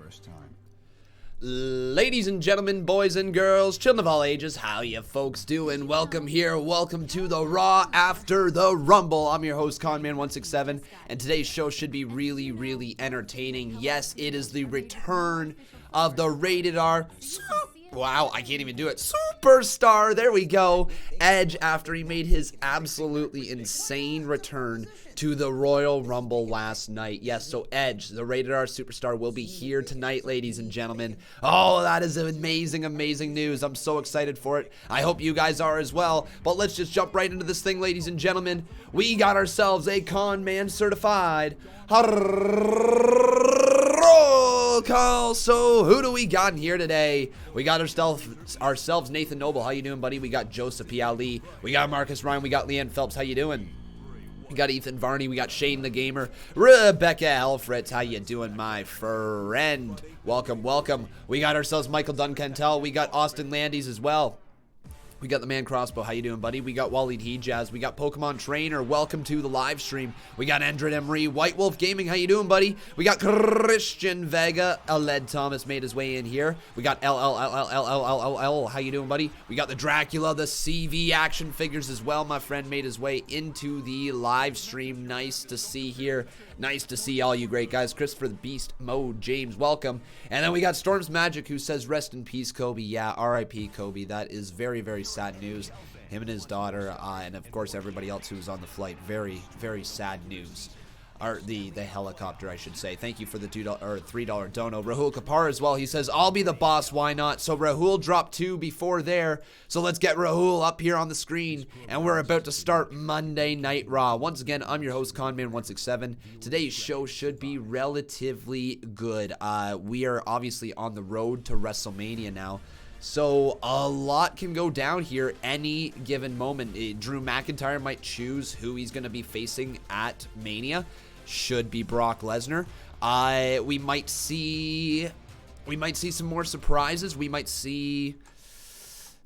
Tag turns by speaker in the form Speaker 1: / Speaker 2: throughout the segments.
Speaker 1: first time.
Speaker 2: Ladies and gentlemen, boys and girls, children of all ages, how you folks doing? Welcome here, welcome to the Raw After the Rumble. I'm your host, Conman167, and today's show should be really entertaining. Yes, it is the return of the Rated R wow, I can't even do it. Superstar, there we go. Edge, after he made his absolutely insane return to the Royal Rumble last night. Yes, so Edge, the Rated R Superstar, will be here tonight, ladies and gentlemen. Oh, that is amazing news. I'm so excited for it. I hope you guys are as well. But let's just jump right into this thing, ladies and gentlemen. We got ourselves a Conman certified roll call. So who do we got in here today? We got ourselves Nathan Noble. How you doing, buddy? We got Joseph P. Ali. We got Marcus Ryan. We got Leanne Phelps. How you doing? We got Ethan Varney. We got Shane the Gamer. Rebecca Helfritz. How you doing, my friend? Welcome. We got ourselves Michael Duncantel. We got Austin Landis as well. We got the Man Crossbow. How you doing, buddy? We got Waleed Hijaz. We got Pokemon Trainer. Welcome to the live stream. We got Endred Emery. White Wolf Gaming. How you doing, buddy? We got Christian Vega. Aled Thomas made his way in here. We got LLLLLLLL. How you doing, buddy? We got the Dracula, the CV action figures as well. My friend made his way into the live stream. Nice to see here. Nice to see all you great guys. Christopher the Beast, Mo, James, welcome. And then we got Storms Magic, who says, rest in peace, Kobe. Yeah, R.I.P. Kobe. That is very sad news. Him and his daughter, and of course everybody else who was on the flight. Very sad news. Or the helicopter, I should say. Thank you for the $3 dono. Rahul Kapar as well. He says, I'll be the boss, why not? So Rahul dropped 2 before there. So let's get Rahul up here on the screen. And we're about to start Monday Night Raw. Once again, I'm your host, Conman167. Today's show should be relatively good. We are obviously on the road to WrestleMania now. So a lot can go down here any given moment. Drew McIntyre might choose who he's going to be facing at Mania. Should be Brock Lesnar. We might see some more surprises. We might see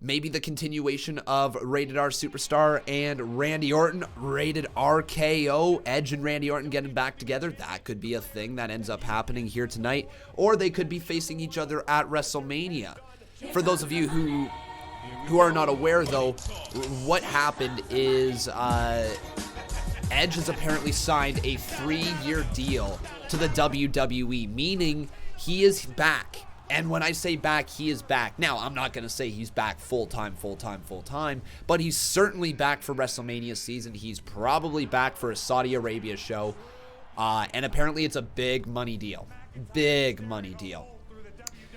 Speaker 2: maybe the continuation of Rated R Superstar and Randy Orton. Rated RKO. Edge and Randy Orton getting back together. That could be a thing that ends up happening here tonight. Or they could be facing each other at WrestleMania. For those of you who are not aware, though, what happened is Edge has apparently signed a 3-year deal to the WWE, meaning he is back. And when I say back, he is back. Now, I'm not going to say he's back full-time, but he's certainly back for WrestleMania season. He's probably back for a Saudi Arabia show, and apparently it's a big money deal.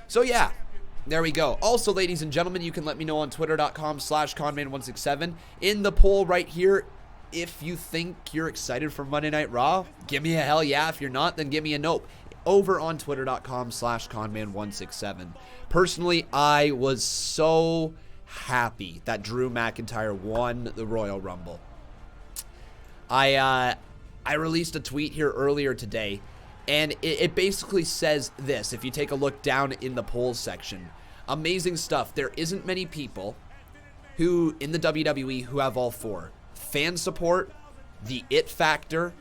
Speaker 2: So, yeah. There we go. Also, ladies and gentlemen, you can let me know on twitter.com/Conman167 in the poll right here if you think you're excited for Monday Night Raw. Give me a hell yeah. If you're not, then give me a nope. Over on twitter.com/Conman167. Personally, I was so happy that Drew McIntyre won the Royal Rumble. I released a tweet here earlier today. And it basically says this, if you take a look down in the polls section. Amazing stuff. There isn't many people who, in the WWE, who have all 4. Fan support, the it factor,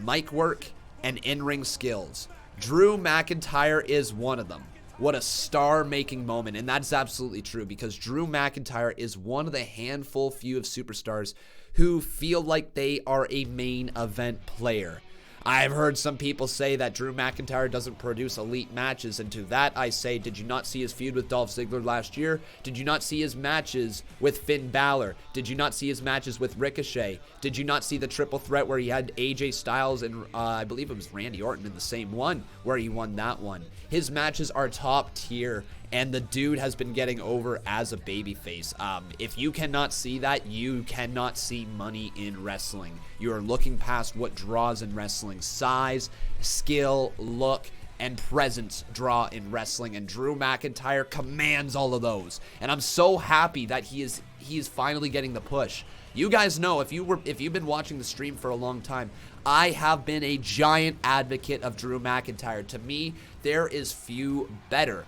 Speaker 2: mic work, and in-ring skills. Drew McIntyre is one of them. What a star-making moment. And that's absolutely true, because Drew McIntyre is one of the few of superstars who feel like they are a main event player. I've heard some people say that Drew McIntyre doesn't produce elite matches, and to that I say, did you not see his feud with Dolph Ziggler last year? Did you not see his matches with Finn Balor? Did you not see his matches with Ricochet? Did you not see the triple threat where he had AJ Styles and I believe it was Randy Orton in the same one where he won that one? His matches are top tier, and the dude has been getting over as a babyface. If you cannot see that, you cannot see money in wrestling. You are looking past what draws in wrestling. Size, skill, look, and presence draw in wrestling, and Drew McIntyre commands all of those. And I'm so happy that he is finally getting the push. You guys know, if you've been watching the stream for a long time, I have been a giant advocate of Drew McIntyre. To me, there is few better.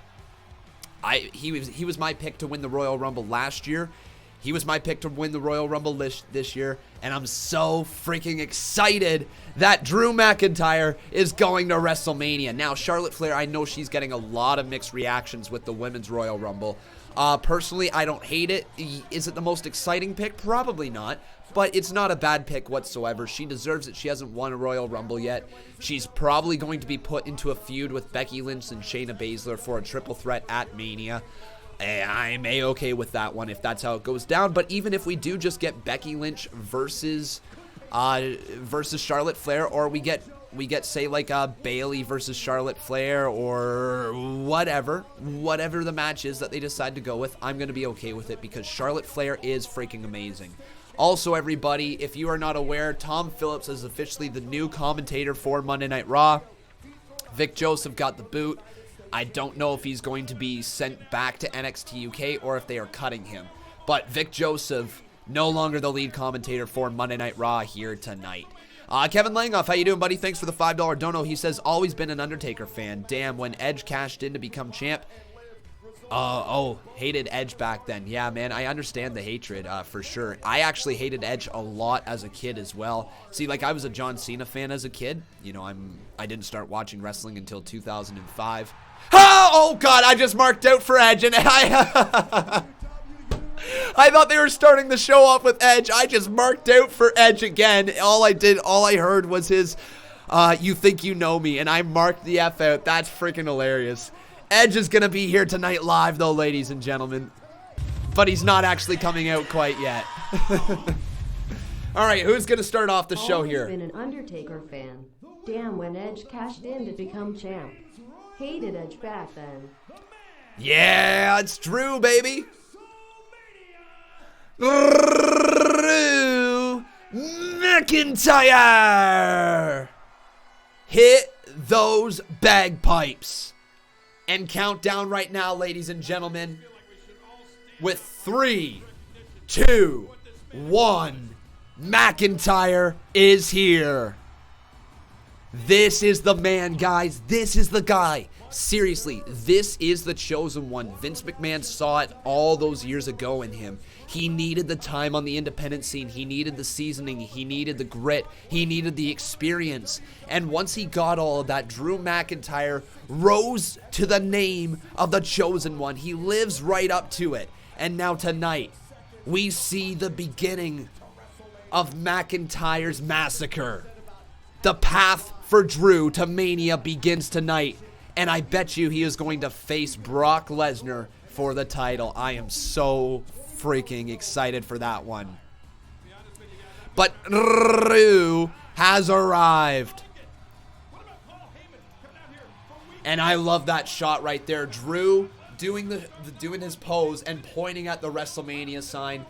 Speaker 2: He was my pick to win the Royal Rumble last year. He was my pick to win the Royal Rumble this year, and I'm so freaking excited that Drew McIntyre is going to WrestleMania. Now, Charlotte Flair, I know she's getting a lot of mixed reactions with the Women's Royal Rumble. Personally, I don't hate it. Is it the most exciting pick? Probably not, but it's not a bad pick whatsoever. She deserves it. She hasn't won a Royal Rumble yet. She's probably going to be put into a feud with Becky Lynch and Shayna Baszler for a triple threat at Mania. I'm a-okay with that one if that's how it goes down. But even if we do just get Becky Lynch versus Charlotte Flair, or we get say like Bayley versus Charlotte Flair, or whatever the match is that they decide to go with, I'm going to be okay with it because Charlotte Flair is freaking amazing. Also, everybody, if you are not aware, Tom Phillips is officially the new commentator for Monday Night Raw. Vic Joseph got the boot. I don't know if he's going to be sent back to NXT UK or if they are cutting him. But Vic Joseph, no longer the lead commentator for Monday Night Raw here tonight. Kevin Langoff, how you doing, buddy? Thanks for the $5 dono. He says, always been an Undertaker fan. Damn, when Edge cashed in to become champ. Hated Edge back then. Yeah, man, I understand the hatred, for sure. I actually hated Edge a lot as a kid as well. See, like, I was a John Cena fan as a kid. You know, I didn't start watching wrestling until 2005. Oh, God, I just marked out for Edge, and I thought they were starting the show off with Edge. I just marked out for Edge again. All I heard was his, you think you know me, and I marked the F out. That's freaking hilarious. Edge is going to be here tonight live, though, ladies and gentlemen. But he's not actually coming out quite yet. All right, who's going to start off the show here?
Speaker 1: Always been an Undertaker fan. Damn, when Edge cashed in to become champ. Hated Edge back then.
Speaker 2: Yeah, it's Drew, baby. Drew McIntyre. Hit those bagpipes. And count down right now, ladies and gentlemen. With 3, 2, 1. McIntyre is here. This is the man, guys. This is the guy. Seriously, this is the chosen one. Vince McMahon saw it all those years ago in him. He needed the time on the independent scene. He needed the seasoning. He needed the grit. He needed the experience. And once he got all of that, Drew McIntyre rose to the name of the chosen one. He lives right up to it. And now tonight, we see the beginning of McIntyre's massacre. The path for Drew to Mania begins tonight, and I bet you he is going to face Brock Lesnar for the title. I am so freaking excited for that one. But Drew has arrived. And I love that shot right there. Drew doing his pose and pointing at the WrestleMania sign.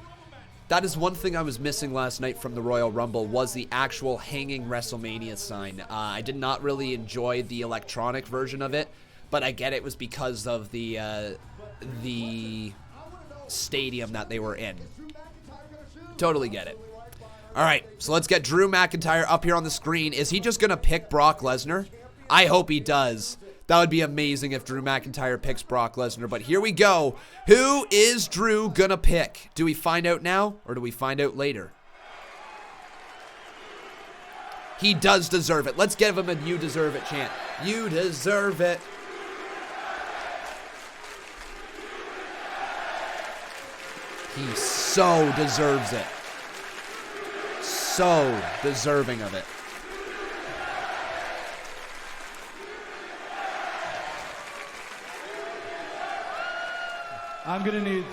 Speaker 2: That is one thing I was missing last night from the Royal Rumble, was the actual hanging WrestleMania sign. I did not really enjoy the electronic version of it, but I get it was because of the stadium that they were in. Totally get it. All right, so let's get Drew McIntyre up here on the screen. Is he just going to pick Brock Lesnar? I hope he does. That would be amazing if Drew McIntyre picks Brock Lesnar. But here we go. Who is Drew gonna pick? Do we find out now, or do we find out later? He does deserve it. Let's give him a "you deserve it" chant. You deserve it. He so deserves it. So deserving of it.
Speaker 3: I'm going to need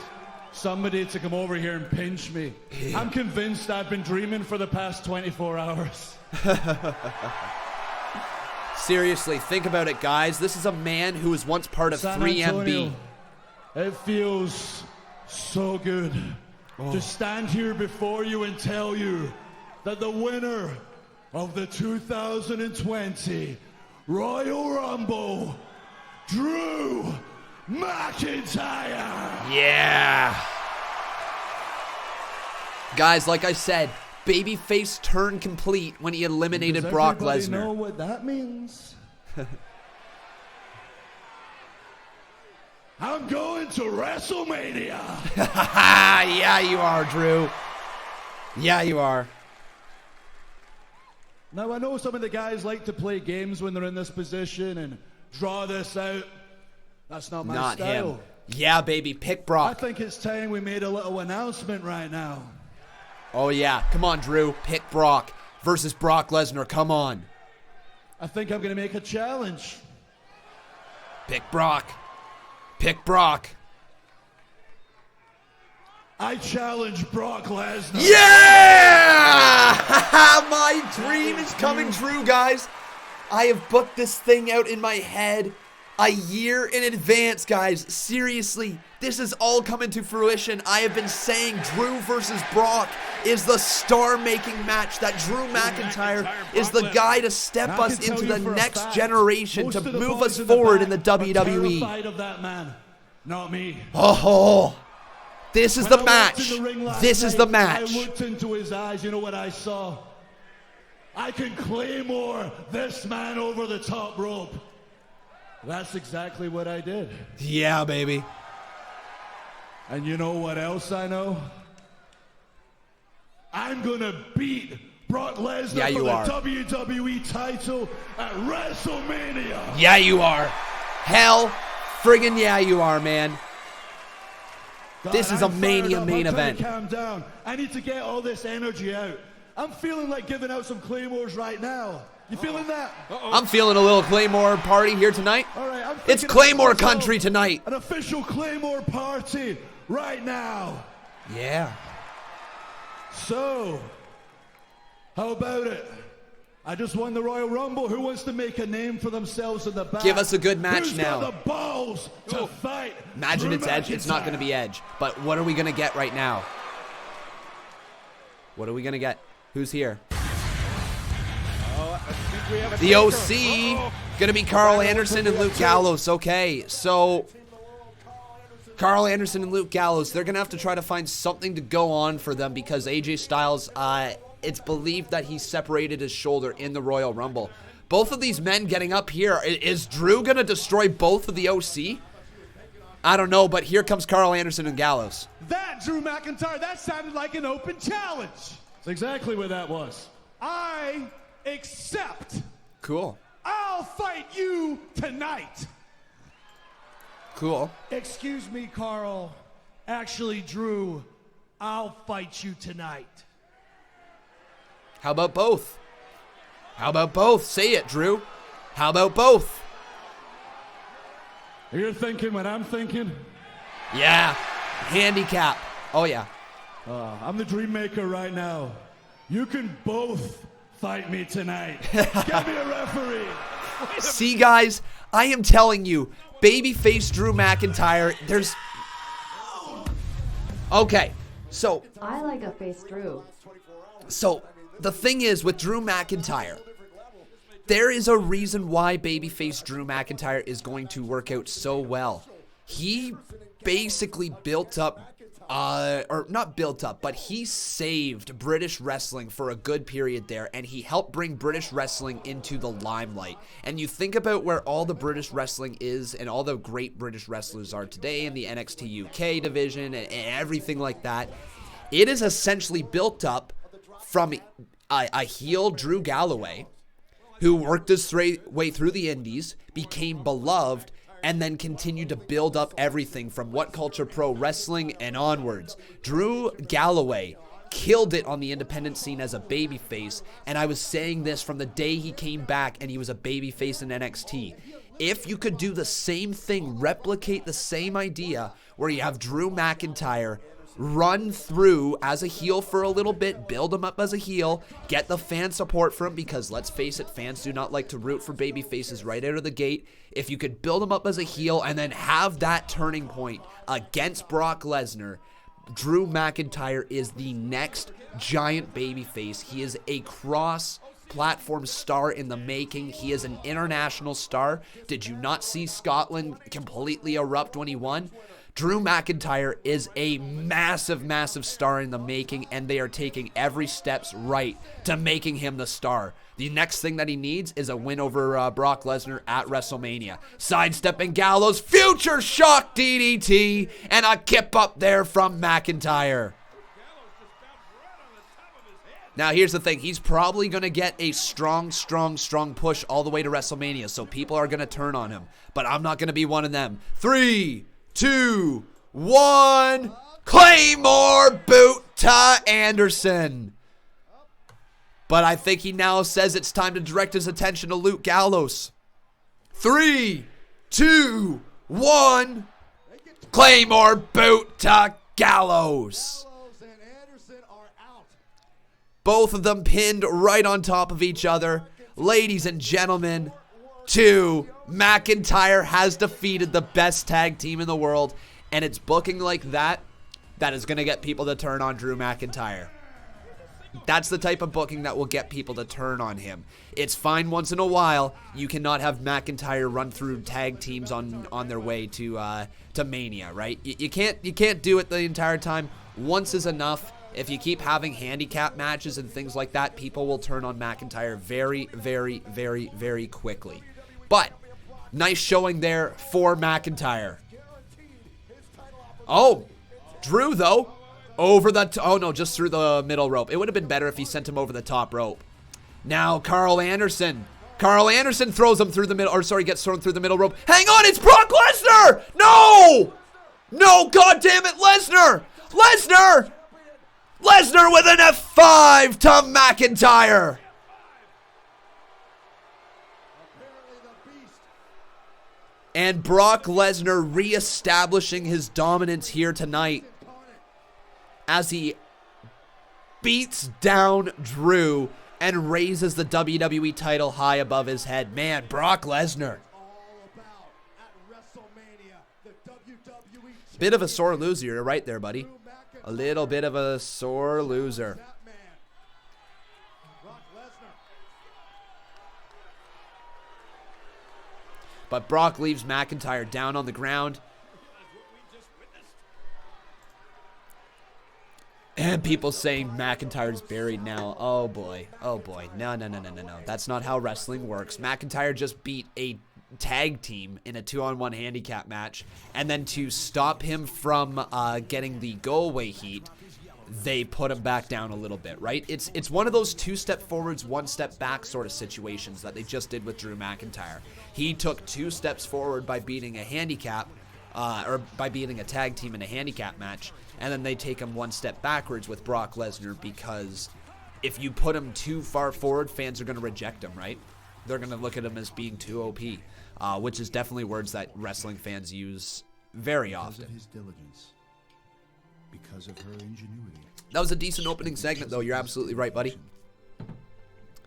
Speaker 3: somebody to come over here and pinch me. I'm convinced I've been dreaming for the past 24 hours.
Speaker 2: Seriously, think about it, guys. This is a man who was once part of 3MB.
Speaker 3: It feels so good to stand here before you and tell you that the winner of the 2020 Royal Rumble, Drew McIntyre.
Speaker 2: Yeah. Guys, like I said, babyface turn complete when he eliminated Brock Lesnar.
Speaker 3: Does everybody know what that means? I'm going to WrestleMania.
Speaker 2: Yeah, you are, Drew. Yeah, you are.
Speaker 3: Now, I know some of the guys like to play games when they're in this position and draw this out. That's not my style.
Speaker 2: Not him. Yeah, baby, pick
Speaker 3: I
Speaker 2: Brock.
Speaker 3: think it's time we made a little announcement right now.
Speaker 2: Oh, yeah. Come on, Drew. Pick Brock versus Brock Lesnar. Come on.
Speaker 3: I think I'm going to make a challenge.
Speaker 2: Pick Brock. Pick Brock.
Speaker 3: I challenge Brock Lesnar.
Speaker 2: Yeah! My dream is coming true, guys. I have booked this thing out in my head a year in advance, guys. Seriously, this is all coming to fruition. I have been saying Drew versus Brock is the star-making match, that Drew McIntyre is the guy to step us into the next generation, to move us forward in the WWE.
Speaker 3: Of that man, not me.
Speaker 2: Oh, this is the match. This is the match.
Speaker 3: I looked into his eyes, you know what I saw? I can claymore this man over the top rope. That's exactly what I did.
Speaker 2: Yeah, baby.
Speaker 3: And you know what else I know? I'm gonna beat Brock Lesnar for the WWE title at WrestleMania.
Speaker 2: Yeah, you are. Hell friggin' yeah, you are, man.
Speaker 3: God,
Speaker 2: this is a
Speaker 3: I'm
Speaker 2: Mania main
Speaker 3: I'm
Speaker 2: event.
Speaker 3: Calm down. I need to get all this energy out. I'm feeling like giving out some claymores right now. You feeling that?
Speaker 2: I'm feeling a little Claymore party here tonight.
Speaker 3: All right,
Speaker 2: it's Claymore country tonight.
Speaker 3: An official Claymore party right now.
Speaker 2: Yeah.
Speaker 3: So, how about it? I just won the Royal Rumble. Who wants to make a name for themselves in the back?
Speaker 2: Give us a good match
Speaker 3: Who's
Speaker 2: now.
Speaker 3: got the balls to fight?
Speaker 2: Imagine it's Edge. It's not going to be Edge. But what are we going to get right now? What are we going to get? Who's here? The OC. Going to be Carl Anderson and Luke Gallows. Okay, so Carl Anderson and Luke Gallows, they're going to have to try to find something to go on for them because AJ Styles, it's believed that he separated his shoulder in the Royal Rumble. Both of these men getting up here. Is Drew going to destroy both of the OC? I don't know, but here comes Carl Anderson and Gallows.
Speaker 4: That, Drew McIntyre, that sounded like an open challenge.
Speaker 3: That's exactly what that was.
Speaker 4: I accept.
Speaker 2: Cool.
Speaker 4: I'll fight you tonight.
Speaker 2: Cool.
Speaker 4: Excuse me, Carl. Actually, Drew, I'll fight you tonight.
Speaker 2: How about both? How about both? Say it, Drew. How about both?
Speaker 3: You're thinking what I'm thinking?
Speaker 2: Yeah. Handicap. Oh, yeah.
Speaker 3: I'm the dream maker right now. You can both fight me tonight. Get me a referee.
Speaker 2: See, guys, I am telling you, babyface Drew McIntyre, there's... Okay, so...
Speaker 1: I like a face Drew.
Speaker 2: So, the thing is, with Drew McIntyre, there is a reason why babyface Drew McIntyre is going to work out so well. He basically built up, or not built up, but he saved British wrestling for a good period there, and he helped bring British wrestling into the limelight. And you think about where all the British wrestling is and all the great British wrestlers are today in the NXT UK division and everything like that. It is essentially built up from a heel Drew Galloway, who worked his way through the indies, became beloved, and then continued to build up everything from What Culture Pro Wrestling and onwards. Drew Galloway killed it on the independent scene as a babyface, and I was saying this from the day he came back and he was a babyface in NXT. If you could do the same thing, replicate the same idea, where you have Drew McIntyre run through as a heel for a little bit, build him up as a heel, get the fan support for him, because let's face it, fans do not like to root for baby faces right out of the gate. If you could build him up as a heel and then have that turning point against Brock Lesnar, Drew McIntyre is the next giant baby face. He is a cross platform star in the making. He is an international star. Did you not see Scotland completely erupt when he won? Drew McIntyre is a massive, massive star in the making, and they are taking every steps right to making him the star. The next thing that he needs is a win over Brock Lesnar at WrestleMania. Sidestepping Gallows, future shock DDT, and a kip up there from McIntyre. Now, here's the thing. He's probably going to get a strong push all the way to WrestleMania, so people are going to turn on him. But I'm not going to be one of them. 3, 2, 1. Claymore boot to Anderson. But I think he now says it's time to direct his attention to Luke Gallows. 3, 2, 1. Claymore boot to Gallows. Both of them pinned right on top of each other. Ladies and gentlemen, McIntyre has defeated the best tag team in the world, and it's booking like that that is going to get people to turn on Drew McIntyre. That's the type of booking that will get people to turn on him. It's fine once in a while. You cannot have McIntyre run through tag teams on their way to Mania, right? You can't do it the entire time. Once is enough. If you keep having handicap matches and things like that, people will turn on McIntyre very, very, very, very quickly. But nice showing there for McIntyre. Oh, Drew though, over the oh no, just through the middle rope. It would have been better if he sent him over the top rope. Now Carl Anderson throws him through the middle, or sorry, gets thrown through the middle rope. Hang on, it's Brock Lesnar! No, God damn it, Lesnar with an F5 to McIntyre. And Brock Lesnar reestablishing his dominance here tonight as he beats down Drew and raises the WWE title high above his head. Man, Brock Lesnar. Bit of a sore loser, you're right there, buddy. A little bit of a sore loser. But Brock leaves McIntyre down on the ground. And people saying McIntyre's buried now. Oh boy. No. That's not how wrestling works. McIntyre just beat a tag team in a 2-on-1 handicap match, and then to stop him from getting the go-away heat, they put him back down a little bit, right? It's one of those 2-step forwards, 1-step back sort of situations that they just did with Drew McIntyre. He took 2 steps forward by beating a handicap, or by beating a tag team in a handicap match, and then they take him 1 step backwards with Brock Lesnar, because if you put him too far forward, fans are going to reject him, right? They're going to look at him as being too OP. Which is definitely words that wrestling fans use very often.
Speaker 5: Because of his diligence. Because of her ingenuity.
Speaker 2: That was a decent opening segment, though. You're absolutely right, buddy.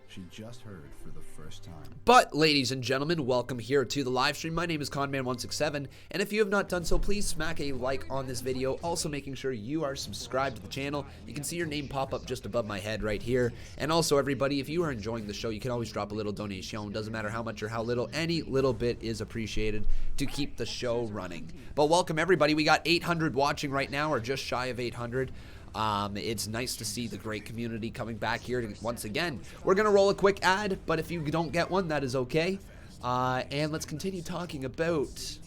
Speaker 5: She just heard for the first time.
Speaker 2: But, ladies and gentlemen, welcome here to the live stream. My name is Conman167, and if you have not done so, please smack a like on this video. Also, making sure you are subscribed to the channel. You can see your name pop up just above my head right here. And also, everybody, if you are enjoying the show, you can always drop a little donation. Doesn't matter how much or how little. Any little bit is appreciated to keep the show running. But welcome, everybody. We got 800 watching right now, or just shy of 800. It's nice to see the great community coming back here once again. We're going to roll a quick ad, but if you don't get one, that is okay. And let's continue talking about
Speaker 6: $120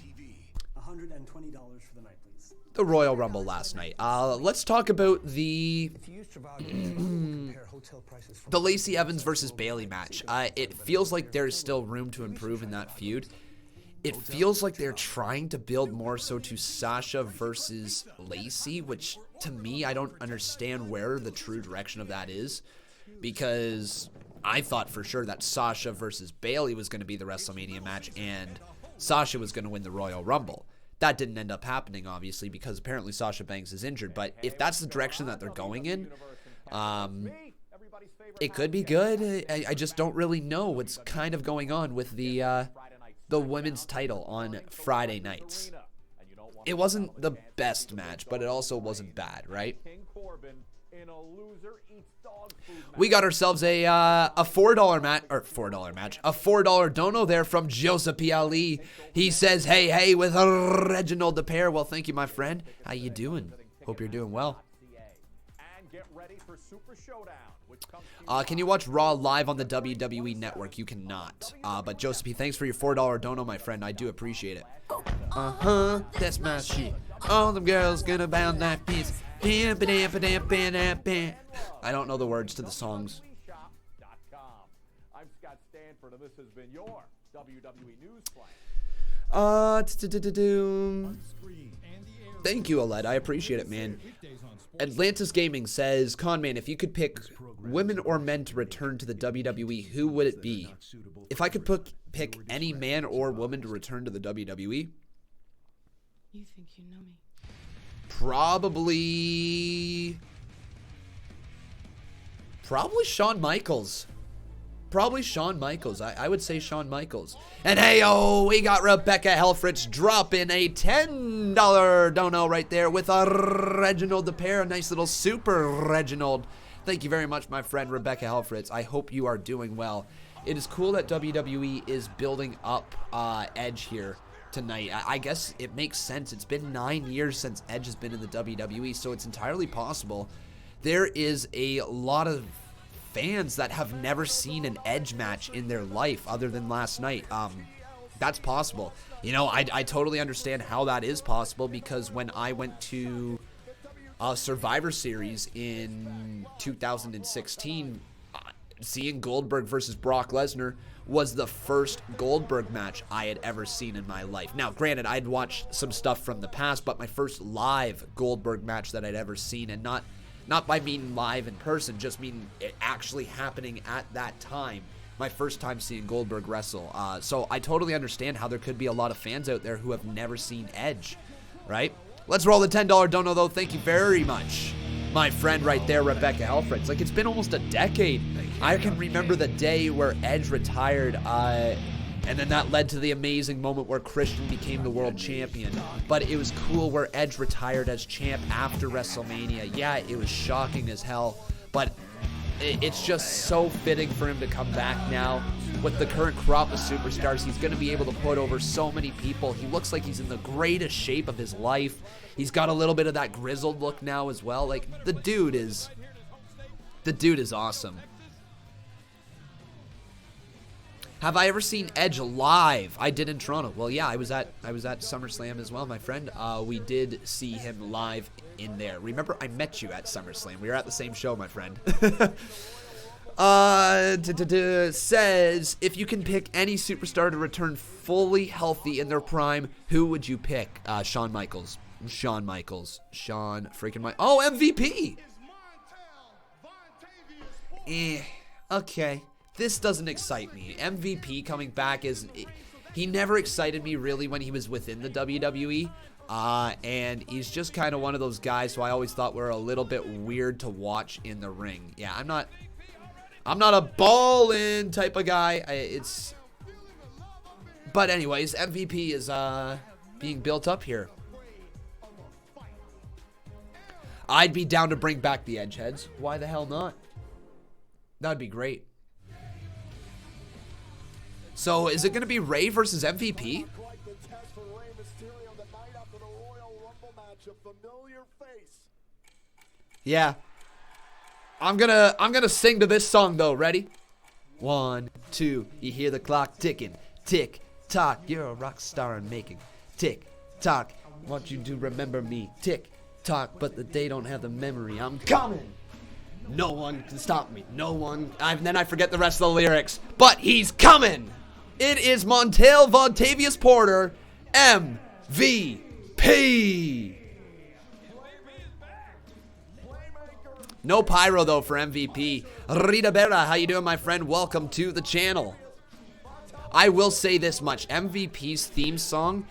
Speaker 6: for the night, please.
Speaker 2: the Royal Rumble last night. Let's talk about the Lacey Evans versus Bayley match. It feels like there's still room to improve in that feud. It feels like they're trying to build more so to Sasha versus Lacey, which to me, I don't understand where the true direction of that is, because I thought for sure that Sasha versus Bayley was going to be the WrestleMania match and Sasha was going to win the Royal Rumble. That didn't end up happening, obviously, because apparently Sasha Banks is injured, but if that's the direction that they're going in, it could be good. I just don't really know what's kind of going on with the women's title on Friday nights. It wasn't the best match, but it also wasn't bad, right? We got ourselves a $4 match, or $4 match, a $4 dono there from Joseph P.L.E. He says, hey, with Reginald the pair. Well, thank you, my friend. How you doing? Hope you're doing well. Can you watch Raw live on the WWE Network? You cannot. But Joseph P., thanks for your $4 dono, my friend. I do appreciate it. That's my shit. All them girls gonna bound that piece. I don't know the words to the songs.
Speaker 7: I'm Scott Stanford, and this has been your WWE News Flash.
Speaker 2: Thank you, Aled. I appreciate it, man. Atlantis Gaming says, Conman, if you could pick women or men to return to the WWE, who would it be? If I could pick any man or woman to return to the WWE,
Speaker 8: you think you know me?
Speaker 2: Probably Shawn Michaels. Probably Shawn Michaels. I would say Shawn Michaels. And hey, we got Rebecca Helfrich dropping a $10 dono right there with a Reginald the pair. A nice little super Reginald. Thank you very much, my friend Rebecca Helfrich. I hope you are doing well. It is cool that WWE is building up Edge here tonight. I guess it makes sense. It's been 9 years since Edge has been in the WWE, so it's entirely possible. There is a lot of fans that have never seen an Edge match in their life other than last night. That's possible. You know, I totally understand how that is possible, because when I went to Survivor Series in 2016, seeing Goldberg versus Brock Lesnar was the first Goldberg match I had ever seen in my life. Now, granted, I'd watched some stuff from the past, but my first live Goldberg match that I'd ever seen, and not by meaning live in person, just meaning it actually happening at that time. My first time seeing Goldberg wrestle. So I totally understand how there could be a lot of fans out there who have never seen Edge, right? Let's roll the $10 dono, though. Thank you very much, my friend right there, Rebecca Helfrich. Like, it's been almost a decade. I can remember the day where Edge retired, and then that led to the amazing moment where Christian became the world champion. But it was cool where Edge retired as champ after WrestleMania. Yeah, it was shocking as hell, but it's just so fitting for him to come back now. With the current crop of superstars, he's going to be able to put over so many people. He looks like he's in the greatest shape of his life. He's got a little bit of that grizzled look now as well. Like, the dude is awesome. Have I ever seen Edge live? I did in Toronto. Well, yeah, I was at SummerSlam as well, my friend. We did see him live in there. Remember, I met you at SummerSlam. We were at the same show, my friend. Says, if you can pick any superstar to return fully healthy in their prime, who would you pick? Shawn Michaels. Shawn freaking Michaels. Oh, MVP! Okay. This doesn't excite me. MVP coming back he never excited me really when he was within the WWE. And he's just kind of one of those guys who I always thought were a little bit weird to watch in the ring. Yeah, I'm not a ball-in type of guy. But anyways, MVP is being built up here. I'd be down to bring back the Edgeheads. Why the hell not? That'd be great. So, is it going to be Ray versus MVP? Yeah. I'm gonna sing to this song though. Ready? 1, 2. You hear the clock ticking. Tick tock. You're a rock star in making. Tick tock. Want you to remember me. Tick tock. But they don't have the memory. I'm coming. No one can stop me. No one. Then I forget the rest of the lyrics. But he's coming. It is Montel Vontavious Porter, MVP. No pyro, though, for MVP. Rita Berra, how you doing, my friend? Welcome to the channel. I will say this much. MVP's theme song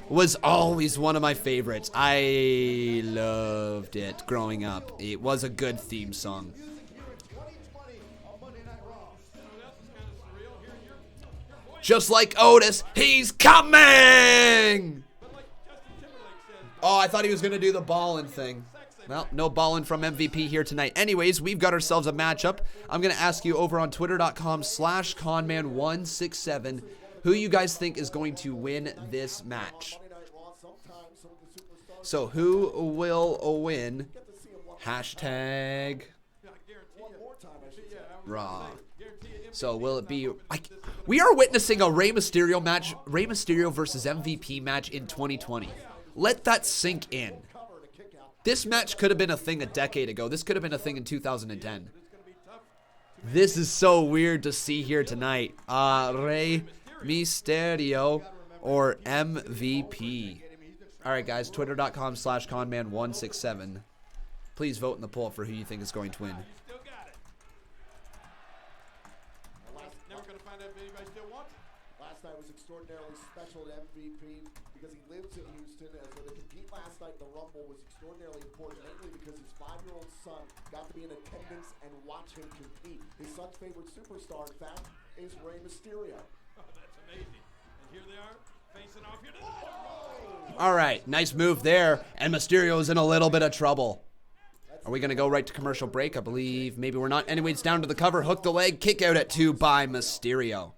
Speaker 2: was always one of my favorites. I loved it growing up. It was a good theme song. Just like Otis, he's coming! Oh, I thought he was going to do the ballin' thing. Well, no balling from MVP here tonight. Anyways, we've got ourselves a matchup. I'm going to ask you over on twitter.com/Conman167 who you guys think is going to win this match. So who will win? Hashtag Raw. So will it be... we are witnessing a Rey Mysterio match. Rey Mysterio versus MVP match in 2020. Let that sink in. This match could have been a thing a decade ago. This could have been a thing in 2010. This is so weird to see here tonight. Rey Mysterio or MVP. All right, guys. Twitter.com/Conman167. Please vote in the poll for who you think is going to win.
Speaker 9: Last night was extraordinarily special to MVP because he lives in Houston, and so to compete last night in the Rumble was extraordinarily important, mainly because his 5-year-old son got to be in attendance and watch him compete. His son's favorite superstar, in fact, is Rey Mysterio.
Speaker 4: Oh, that's amazing. And here they are, facing off here.
Speaker 2: All right, nice move there, and Mysterio's in a little bit of trouble. Are we going to go right to commercial break? I believe maybe we're not. Anyways, down to the cover, hook the leg, kick out at 2 by Mysterio.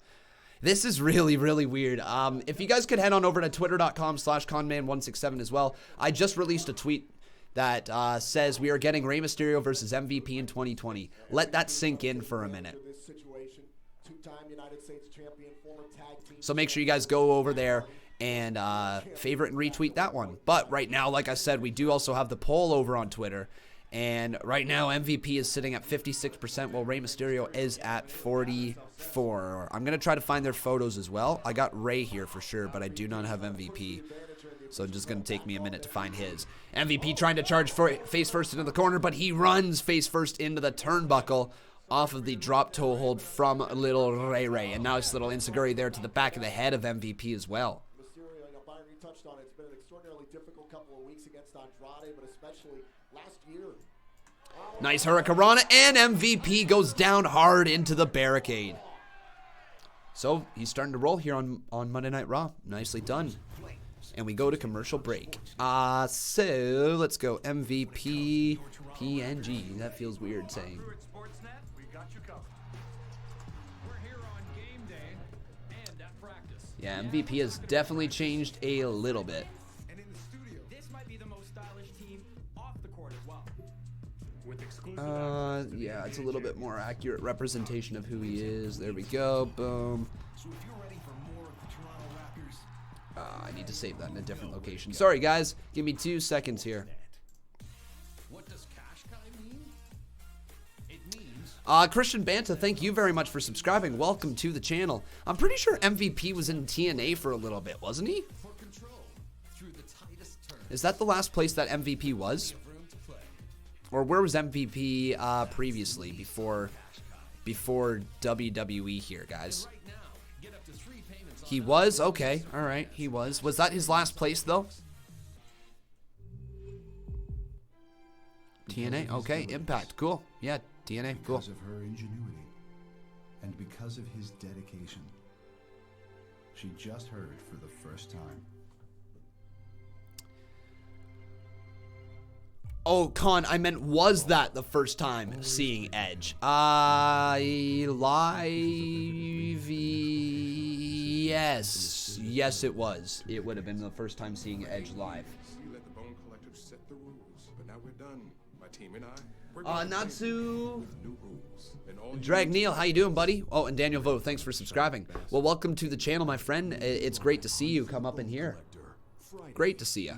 Speaker 2: This is really, really weird. If you guys could head on over to twitter.com/Conman167 as well. I just released a tweet that says we are getting Rey Mysterio versus MVP in 2020. Let that sink in for a minute. So make sure you guys go over there and favorite and retweet that one. But right now, like I said, we do also have the poll over on Twitter. And right now, MVP is sitting at 56%, while Rey Mysterio is at 44%. I'm going to try to find their photos as well. I got Rey here for sure, but I do not have MVP. So it's just going to take me a minute to find his. MVP trying to charge face first into the corner, but he runs face first into the turnbuckle off of the drop toe hold from little Ray. And now it's little Insaguri there to the back of the head of MVP as well.
Speaker 9: Mysterio, Byron, you touched on it. It's been an extraordinarily difficult couple of weeks against Andrade, but especially last year.
Speaker 2: Nice Hurricanrana, and MVP goes down hard into the barricade. So he's starting to roll here on Monday Night Raw. Nicely done. And we go to commercial break. So let's go MVP PNG. That feels weird saying. Yeah, MVP has definitely changed a little bit. Yeah, it's a little bit more accurate representation of who he is. There we go. Boom. I need to save that in a different location. Sorry, guys. Give me 2 seconds here.
Speaker 10: What does cash guy mean? It means
Speaker 2: Christian Banta, thank you very much for subscribing. Welcome to the channel. I'm pretty sure MVP was in TNA for a little bit, wasn't he? Is that the last place that MVP was? Or where was MVP previously before WWE here, guys? He was? Okay, all right, he was. Was that his last place, though? TNA? Okay, Impact. Cool. Yeah, TNA. Cool.
Speaker 5: Because of her ingenuity and because of his dedication, she just heard for the first time.
Speaker 2: Oh, Con, I meant was that the first time seeing Edge? Yes. Yes, it was. It would have been the first time seeing Edge live.
Speaker 11: You let the Bone Collective set the rules, but now we're done. My team and I.
Speaker 2: Natsu. Drag Neil, how you doing, buddy? Oh, and Daniel Vo, thanks for subscribing. Well, welcome to the channel, my friend. It's great to see you come up in here. Great to see you.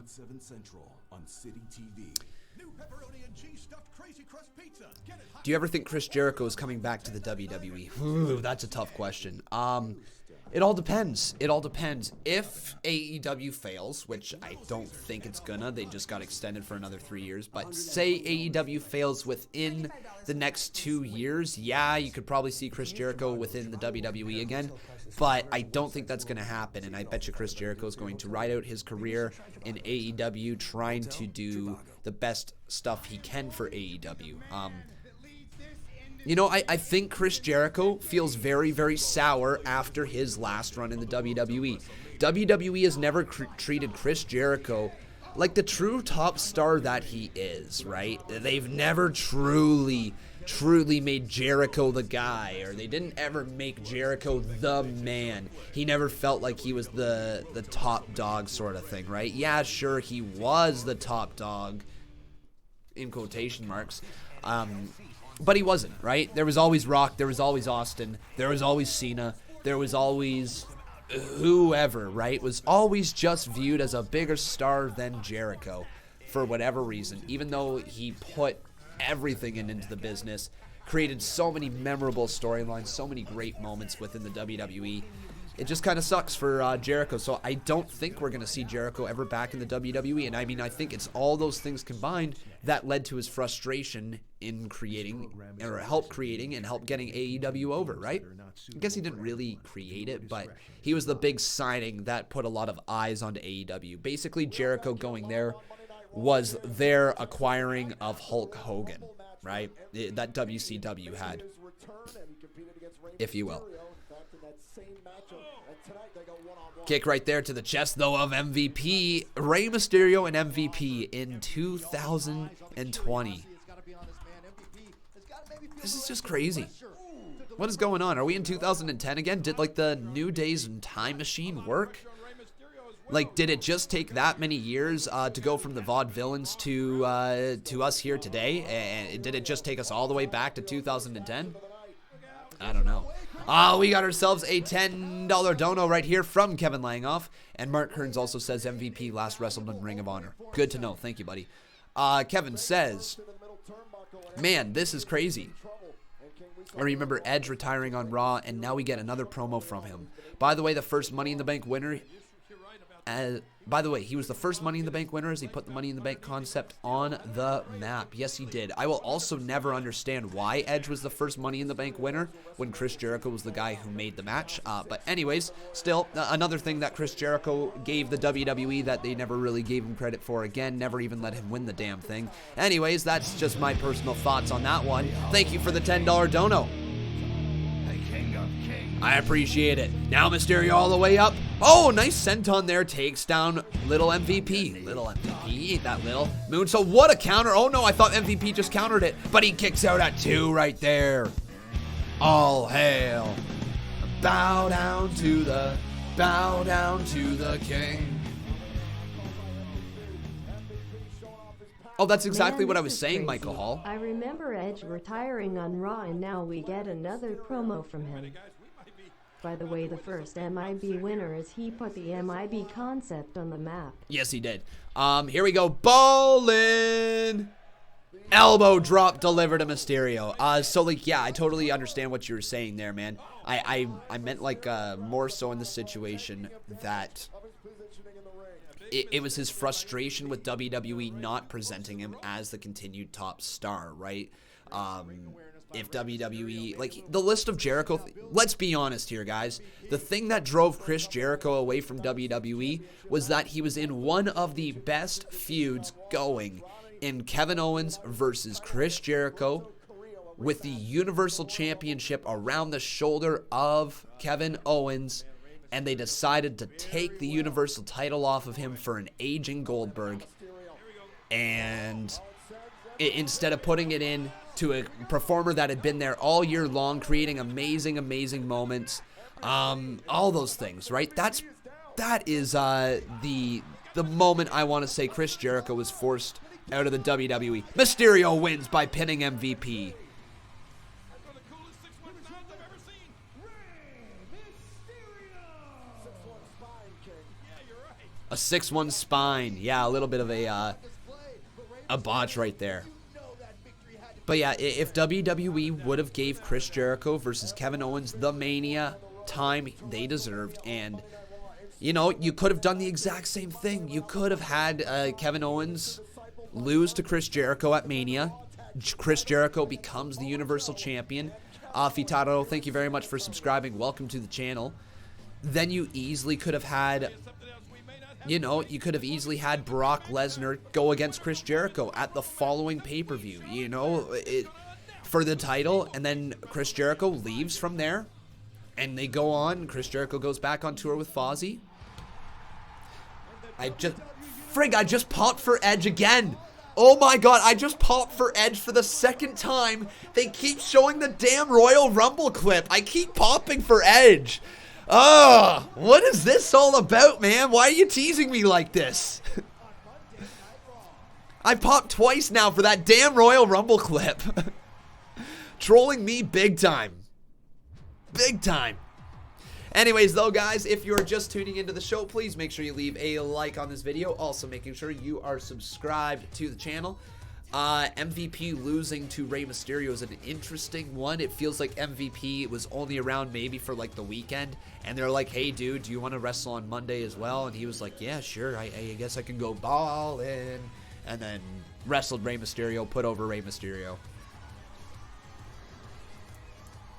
Speaker 2: Do you ever think Chris Jericho is coming back to the WWE? Ooh, that's a tough question. It all depends. It all depends. If AEW fails, which I don't think it's gonna, they just got extended for another 3 years, but say AEW fails within the next 2 years, yeah, you could probably see Chris Jericho within the WWE again, but I don't think that's gonna happen, and I bet you Chris Jericho is going to ride out his career in AEW trying to do the best stuff he can for AEW. You know, I think Chris Jericho feels very, very sour after his last run in the WWE. WWE has never treated Chris Jericho like the true top star that he is, right? They've never truly made Jericho the guy, or they didn't ever make Jericho the man. He never felt like he was the top dog sort of thing, right? Yeah, sure, he was the top dog, in quotation marks, but he wasn't, right? There was always Rock, there was always Austin, there was always Cena, there was always whoever, right? Was always just viewed as a bigger star than Jericho for whatever reason, even though he put everything into the business, created so many memorable storylines, so many great moments within the WWE. It just kind of sucks for Jericho. So I don't think we're going to see Jericho ever back in the WWE. And I mean, I think it's all those things combined that led to his frustration in creating, or help creating and help getting AEW over, right? I guess he didn't really create it, but he was the big signing that put a lot of eyes onto AEW. Basically, Jericho going there was their acquiring of Hulk Hogan, right? That WCW had, if you will. Kick right there to the chest, though, of MVP. Rey Mysterio and MVP in 2020. This is just crazy. What is going on? Are we in 2010 again? Did, like, the New Days and Time Machine work? Like, did it just take that many years to go from the vaudevillains to us here today? And did it just take us all the way back to 2010? I don't know. We got ourselves a $10 dono right here from Kevin Langoff. And Mark Kearns also says MVP last wrestled in Ring of Honor. Good to know. Thank you, buddy. Kevin says, man, this is crazy. I remember Edge retiring on Raw, and now we get another promo from him. By the way, the first Money in the Bank winner... by the way, he was the first Money in the Bank winner as he put the Money in the Bank concept on the map. Yes, he did. I will also never understand why Edge was the first Money in the Bank winner when Chris Jericho was the guy who made the match. But anyways, still, another thing that Chris Jericho gave the WWE that they never really gave him credit for again, never even let him win the damn thing. Anyways, that's just my personal thoughts on that one. Thank you for the $10 dono. I appreciate it. Now Mysterio all the way up. Oh, nice senton there. Takes down little MVP. Little MVP. Ain't that little. Moonsault. What a counter. Oh, no. I thought MVP just countered it. But he kicks out at 2 right there. All hail. Bow down to the king. Oh, that's exactly what I was saying, Michael Hall.
Speaker 1: I remember Edge retiring on Raw, and now we get another promo from him. By the way, the first MIB winner is he put the MIB concept on the map.
Speaker 2: Yes, he did. Here we go. Ballin'. Elbow drop delivered to Mysterio. So, like, yeah, I totally understand what you were saying there, man. I meant, like, more so in the situation that it was his frustration with WWE not presenting him as the continued top star, right? If WWE, like, the list of Jericho, let's be honest here, guys. The thing that drove Chris Jericho away from WWE was that he was in one of the best feuds going in Kevin Owens versus Chris Jericho with the Universal Championship around the shoulder of Kevin Owens, and they decided to take the Universal title off of him for an aging Goldberg, and instead of putting it in to a performer that had been there all year long, creating amazing moments, all those things, right? That is the moment I want to say Chris Jericho was forced out of the WWE. Mysterio wins by pinning MVP. A 6-1 spine. Yeah, a little bit of a botch right there. But yeah, if WWE would have gave Chris Jericho versus Kevin Owens the Mania time they deserved, and, you know, you could have done the exact same thing. You could have had Kevin Owens lose to Chris Jericho at Mania. Chris Jericho becomes the Universal Champion. Fitaro, thank you very much for subscribing. Welcome to the channel. Then you easily could have had... You know, you could have easily had Brock Lesnar go against Chris Jericho at the following pay-per-view, you know, for the title, and then Chris Jericho leaves from there, and they go on. Chris Jericho goes back on tour with Fozzy. Frig, I just popped for Edge again. Oh my god, I just popped for Edge for the second time. They keep showing the damn Royal Rumble clip. I keep popping for Edge. Ugh, what is this all about, man? Why are you teasing me like this? I popped twice now for that damn Royal Rumble clip. Trolling me big time. Big time. Anyways, though, guys, if you're just tuning into the show, please make sure you leave a like on this video. Also, making sure you are subscribed to the channel. MVP losing to Rey Mysterio is an interesting one. It feels like MVP was only around maybe for, like, the weekend. And they're like, hey, dude, do you want to wrestle on Monday as well? And he was like, yeah, sure. I guess I can go ball in. And then wrestled Rey Mysterio, put over Rey Mysterio.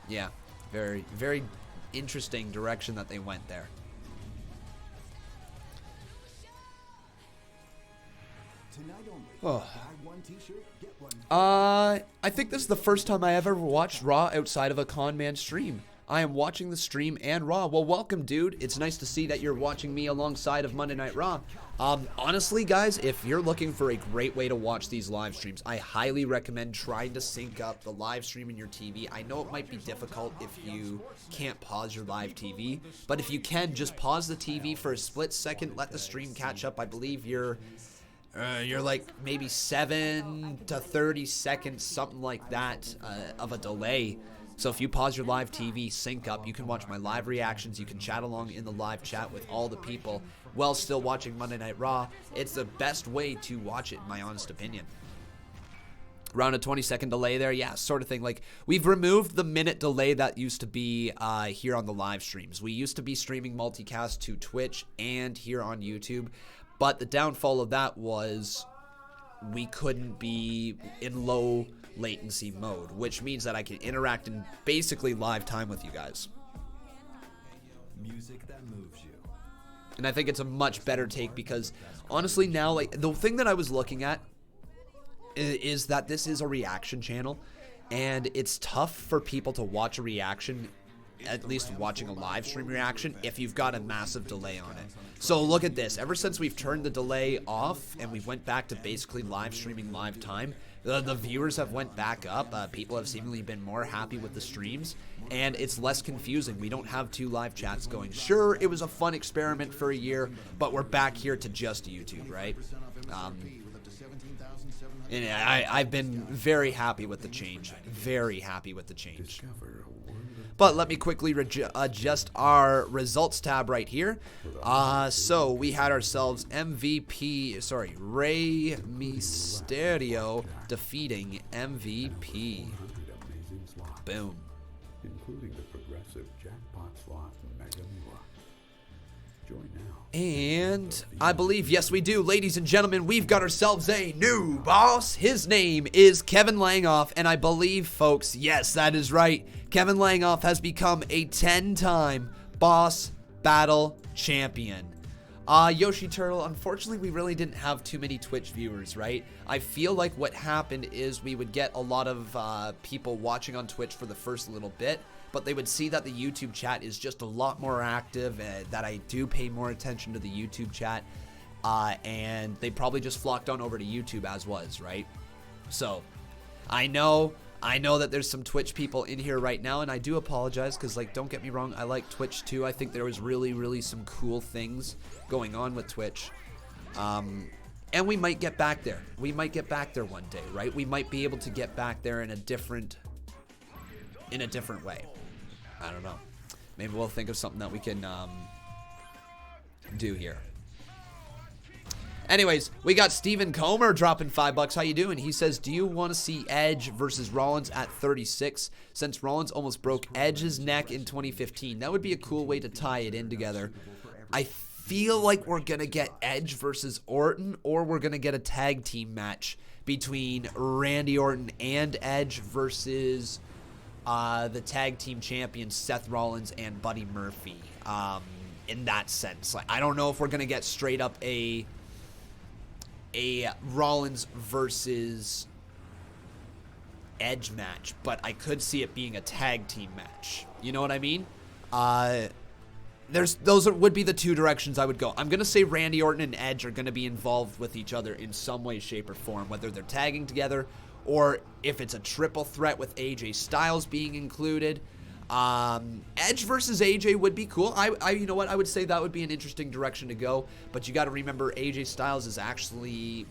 Speaker 2: Yeah, very, very interesting direction that they went there. Oh. I think this is the first time I ever watched Raw outside of a Conman stream. I am watching the stream and Raw. Well, welcome, dude. It's nice to see that you're watching me alongside of Monday Night Raw. Honestly, guys, if you're looking for a great way to watch these live streams, I highly recommend trying to sync up the live stream in your TV. I know it might be difficult if you can't pause your live TV, but if you can, just pause the TV for a split second, let the stream catch up. I believe you're like maybe 7 to 30 seconds, something like that, of a delay. So if you pause your live TV, sync up, you can watch my live reactions, you can chat along in the live chat with all the people while still watching Monday Night Raw. It's the best way to watch it, in my honest opinion. Around a 20-second delay there, yeah, sort of thing. Like, we've removed the minute delay that used to be here on the live streams. We used to be streaming multicast to Twitch and here on YouTube, but the downfall of that was we couldn't be in low latency mode, which means that I can interact in basically live time with you guys.
Speaker 5: Music that moves you.
Speaker 2: And I think it's a much better take because honestly now, like, the thing that I was looking at is that this is a reaction channel and it's tough for people to watch a reaction, at least watching a live stream reaction, if you've got a massive delay on it. So look at this. Ever since we've turned the delay off and we went back to basically live streaming live time, the viewers have went back up. People have seemingly been more happy with the streams, and it's less confusing. We don't have two live chats going. Sure, it was a fun experiment for a year, but we're back here to just YouTube, right? And I've been very happy with the change. Very happy with the change. But let me quickly adjust our results tab right here. So we had ourselves Rey Mysterio defeating MVP. Boom.
Speaker 12: Including the progressive jackpot slot Mega Mula. Join now.
Speaker 2: And I believe, yes we do, ladies and gentlemen, we've got ourselves a new boss. His name is Kevin Langoff, and I believe, folks, yes, that is right. Kevin Langoff has become a 10-time Boss Battle Champion. Yoshi Turtle, unfortunately, we really didn't have too many Twitch viewers, right? I feel like what happened is we would get a lot of people watching on Twitch for the first little bit, but they would see that the YouTube chat is just a lot more active, that I do pay more attention to the YouTube chat, and they probably just flocked on over to YouTube as was, right? So, I know that there's some Twitch people in here right now, and I do apologize, because, like, don't get me wrong, I like Twitch too. I think there was really, really some cool things going on with Twitch, and we might get back there. We might get back there one day, right? We might be able to get back there in a different way. I don't know. Maybe we'll think of something that we can do here. Anyways, we got Steven Comer dropping $5. How you doing? He says, do you want to see Edge versus Rollins at 36? Since Rollins almost broke Edge's neck in 2015. That would be a cool way to tie it in together. I feel like we're going to get Edge versus Orton, or we're going to get a tag team match between Randy Orton and Edge versus the tag team champions Seth Rollins and Buddy Murphy. In that sense, like, I don't know if we're going to get straight up a Rollins versus Edge match, but I could see it being a tag team match. You know what I mean? would be the two directions I would go. I'm going to say Randy Orton and Edge are going to be involved with each other in some way, shape, or form, whether they're tagging together or if it's a triple threat with AJ Styles being included. Edge versus AJ would be cool. You know what? I would say that would be an interesting direction to go, but you got to remember AJ Styles is actually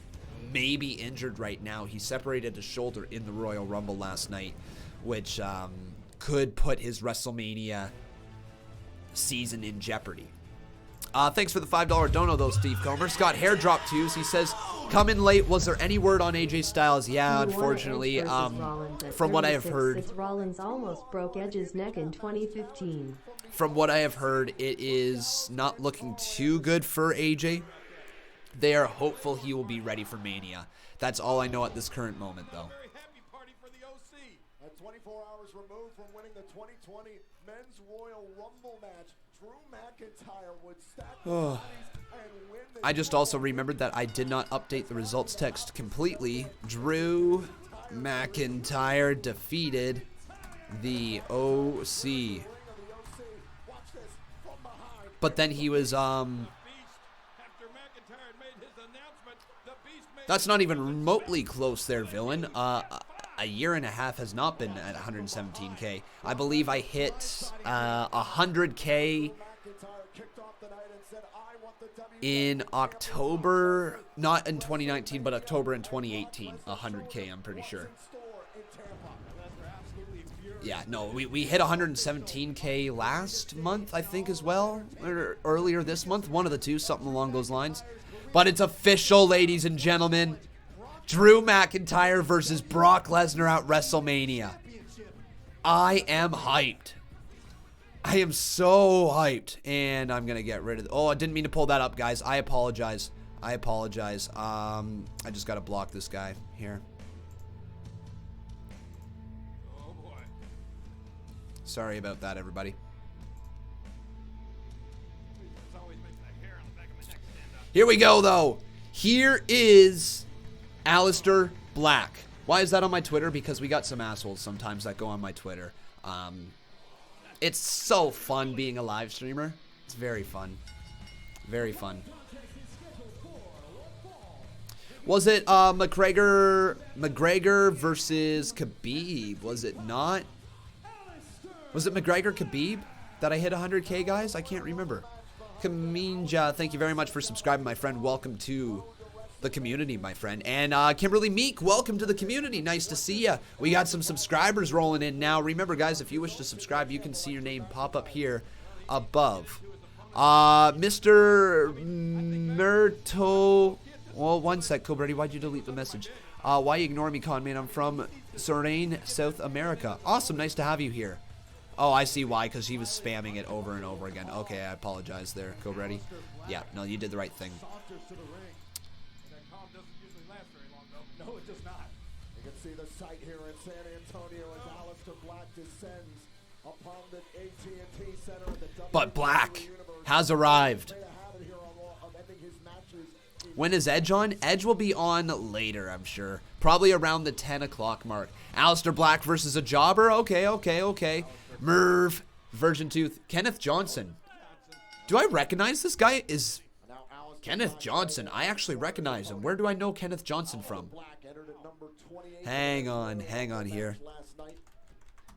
Speaker 2: maybe injured right now. He separated his shoulder in the Royal Rumble last night, which could put his WrestleMania season in jeopardy. Thanks for the $5 dono though, Steve Comer. Scott Hairdrop Twos, he says, come in late. Was there any word on AJ Styles? Yeah, unfortunately, from what I have heard,
Speaker 1: Rollins almost broke Edge's neck in 2015.
Speaker 2: From what I have heard, it is not looking too good for AJ. They are hopeful he will be ready for Mania. That's all I know at this current moment, though.
Speaker 9: At 24 hours removed from winning the 2020 Men's Royal Rumble match, Drew McIntyre would stack and win the
Speaker 2: I just also remembered that I did not update the results text completely. Drew McIntyre defeated the OC. But then he was, that's not even remotely close there, villain. A year and a half has not been at 117K. I believe I hit 100K in October, not in 2019, but October in 2018. 100K, I'm pretty sure. Yeah, no, we hit 117K last month, I think, as well. Or earlier this month, one of the two, something along those lines. But it's official, ladies and gentlemen. Drew McIntyre versus Brock Lesnar at WrestleMania. I am hyped. I am so hyped. And I'm going to get rid of... Oh, I didn't mean to pull that up, guys. I apologize. I just got to block this guy here. Sorry about that, everybody. Here we go, though. Here is Aleister Black. Why is that on my Twitter? Because we got some assholes sometimes that go on my Twitter. It's so fun being a live streamer. It's very fun. Very fun. Was it McGregor versus Khabib? Was it not? Was it McGregor Khabib that I hit 100K, guys? I can't remember. Kaminja, thank you very much for subscribing, my friend. Welcome to the community, my friend. And Kimberly Meek, welcome to the community. Nice to see you. We got some subscribers rolling in now. Remember, guys, if you wish to subscribe, you can see your name pop up here above. Mr. Murto. Well, one sec, Cobretti. Why'd you delete the message? Why you ignore me, Conman? I'm from Suriname, South America. Awesome. Nice to have you here. Oh, I see why, because he was spamming it over and over again. Okay, I apologize there, Cobretti. Yeah, no, you did the right thing.
Speaker 9: No, it does not. You can see the sight here in San Antonio as Aleister Black descends upon the AT&T Center in the
Speaker 2: But Black has arrived. When is Edge on? Edge will be on later, I'm sure. Probably around the 10 o'clock mark. Aleister Black versus a jobber? Okay. Merv, Virgin Tooth, Kenneth Johnson. Do I recognize this guy? Is Kenneth Johnson. I actually recognize him. Where do I know Kenneth Johnson from? Hang on here.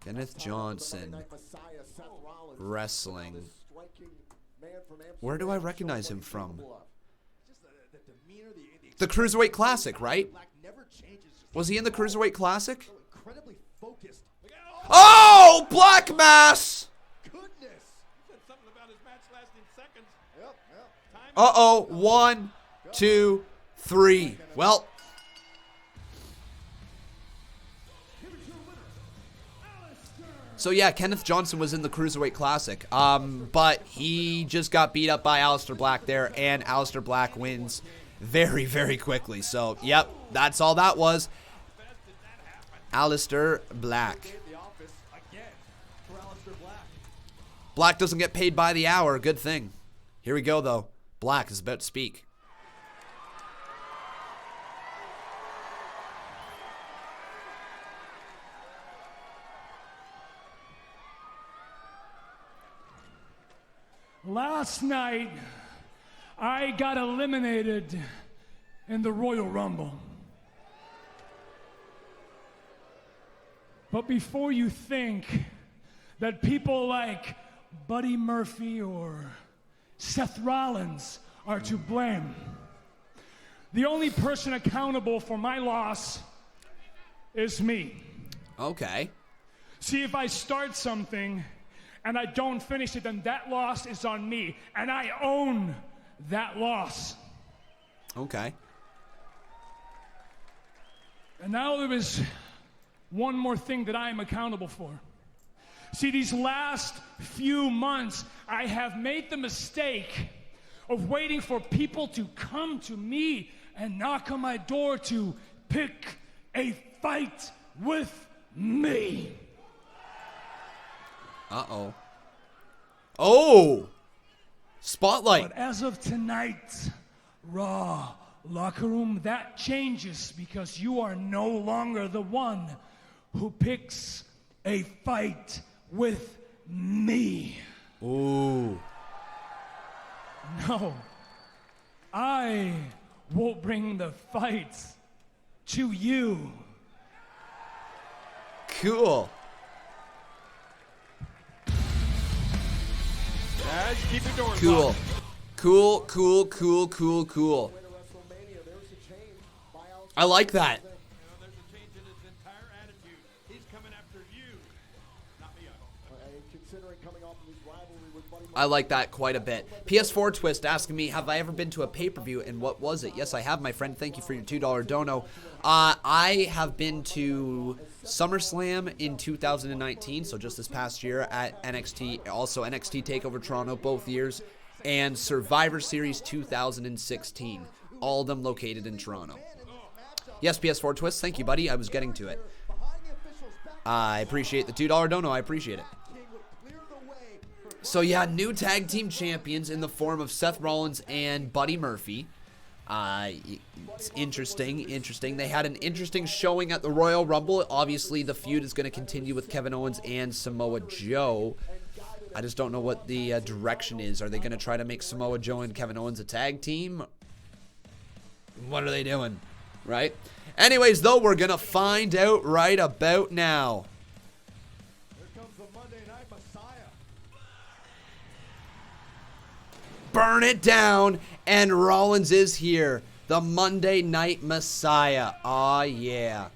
Speaker 2: Kenneth Johnson. Wrestling. Where do I recognize him from? The Cruiserweight Classic, right? Was he in the Cruiserweight Classic? Oh, Black Mass! Uh-oh. 1, 2, 3. Well. So, yeah, Kenneth Johnson was in the Cruiserweight Classic. But he just got beat up by Aleister Black there, and Aleister Black wins very, very quickly. So, yep, that's all that was. Aleister Black. Black doesn't get paid by the hour. Good thing. Here we go, though. Black is about to speak.
Speaker 4: Last night, I got eliminated in the Royal Rumble. But before you think that people like Buddy Murphy or Seth Rollins are to blame, the only person accountable for my loss is me.
Speaker 2: Okay.
Speaker 4: See, if I start something and I don't finish it, then that loss is on me, and I own that loss.
Speaker 2: Okay.
Speaker 4: And now there is one more thing that I am accountable for. See, these last few months, I have made the mistake of waiting for people to come to me and knock on my door to pick a fight with me.
Speaker 2: Uh-oh. Oh! Spotlight.
Speaker 4: But as of tonight, Raw locker room, that changes because you are no longer the one who picks a fight with me.
Speaker 2: Ooh.
Speaker 4: No. I will bring the fight to you.
Speaker 2: Cool.
Speaker 7: Guys, keep your doors
Speaker 2: Cool.
Speaker 7: locked.
Speaker 2: Cool. I like that.
Speaker 7: There's a change in his entire attitude. He's coming after you, not me.
Speaker 9: Considering coming off of his rivalry with Buddy
Speaker 2: I like that quite a bit. PS4 Twist asking me, have I ever been to a pay-per-view and what was it? Yes, I have, my friend. Thank you for your $2 dono. I have been to SummerSlam in 2019, so just this past year at NXT, also NXT TakeOver Toronto both years, and Survivor Series 2016, all of them located in Toronto. Yes, PS4 Twist, thank you, buddy. I was getting to it. I appreciate the $2 dono. I appreciate it. So yeah, new tag team champions in the form of Seth Rollins and Buddy Murphy. It's interesting. They had an interesting showing at the Royal Rumble. Obviously, the feud is going to continue with Kevin Owens and Samoa Joe. I just don't know what the direction is. Are they going to try to make Samoa Joe and Kevin Owens a tag team? What are they doing? Right? Anyways, though, we're going to find out right about now.
Speaker 7: Here comes the Monday Night Messiah.
Speaker 2: Burn it down, and Rollins is here. The Monday Night Messiah. Aw, yeah.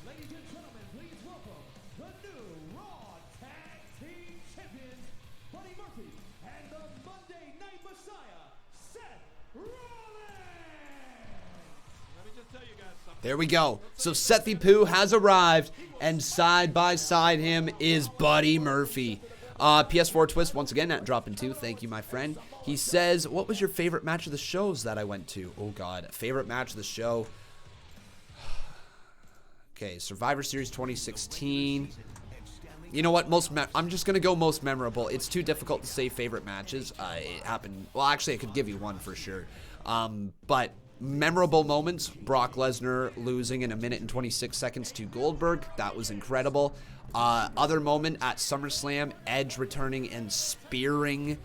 Speaker 3: Ladies and gentlemen, please welcome the new Raw Tag Team Champions, Buddy Murphy, and the Monday Night Messiah, Seth Rollins.
Speaker 7: Let me just tell you guys something.
Speaker 2: There we go. So Sethy Poo has arrived, and side by side him is Buddy Murphy. PS4 Twist, once again, not dropping 2. Thank you, my friend. He says, what was your favorite match of the shows that I went to? Oh, God. Favorite match of the show? Okay, Survivor Series 2016. You know what? I'm just going to go most memorable. It's too difficult to say favorite matches. It happened... Well, actually, I could give you one for sure. But memorable moments, Brock Lesnar losing in 1 minute and 26 seconds to Goldberg. That was incredible. Other moment at SummerSlam, Edge returning and spearing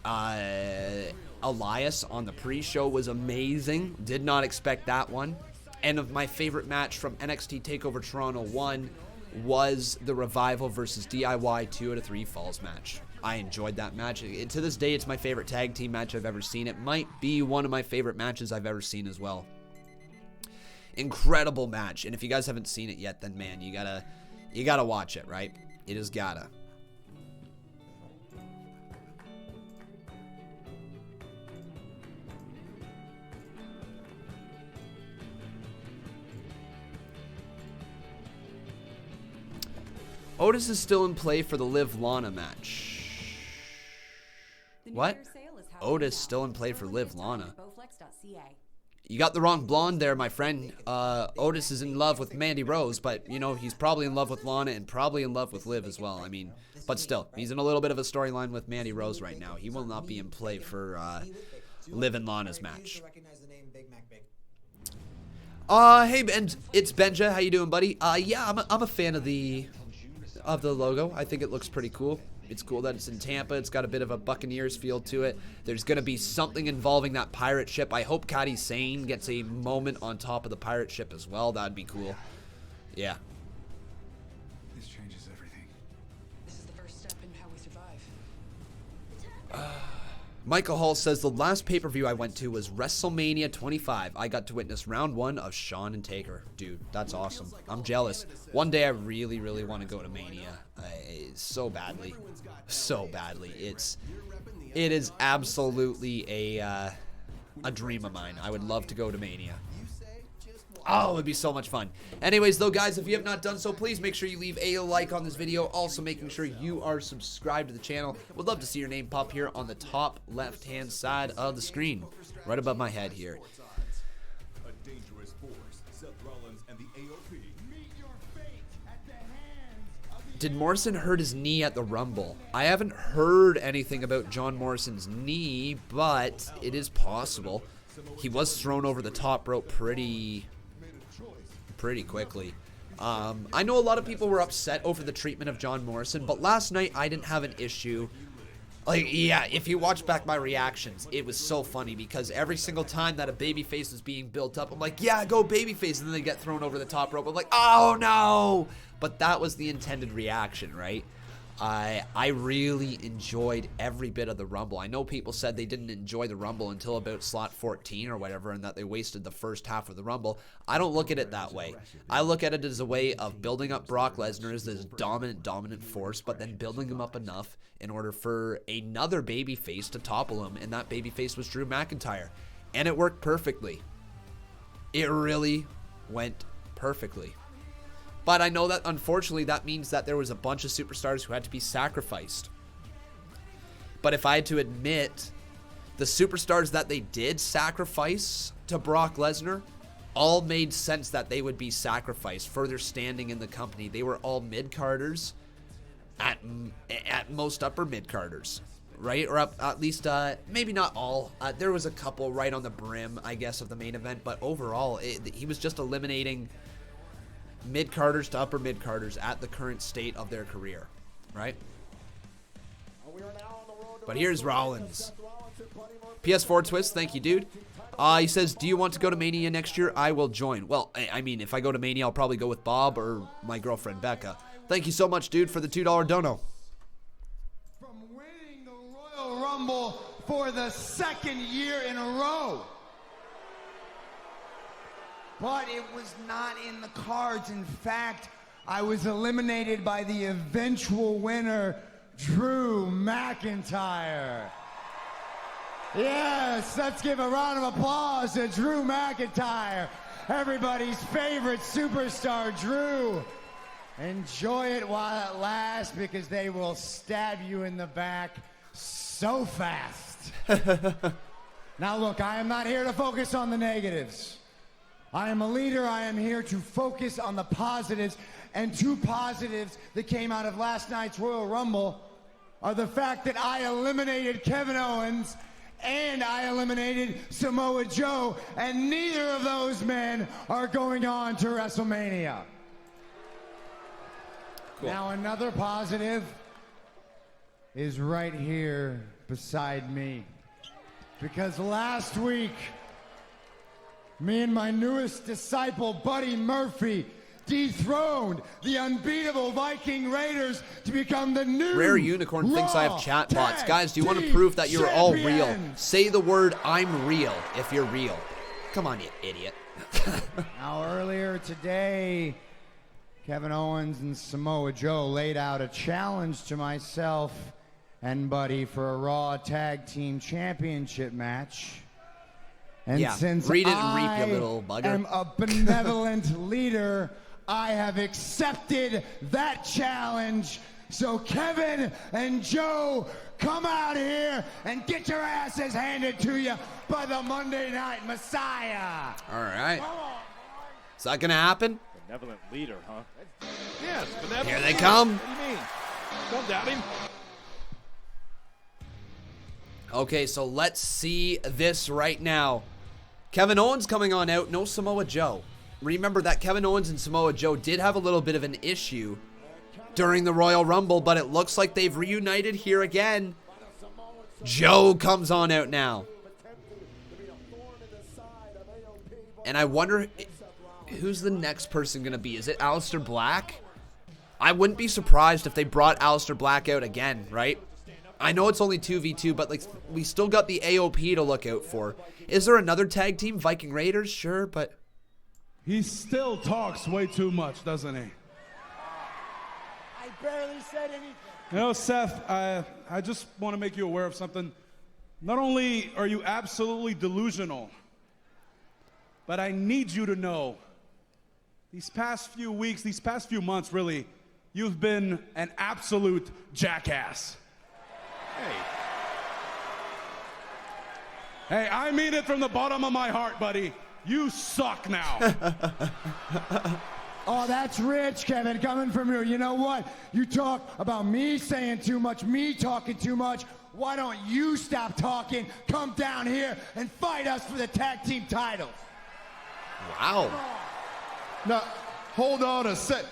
Speaker 2: Elias on the pre-show was amazing. Did not expect that one. And of my favorite match from NXT TakeOver Toronto 1 was the Revival versus DIY 2 out of 3 Falls match. I enjoyed that match. To this day, it's my favorite tag team match I've ever seen. It might be one of my favorite matches I've ever seen as well. Incredible match. And if you guys haven't seen it yet, then man, you gotta watch it, right? You just gotta. Otis is still in play for the Liv Lana match. What? Otis still in play for Liv Lana. You got the wrong blonde there, my friend. Otis is in love with Mandy Rose, but, you know, he's probably in love with Lana and probably in love with Liv as well. I mean, but still, he's in a little bit of a storyline with Mandy Rose right now. He will not be in play for Liv and Lana's match. Hey Ben, it's Benja. How you doing, buddy? Yeah, I'm a fan of the logo. I think it looks pretty cool. It's cool that it's in Tampa. It's got a bit of a Buccaneers feel to it. There's gonna be something involving that pirate ship. I hope Kairi Sane gets a moment on top of the pirate ship as well. That'd be cool. Yeah.
Speaker 5: This changes everything.
Speaker 8: This is the first step in how we survive.
Speaker 2: Michael Hall says the last pay-per-view I went to was WrestleMania 25. I got to witness round 1 of Shawn and Taker. Dude, that's awesome. I'm jealous. One day I really, really want to go to Mania. So badly. So badly. It is absolutely a dream of mine. I would love to go to Mania. Oh, it would be so much fun. Anyways, though, guys, if you have not done so, please make sure you leave a like on this video. Also, making sure you are subscribed to the channel. Would love to see your name pop here on the top left-hand side of the screen, right above my head here.
Speaker 3: A dangerous force, Seth Rollins and the AOP. Meet your fate at the hands of the
Speaker 2: Did Morrison hurt his knee at the Rumble? I haven't heard anything about John Morrison's knee, but it is possible. He was thrown over the top rope pretty quickly. I know a lot of people were upset over the treatment of John Morrison, but last night I didn't have an issue. Like, yeah, if you watch back my reactions, it was so funny because every single time that a babyface was being built up, I'm like, yeah, go babyface, and then they get thrown over the top rope. I'm like, oh no! But that was the intended reaction, right? I really enjoyed every bit of the Rumble. I know people said they didn't enjoy the Rumble until about slot 14 or whatever, and that they wasted the first half of the Rumble. I don't look at it that way. I look at it as a way of building up Brock Lesnar as this dominant force, but then building him up enough in order for another babyface to topple him, and that babyface was Drew McIntyre. And it worked perfectly. It really went perfectly. But I know that, unfortunately, that means that there was a bunch of superstars who had to be sacrificed. But if I had to admit, the superstars that they did sacrifice to Brock Lesnar all made sense that they would be sacrificed for their standing in the company. They were all mid-carders, at most upper mid-carders, right? Or at least, maybe not all. There was a couple right on the brim, I guess, of the main event. But overall, he was just eliminating mid-carders to upper mid-carders at the current state of their career, right? But here's Rollins. PS4 Twist, thank you, dude. He says, do you want to go to Mania next year? I will join. Well, I mean, if I go to Mania, I'll probably go with Bob or my girlfriend, Becca. Thank you so much, dude, for the $2 dono.
Speaker 3: From winning the Royal Rumble for the second year in a row. But it was not in the cards. In fact, I was eliminated by the eventual winner, Drew McIntyre. Yes, let's give a round of applause to Drew McIntyre, everybody's favorite superstar, Drew. Enjoy it while it lasts because they will stab you in the back so fast. Now look, I am not here to focus on the negatives. I am a leader. I am here to focus on the positives. And two positives that came out of last night's Royal Rumble are the fact that I eliminated Kevin Owens and I eliminated Samoa Joe, and neither of those men are going on to WrestleMania. Cool. Now another positive is right here beside me. Because last week, me and my newest disciple, Buddy Murphy, dethroned the unbeatable Viking Raiders to become the new
Speaker 2: Rare Unicorn thinks I have chatbots. Guys, do you want to prove that you're all real? Say the word, I'm real, if you're real. Come on, you idiot.
Speaker 3: Now, earlier today, Kevin Owens and Samoa Joe laid out a challenge to myself and Buddy for a Raw Tag Team Championship match. And
Speaker 2: yeah,
Speaker 3: since
Speaker 2: read it and reap, you little bugger.
Speaker 3: I am a benevolent leader, I have accepted that challenge. So Kevin and Joe, come out here and get your asses handed to you by the Monday Night Messiah.
Speaker 2: All right. Is that going to happen?
Speaker 13: Benevolent leader, huh?
Speaker 7: Yes, benevolent.
Speaker 2: Here they come.
Speaker 7: What do you mean? Don't doubt him.
Speaker 2: Okay, so let's see this right now. Kevin Owens coming on out. No Samoa Joe. remember that Kevin Owens and Samoa Joe did have a little bit of an issue during the Royal Rumble, but it looks like they've reunited here again. Joe comes on out now. And I wonder who's the next person going to be. Is it Aleister Black? I wouldn't be surprised if they brought Aleister Black out again, right? I know it's only 2v2, but like we still got the AOP to look out for. Is there another tag team? Viking Raiders? Sure, but...
Speaker 13: He still talks way too much, doesn't he?
Speaker 3: I barely said anything.
Speaker 13: You know, Seth, I just want to make you aware of something. Not only are you absolutely delusional, but I need you to know, these past few weeks, these past few months, really, you've been an absolute jackass. Hey, I mean it from the bottom of my heart, buddy. You suck now.
Speaker 3: Oh, that's rich, Kevin, coming from you. You know what? You talk about me saying too much, me talking too much. Why don't you stop talking, come down here, and fight us for the tag team titles?
Speaker 2: Wow.
Speaker 14: Now, hold on a sec.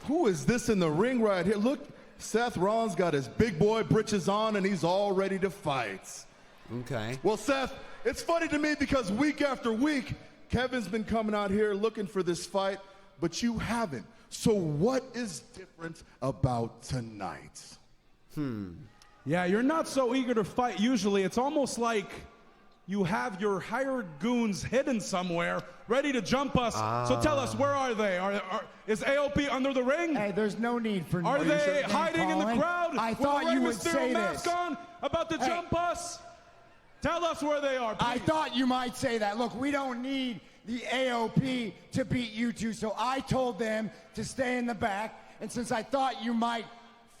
Speaker 14: Who is this in the ring right here? Look, Seth Rollins got his big boy britches on, and he's all ready to fight.
Speaker 2: Okay.
Speaker 14: Well, Seth, it's funny to me because week after week, Kevin's been coming out here looking for this fight, but you haven't. So what is different about tonight?
Speaker 13: Yeah, you're not so eager to fight usually. It's almost like you have your hired goons hidden somewhere, ready to jump us. So tell us, where are they? Is AOP under the ring?
Speaker 3: Hey, there's no need for...
Speaker 13: Are they hiding in the crowd?
Speaker 3: I thought you would say
Speaker 13: mask
Speaker 3: this.
Speaker 13: on, about to jump us? Tell us where they are, please.
Speaker 3: I thought you might say that. Look, we don't need the AOP to beat you two, so I told them to stay in the back, and since I thought you might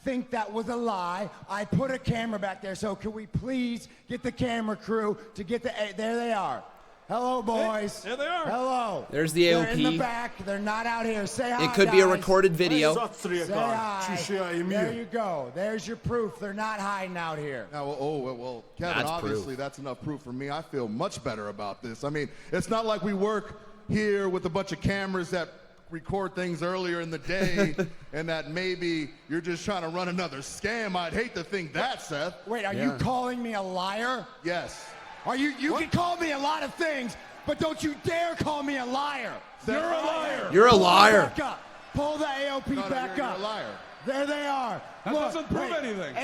Speaker 3: think that was a lie, I put a camera back there. So can we please get the camera crew to get the... There they are. Hello, boys.
Speaker 13: There they are.
Speaker 3: Hello.
Speaker 2: There's the AOP.
Speaker 3: They're in the back. They're not out here. Say hi,
Speaker 2: It could be a
Speaker 3: guys.
Speaker 2: recorded video.
Speaker 3: Say hi. There you go. There's your proof. They're not hiding out here.
Speaker 14: Now, well, Kevin,
Speaker 2: That's
Speaker 14: obviously
Speaker 2: proof.
Speaker 14: that's enough proof for me. I feel much better about this. I mean, it's not like we work here with a bunch of cameras that record things earlier in the day and that maybe you're just trying to run another scam. I'd hate to think that, Seth.
Speaker 3: Wait, are you calling me a liar?
Speaker 14: Yes.
Speaker 3: Are you can call me a lot of things, but don't you dare call me a liar.
Speaker 14: You're a liar.
Speaker 2: You're a liar.
Speaker 3: Back up. Pull the AOP back
Speaker 14: you're
Speaker 3: up.
Speaker 14: a liar.
Speaker 3: There they are.
Speaker 13: That
Speaker 3: Look,
Speaker 13: doesn't prove
Speaker 3: wait,
Speaker 13: anything.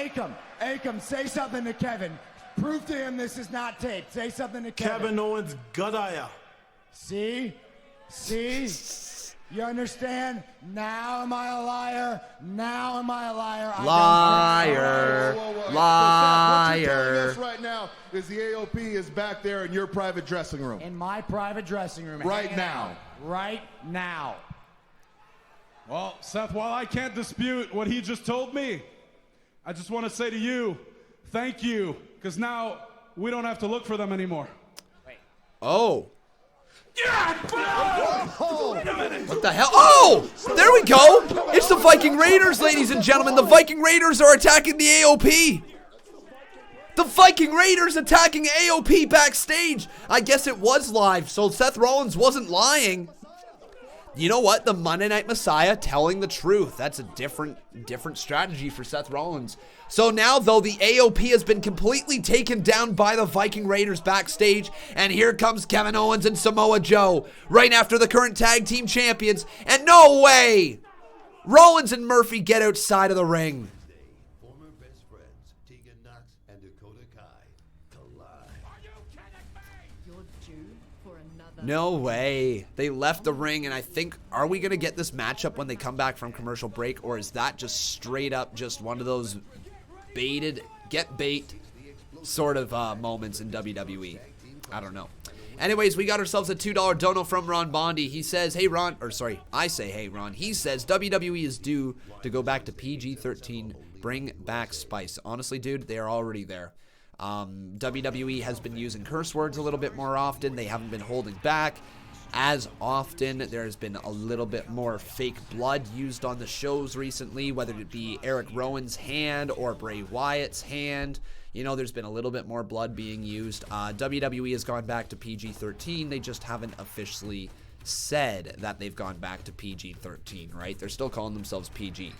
Speaker 3: Akam, say something to Kevin. Prove to him this is not taped. Say something to Kevin.
Speaker 15: Kevin Owens, Godaya.
Speaker 3: See? You understand? Now am I a liar? Now am I a liar?
Speaker 2: Liar.
Speaker 14: Whoa. What you're telling
Speaker 2: Liar.
Speaker 14: us right now is the AOP is back there in your private dressing room.
Speaker 3: In my private dressing room.
Speaker 14: Right
Speaker 3: hanging
Speaker 14: now.
Speaker 3: out. Right now.
Speaker 13: Well, Seth, while I can't dispute what he just told me, I just want to say to you, thank you, because now we don't have to look for them anymore.
Speaker 2: Oh.
Speaker 14: Oh.
Speaker 2: What the hell? Oh! There we go! It's the Viking Raiders, ladies and gentlemen. The Viking Raiders are attacking the AOP. The Viking Raiders attacking AOP backstage. I guess it was live, so Seth Rollins wasn't lying. You know what? The Monday Night Messiah telling the truth. That's a different strategy for Seth Rollins. So now, though, the AOP has been completely taken down by the Viking Raiders backstage. And here comes Kevin Owens and Samoa Joe right after the current tag team champions. And no way! Rollins and Murphy get outside of the ring.
Speaker 12: Former best friends Tegan Knox and Dakota Kai collide.
Speaker 8: You're due for another.
Speaker 2: No way. They left the ring, and I think, are we going to get this matchup when they come back from commercial break, or is that just straight up just one of those baited, get bait sort of moments in WWE? I don't know. Anyways, we got ourselves a $2 dono from Ron Bondi. He says, hey Ron, or sorry, I say hey Ron. He says WWE is due to go back to PG-13. Bring back Spice. Honestly, dude, they are already there. WWE has been using curse words a little bit more often. They haven't been holding back as often. There's been a little bit more fake blood used on the shows recently, whether it be Eric Rowan's hand or Bray Wyatt's hand. You know, there's been a little bit more blood being used. WWE has gone back to PG-13. They just haven't officially said that they've gone back to PG-13, right? They're still calling themselves PG.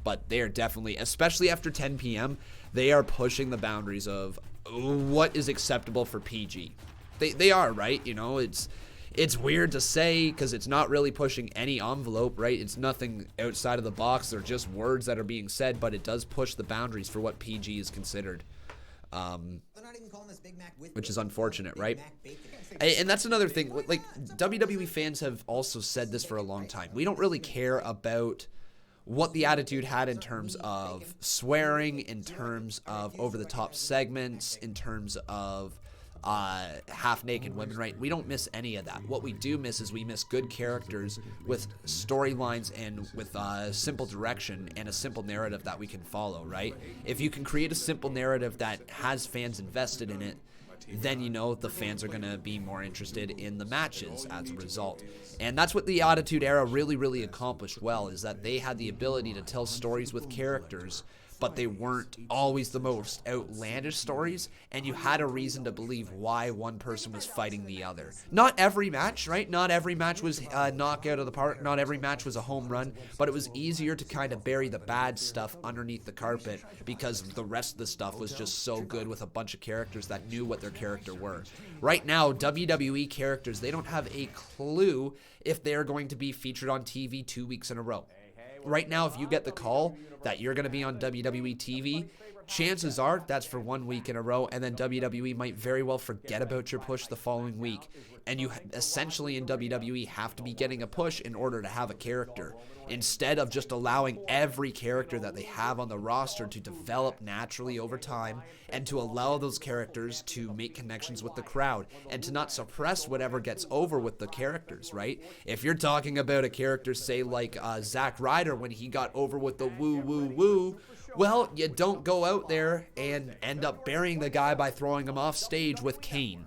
Speaker 2: But they are definitely, especially after 10 p.m., they are pushing the boundaries of what is acceptable for PG. They are, right? You know, it's weird to say because it's not really pushing any envelope, right? It's nothing outside of the box. They're just words that are being said, but it does push the boundaries for what PG is considered. Which is unfortunate, right? And that's another thing. Like, WWE fans have also said this for a long time. We don't really care about what the Attitude had in terms of swearing, in terms of over-the-top segments, in terms of half-naked women, right? We don't miss any of that. What we do miss is we miss good characters with storylines and with simple direction and a simple narrative that we can follow, right? If you can create a simple narrative that has fans invested in it, then you know the fans are going to be more interested in the matches as a result. And that's what the Attitude Era really, really accomplished well, is that they had the ability to tell stories with characters, but they weren't always the most outlandish stories, and you had a reason to believe why one person was fighting the other. Not every match, right? Not every match was a knockout of the park. Not every match was a home run, but it was easier to kind of bury the bad stuff underneath the carpet because the rest of the stuff was just so good with a bunch of characters that knew what their character were. Right now, WWE characters, they don't have a clue if they're going to be featured on TV 2 weeks in a row. Right now, if you get the call that you're going to be on WWE TV, chances are that's for 1 week in a row, and then WWE might very well forget about your push the following week. And you essentially in WWE have to be getting a push in order to have a character, instead of just allowing every character that they have on the roster to develop naturally over time, and to allow those characters to make connections with the crowd, and to not suppress whatever gets over with the characters, right? If you're talking about a character, say like Zack Ryder, when he got over with the woo woo woo, well, you don't go out there and end up burying the guy by throwing him off stage with Kane.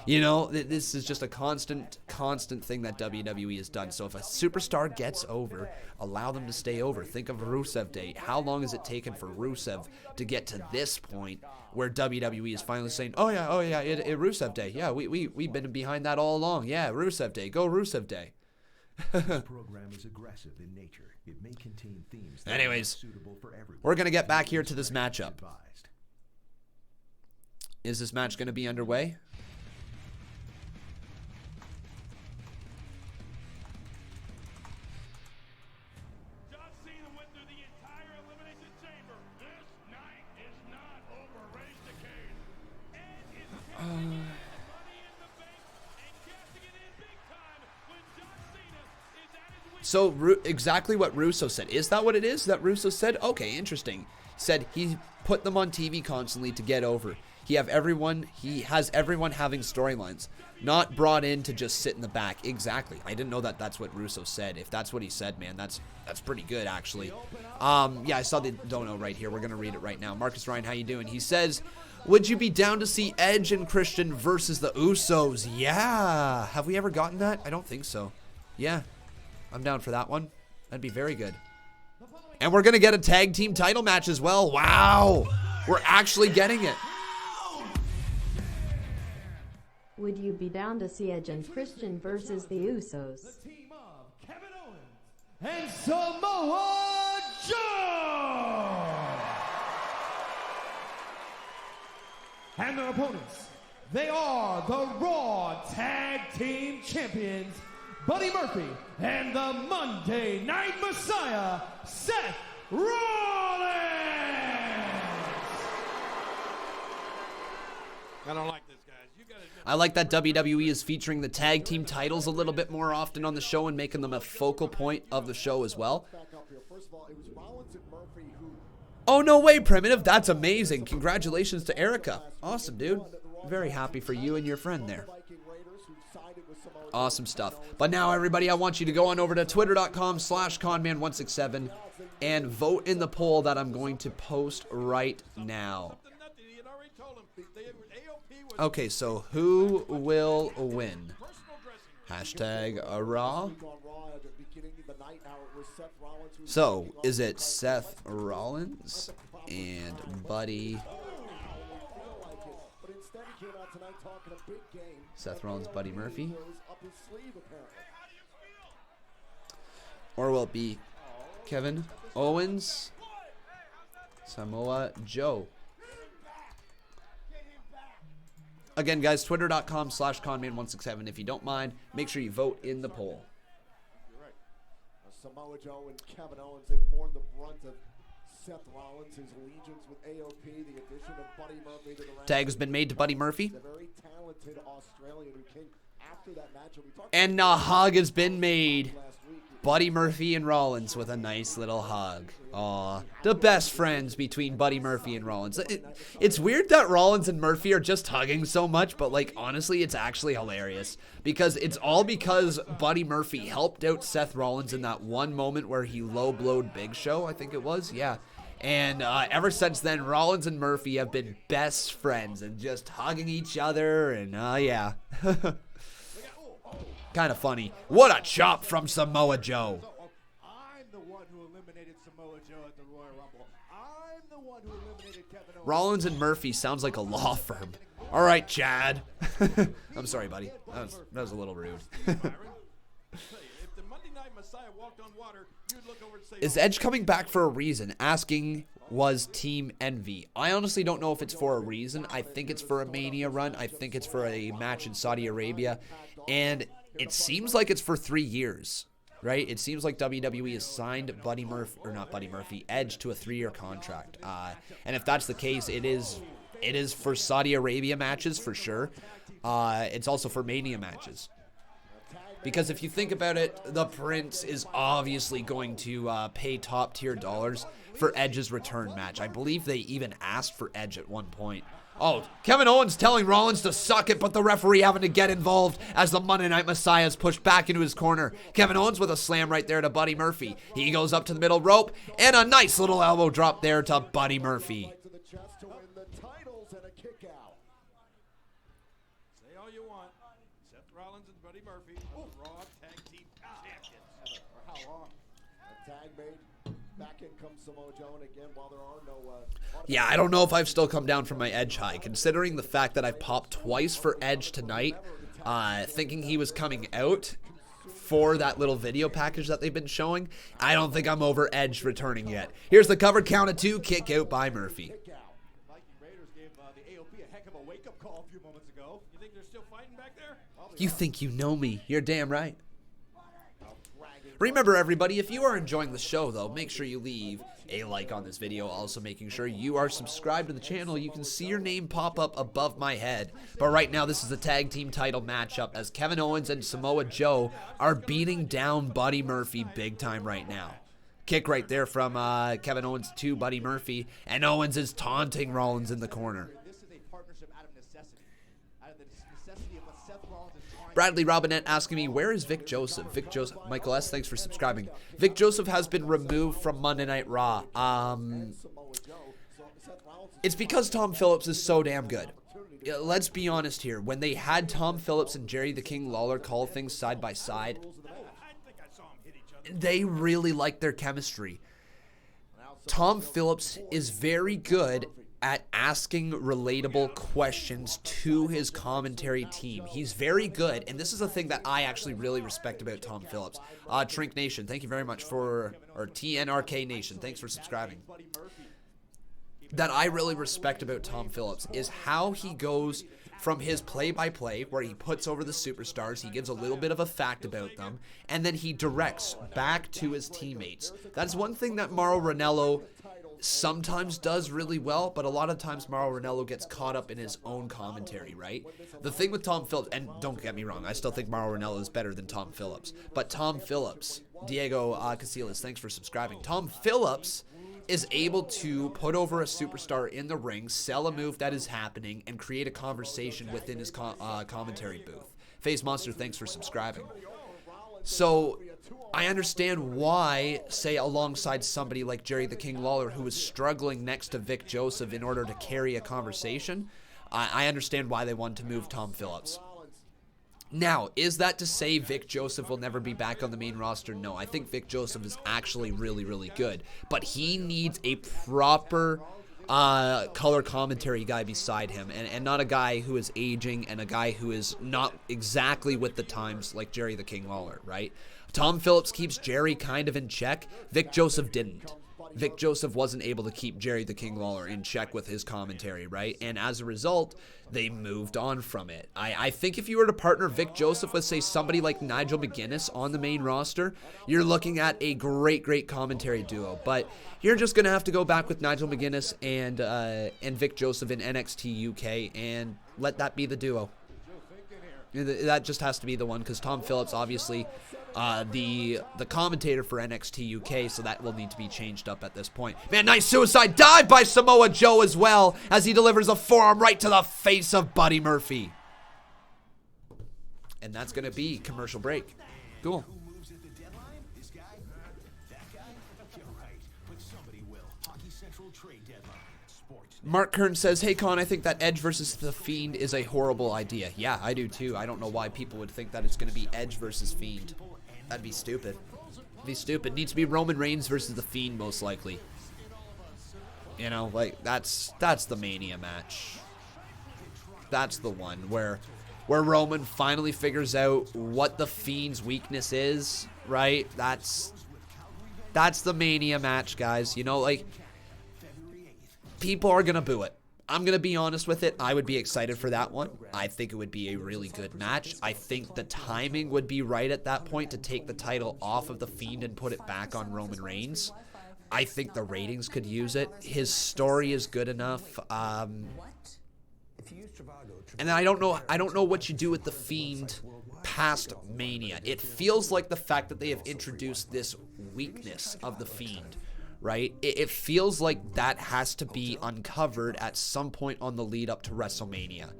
Speaker 2: You know, this is just a constant thing that WWE has done. So if a superstar gets over, allow them to stay over. Think of Rusev Day. How long has it taken for Rusev to get to this point where WWE is finally saying, oh yeah, it Rusev Day. Yeah, we've been behind that all along. Yeah, Rusev Day. Go Rusev Day.
Speaker 15: This program is aggressive in nature. It may contain themes that
Speaker 2: Anyways,
Speaker 15: are suitable for everyone.
Speaker 2: we're going to get back here to this matchup. Is this match going to be underway? So, exactly what Russo said. Is that what it is that Russo said? Okay, interesting. He said he put them on TV constantly to get over. He has everyone having storylines, not brought in to just sit in the back. Exactly. I didn't know that that's what Russo said. If that's what he said, man, that's pretty good, actually. Yeah, I saw the dono right here. We're going to read it right now. Marcus Ryan, how you doing? He says, would you be down to see Edge and Christian versus the Usos? Yeah. Have we ever gotten that? I don't think so. Yeah. I'm down for that one. That'd be very good. And we're going to get a tag team title match as well. Wow. We're actually getting it.
Speaker 1: Would you be down to see Edge and Christian versus the Usos?
Speaker 3: The team of Kevin Owens and Samoa Joe! And their opponents, they are the Raw Tag Team Champions, Buddy Murphy and the Monday Night Messiah, Seth Rollins!
Speaker 7: I don't like this, guys. You gotta
Speaker 2: I like that WWE is featuring the tag team titles a little bit more often on the show and making them a focal point of the show as well. Oh, no way, Primitive. That's amazing. Congratulations to Erica. Awesome, dude. Very happy for you and your friend there. Awesome stuff. But now, everybody, I want you to go on over to twitter.com/Conman167 and vote in the poll that I'm going to post right now. Okay, so who will win? Hashtag RAW. So, is it Seth Rollins and Buddy
Speaker 9: came out tonight talking a big game.
Speaker 2: Seth Rollins, Buddy Murphy.
Speaker 9: Up his sleeve, apparently.
Speaker 2: Or will it be Kevin Owens, Samoa Joe? Again, guys, twitter.com/Conman167. If you don't mind, make sure you vote in the poll.
Speaker 9: You're right. Samoa Joe and Kevin Owens, they've borne the brunt of Seth Rollins, his allegiance with AOP, the addition of Buddy Murphy to the ranks.
Speaker 2: Tag has been made to Buddy Murphy.
Speaker 9: The very talented Australian who came after that match.
Speaker 2: And a hug has been made. Buddy Murphy and Rollins with a nice little hug. Aw, the best friends between Buddy Murphy and Rollins. It's weird that Rollins and Murphy are just hugging so much, but like honestly, it's actually hilarious because it's all because Buddy Murphy helped out Seth Rollins in that one moment where he low-blowed Big Show, I think it was, yeah. And ever since then, Rollins and Murphy have been best friends and just hugging each other, and yeah. Kind of funny. What a chop from Samoa Joe.
Speaker 3: I'm the one who eliminated Samoa Joe at the Royal Rumble. I'm the one who eliminated Kevin Owens.
Speaker 2: Rollins and Murphy sounds like a law firm. All right, Chad. I'm sorry, buddy. That was a little rude. Is Edge coming back for a reason? Asking was Team Envy. I honestly don't know if it's for a reason. I think it's for a Mania run. I think it's for a match in Saudi Arabia. And it seems like it's for 3 years, right? It seems like WWE has signed Buddy Murphy, or not Buddy Murphy, Edge to a 3-year contract. And if that's the case, it is for Saudi Arabia matches for sure. It's also for Mania matches. Because if you think about it, the Prince is obviously going to pay top-tier dollars for Edge's return match. I believe they even asked for Edge at one point. Oh, Kevin Owens telling Rollins to suck it, but the referee having to get involved as the Monday Night Messiah is pushed back into his corner. Kevin Owens with a slam right there to Buddy Murphy. He goes up to the middle rope, and a nice little elbow drop there to Buddy Murphy.
Speaker 9: Say all you want. Seth Rollins and Buddy Murphy are the Raw Tag Team Champions. For how long? A tag made. Back in comes Samoa Joe, and again, while there are no...
Speaker 2: Yeah, I don't know if I've still come down from my Edge high, considering the fact that I've popped twice for Edge tonight, thinking he was coming out for that little video package that they've been showing. I don't think I'm over Edge returning yet. Here's the cover count of 2, kick out by Murphy. You think you know me. You're damn right. Remember, everybody, if you are enjoying the show, though, make sure you leave a like on this video. Also, making sure you are subscribed to the channel. You can see your name pop up above my head. But right now, this is the tag team title matchup as Kevin Owens and Samoa Joe are beating down Buddy Murphy big time right now. Kick right there from Kevin Owens to Buddy Murphy, and Owens is taunting Rollins in the corner. Bradley Robinette asking me, where is Vic Joseph? Vic Joseph, Michael S., thanks for subscribing. Vic Joseph has been removed from Monday Night Raw. It's because Tom Phillips is so damn good. Let's be honest here. When they had Tom Phillips and Jerry the King Lawler call things side by side, they really liked their chemistry. Tom Phillips is very good at asking relatable questions to his commentary team. He's very good, and this is a thing that I actually really respect about Tom Phillips. Trink Nation, thank you very much for, or TNRK Nation, thanks for subscribing. That I really respect about Tom Phillips is how he goes from his play-by-play, where he puts over the superstars, he gives a little bit of a fact about them, and then he directs back to his teammates. That's one thing that Mauro Ranallo sometimes does really well, but a lot of times Mauro Ranallo gets caught up in his own commentary, right? The thing with Tom Phillips, and don't get me wrong, I still think Mauro Ranallo is better than Tom Phillips, but Tom Phillips, Diego Casillas, thanks for subscribing. Tom Phillips is able to put over a superstar in the ring, sell a move that is happening, and create a conversation within his commentary booth. Phase Monster, thanks for subscribing. So I understand why, say, alongside somebody like Jerry the King Lawler, who was struggling next to Vic Joseph in order to carry a conversation, I understand why they wanted to move Tom Phillips. Now, is that to say Vic Joseph will never be back on the main roster? No, I think Vic Joseph is actually really, really good. But he needs a proper color commentary guy beside him, and not a guy who is aging and a guy who is not exactly with the times like Jerry the King Lawler, right? Tom Phillips keeps Jerry kind of in check. Vic Joseph didn't. Vic Joseph wasn't able to keep Jerry the King Lawler in check with his commentary, right? And as a result, they moved on from it. I think if you were to partner Vic Joseph with, say, somebody like Nigel McGuinness on the main roster, you're looking at a great commentary duo. But you're just going to have to go back with Nigel McGuinness and Vic Joseph in NXT UK and let that be the duo. That just has to be the one, because Tom Phillips, obviously, the commentator for NXT UK, so that will need to be changed up at this point. Man, nice suicide dive by Samoa Joe as well, as he delivers a forearm right to the face of Buddy Murphy. And that's going to be commercial break. Cool. Mark Kern says, hey Con, I think that Edge versus The Fiend is a horrible idea. Yeah, I do too. I don't know why people would think that it's going to be Edge versus Fiend. That'd be stupid. Be stupid. Needs to be Roman Reigns versus The Fiend, most likely. You know, like, that's the Mania match. That's the one where Roman finally figures out what The Fiend's weakness is, right? That's the Mania match, guys. You know, like, people are going to boo it. I'm going to be honest with it. I would be excited for that one. I think it would be a really good match. I think the timing would be right at that point to take the title off of The Fiend and put it back on Roman Reigns. I think the ratings could use it. His story is good enough. And then I don't know what you do with The Fiend past Mania. It feels like the fact that they have introduced this weakness of The Fiend, right? It feels like that has to be uncovered at some point on the lead up to WrestleMania.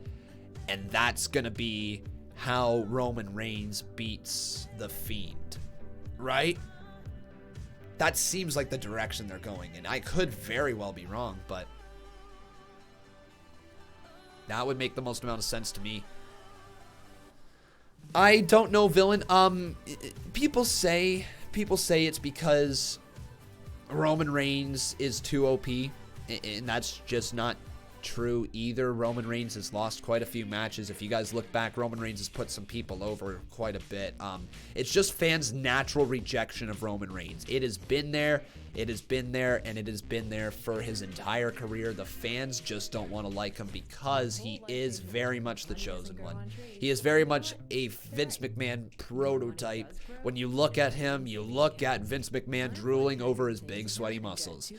Speaker 2: And that's going to be how Roman Reigns beats The Fiend, right? That seems like the direction they're going in. I could very well be wrong, but that would make the most amount of sense to me. I don't know, Villain. People say it's because Roman Reigns is too OP, and that's just not true either. Roman Reigns has lost quite a few matches. If you guys look back, Roman Reigns has put some people over quite a bit. It's just fans' natural rejection of Roman Reigns. It has been there, and it has been there for his entire career. The fans just don't want to like him because he is very much the chosen one. He is very much a Vince McMahon prototype. When you look at him, you look at Vince McMahon drooling over his big sweaty muscles.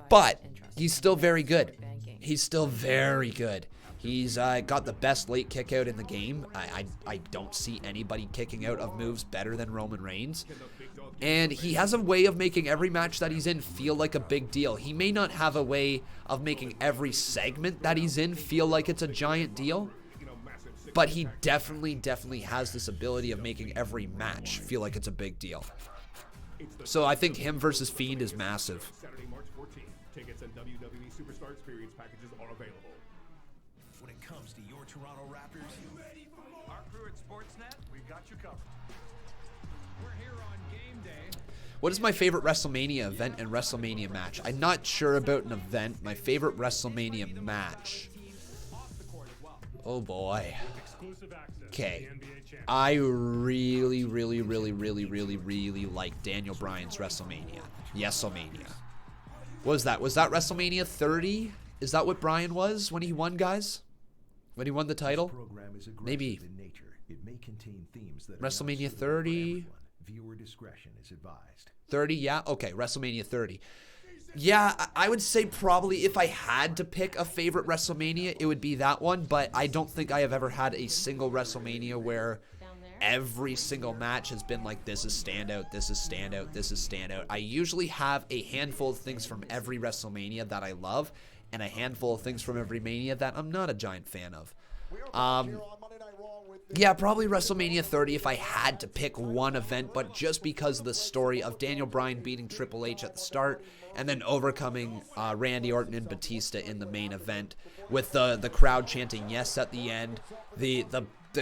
Speaker 2: But he's still very good. He's still very good. He's got the best late kick out in the game. I don't see anybody kicking out of moves better than Roman Reigns. And he has a way of making every match that he's in feel like a big deal. He may not have a way of making every segment that he's in feel like it's a giant deal, but he definitely has this ability of making every match feel like it's a big deal. So I think him versus Fiend is massive.
Speaker 11: Saturday, March 14th. Tickets and WWE Superstar Experience packages are available.
Speaker 10: When it comes to your Toronto Raptors, you ready for more? Our crew at Sportsnet, we've got you covered. We're here on game day.
Speaker 2: What is my favorite WrestleMania event and WrestleMania match? I'm not sure about an event. My favorite WrestleMania match. Oh boy. Okay. I really like Daniel Bryan's WrestleMania. Yes-omania. What was that? Was that WrestleMania 30? Is that what Bryan was when he won, guys? When he won the title? Maybe. WrestleMania 30.
Speaker 15: Viewer discretion is advised.
Speaker 2: 30, yeah? Okay, WrestleMania 30. Yeah, I would say probably if I had to pick a favorite WrestleMania, it would be that one, but I don't think I have ever had a single WrestleMania where every single match has been like, this is standout, this is standout, this is standout. I usually have a handful of things from every WrestleMania that I love, and a handful of things from every Mania that I'm not a giant fan of. Yeah, probably WrestleMania 30 if I had to pick one event, but just because of the story of Daniel Bryan beating Triple H at the start and then overcoming Randy Orton and Batista in the main event with the crowd chanting yes at the end, the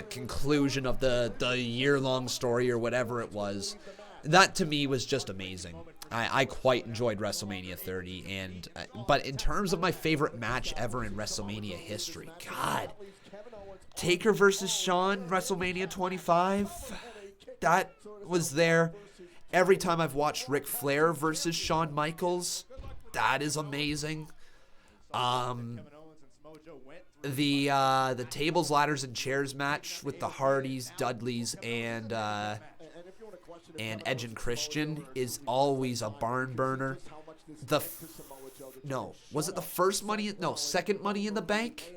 Speaker 2: conclusion of the year-long story or whatever it was. That to me was just amazing. I quite enjoyed WrestleMania 30, and but in terms of my favorite match ever in WrestleMania history, God, Taker versus Shawn, WrestleMania 25, that was there. Every time I've watched Ric Flair versus Shawn Michaels, that is amazing. The tables, ladders, and chairs match with the Hardys, Dudleys, and Edge and Christian is always a barn burner. Was it the first Money? No, second Money in the Bank.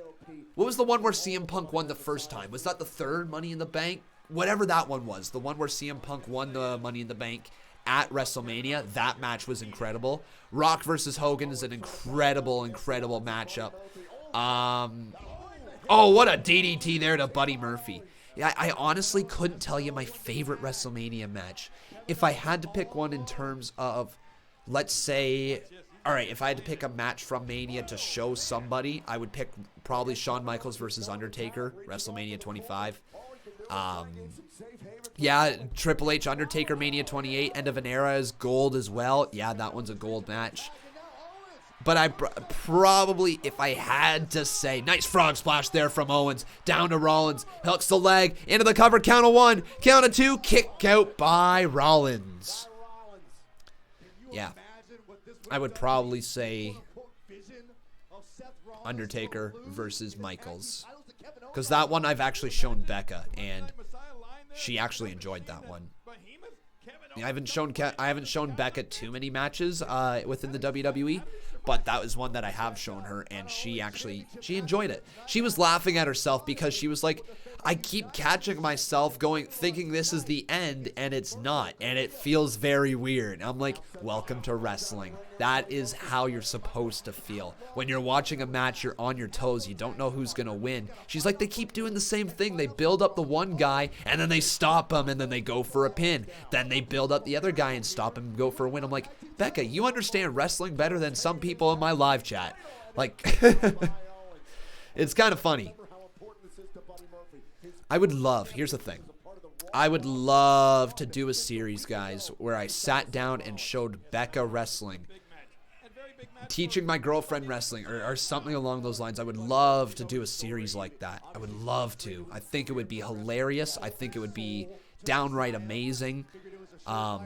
Speaker 2: What was the one where CM Punk won the first time? Was that the third Money in the Bank? Whatever that one was, the one where CM Punk won the Money in the Bank at WrestleMania, that match was incredible. Rock versus Hogan is an incredible matchup. Oh, what a DDT there to Buddy Murphy. Yeah, I honestly couldn't tell you my favorite WrestleMania match. If I had to pick one in terms of, let's say, all right, if I had to pick a match from Mania to show somebody, I would pick probably Shawn Michaels versus Undertaker, WrestleMania 25. Yeah, Triple H, Undertaker, Mania 28, End of an Era is gold as well. Yeah, that one's a gold match. But I probably, if I had to say, nice frog splash there from Owens, down to Rollins, hooks the leg, into the cover, count of 1, count of 2, kick out by Rollins. Yeah, I would probably say Undertaker versus Michaels. Because that one I've actually shown Becca, and she actually enjoyed that one. I haven't shown Becca too many matches within the WWE, but that was one that I have shown her, and she enjoyed it. She was laughing at herself because she was like, I keep catching myself thinking this is the end, and it's not, and it feels very weird. I'm like, welcome to wrestling. That is how you're supposed to feel. When you're watching a match, you're on your toes. You don't know who's going to win. She's like, they keep doing the same thing. They build up the one guy, and then they stop him, and then they go for a pin. Then they build up the other guy and stop him and go for a win. I'm like, Becca, you understand wrestling better than some people in my live chat. Like, it's kind of funny. Here's the thing. I would love to do a series, guys, where I sat down and showed Becca wrestling. Teaching my girlfriend wrestling or something along those lines. I would love to do a series like that. I would love to. I think it would be hilarious. I think it would be downright amazing. I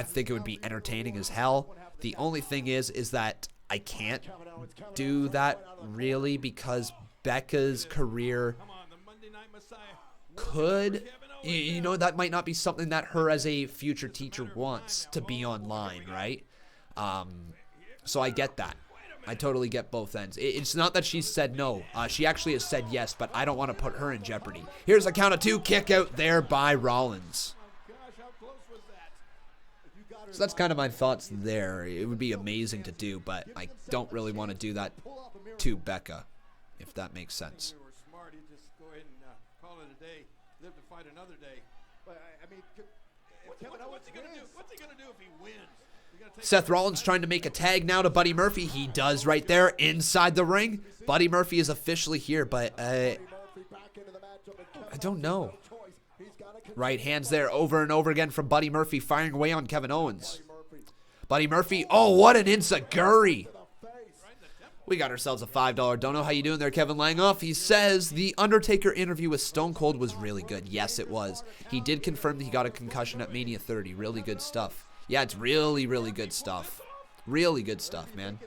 Speaker 2: think it would be entertaining as hell. The only thing is that I can't do that really because Becca's career could, that might not be something that her as a future teacher wants to be online, right? So I get that. I totally get both ends. It's not that she said no. She actually has said yes, but I don't want to put her in jeopardy. Here's a count of 2, kick out there by Rollins. So that's kind of my thoughts there. It would be amazing to do, but I don't really want to do that to Becca, if that makes sense.
Speaker 7: Live to fight another day. But I mean, what's he gonna do? What's he gonna do if he wins?
Speaker 2: Seth Rollins trying to make a tag now to Buddy Murphy. He does right there inside the ring. Buddy Murphy is officially here, but I don't know. Right hands there over and over again from Buddy Murphy, firing away on Kevin Owens. Buddy Murphy, oh, what an enziguri. We got ourselves a $5 dono. How you doing there, Kevin Langoff? He says the Undertaker interview with Stone Cold was really good. Yes, it was. He did confirm that he got a concussion at Mania 30. Really good stuff. Yeah, it's really, really good stuff. Really good stuff, man.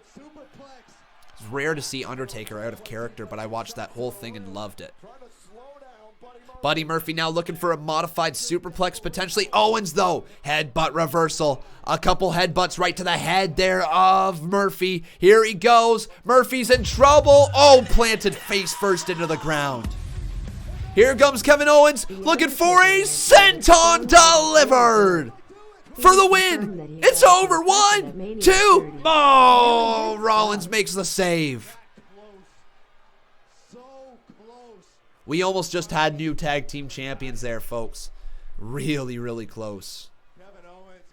Speaker 2: It's rare to see Undertaker out of character, but I watched that whole thing and loved it. Buddy Murphy now looking for a modified superplex, potentially. Owens, though. Headbutt reversal. A couple headbutts right to the head there of Murphy. Here he goes. Murphy's in trouble. Oh, planted face first into the ground. Here comes Kevin Owens looking for a senton delivered. For the win. It's over. 1, 2. Oh, Rollins makes the save. We almost just had new tag team champions there, folks. Really, really close.
Speaker 7: Kevin Owens,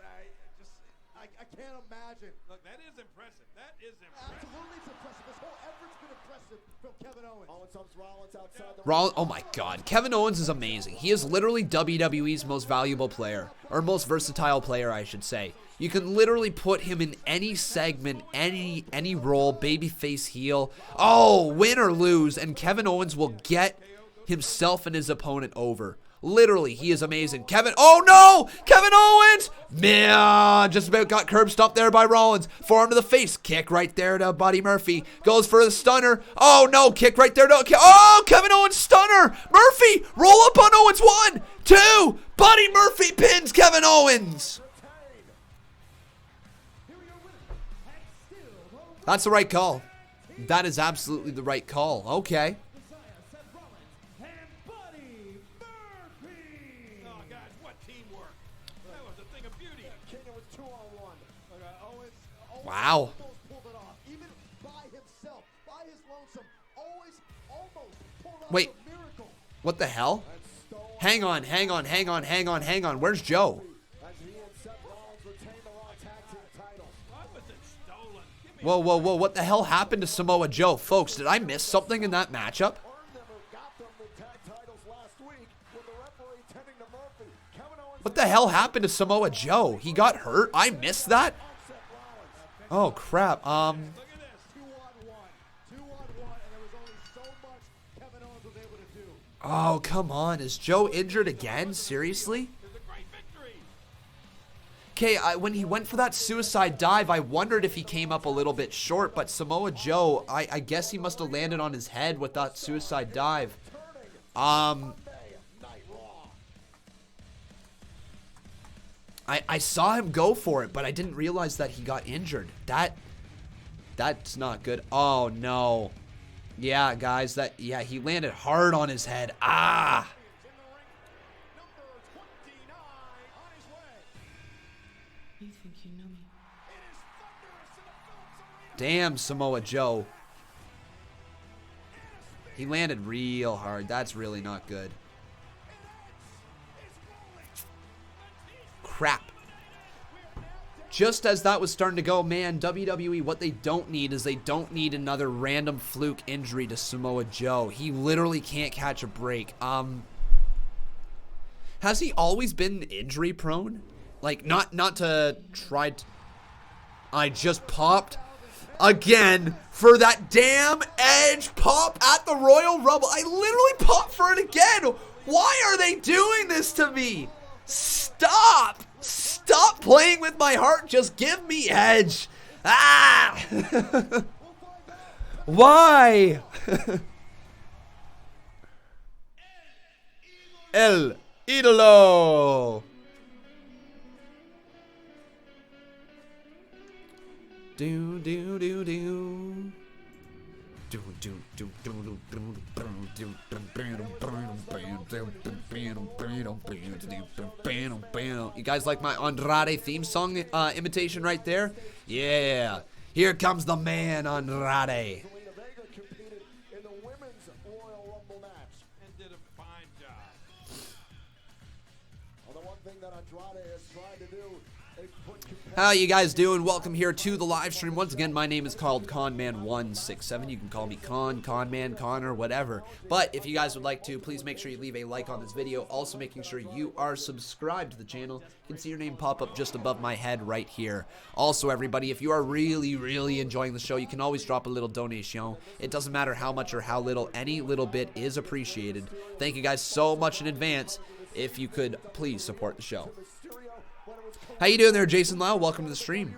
Speaker 7: I can't imagine. Look, that is impressive. That is impressive.
Speaker 9: Absolutely, it's impressive. This whole effort's been impressive.
Speaker 2: Oh my God, Kevin Owens is amazing. He is literally WWE's most valuable player, or most versatile player, I should say. You can literally put him in any segment, any role, babyface, heel. Oh, win or lose, and Kevin Owens will get himself and his opponent over. Literally, he is amazing. Oh no! Kevin Owens! Man, just about got curb stomped there by Rollins. Forearm to the face. Kick right there to Buddy Murphy. Goes for the stunner. Oh no, kick right there to... Oh, Kevin Owens stunner! Murphy, roll up on Owens. 1, 2. Buddy Murphy pins Kevin Owens. That's the right call. That is absolutely the right call. Okay. Wow. Wait. What the hell? Hang on. Where's Joe? Whoa. What the hell happened to Samoa Joe? Folks, did I miss something in that matchup? What the hell happened to Samoa Joe? He got hurt? I missed that? Oh, crap. Oh, come on. Is Joe injured again? Seriously? Okay, when he went for that suicide dive, I wondered if he came up a little bit short, but Samoa Joe, I guess he must have landed on his head with that suicide dive. I saw him go for it, but I didn't realize that he got injured. That's not good. Oh, no. Yeah, guys, he landed hard on his head. Ah!
Speaker 8: You think you know me?
Speaker 2: Damn, Samoa Joe. He landed real hard. That's really not good. Crap. Just as that was starting to go, man, WWE, what they don't need is they don't need another random fluke injury to Samoa Joe. He literally can't catch a break. Has he always been injury prone? Like, not to try to... I just popped again for that damn Edge pop at the Royal Rumble. I literally popped for it again. Why are they doing this to me? Stop! Stop playing with my heart. Just give me Edge. Ah! Why? El Idolo. You guys like my Andrade theme song imitation right there? Yeah. Here comes the man, Andrade. How you guys doing? Welcome here to the live stream. Once again, my name is called Conman167. You can call me Conman, Connor, whatever. But if you guys would like to, please make sure you leave a like on this video. Also making sure you are subscribed to the channel. You can see your name pop up just above my head right here. Also, everybody, if you are really enjoying the show, you can always drop a little donation. It doesn't matter how much or how little. Any little bit is appreciated. Thank you guys so much in advance. If you could, please support the show. How you doing there, Jason Lau? Welcome to the stream.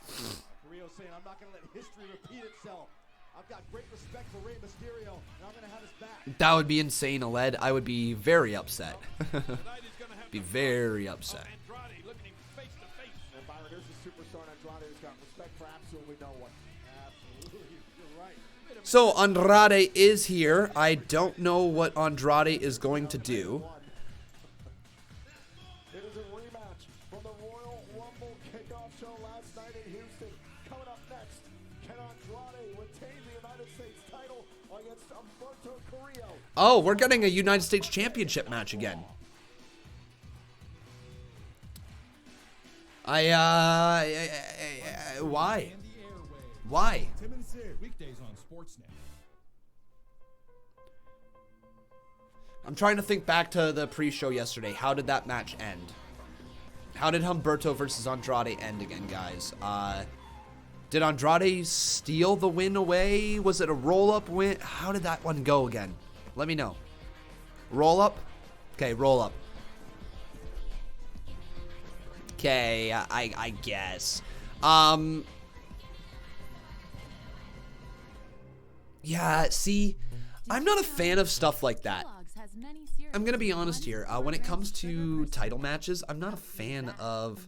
Speaker 9: Carrillo saying, I'm not going to let history repeat itself. I've got great respect for Rey Mysterio, and I'm going to have his back.
Speaker 2: That would be insane, Aled. I would be very upset. Be very upset.
Speaker 9: And Byron, here's the superstar Andrade who's got respect for absolutely no one. Absolutely, you're right.
Speaker 2: So Andrade is here. I don't know what Andrade is going to do.
Speaker 9: It is a rematch from the Royal Rumble kickoff show last night in Houston. Coming up next, can Andrade retain the United States title against Humberto Carrillo?
Speaker 2: Oh, we're getting a United States Championship match again. Why? Why?
Speaker 3: Tim and Sid, weekdays on Sportsnet.
Speaker 2: I'm trying to think back to the pre-show yesterday. How did that match end? How did Humberto versus Andrade end again, guys? Did Andrade steal the win away? Was it a roll-up win? How did that one go again? Let me know. Roll-up? Okay, roll-up. Okay, I guess. Yeah, see, I'm not a fan of stuff like that. I'm gonna be honest here. When it comes to title matches, I'm not a fan of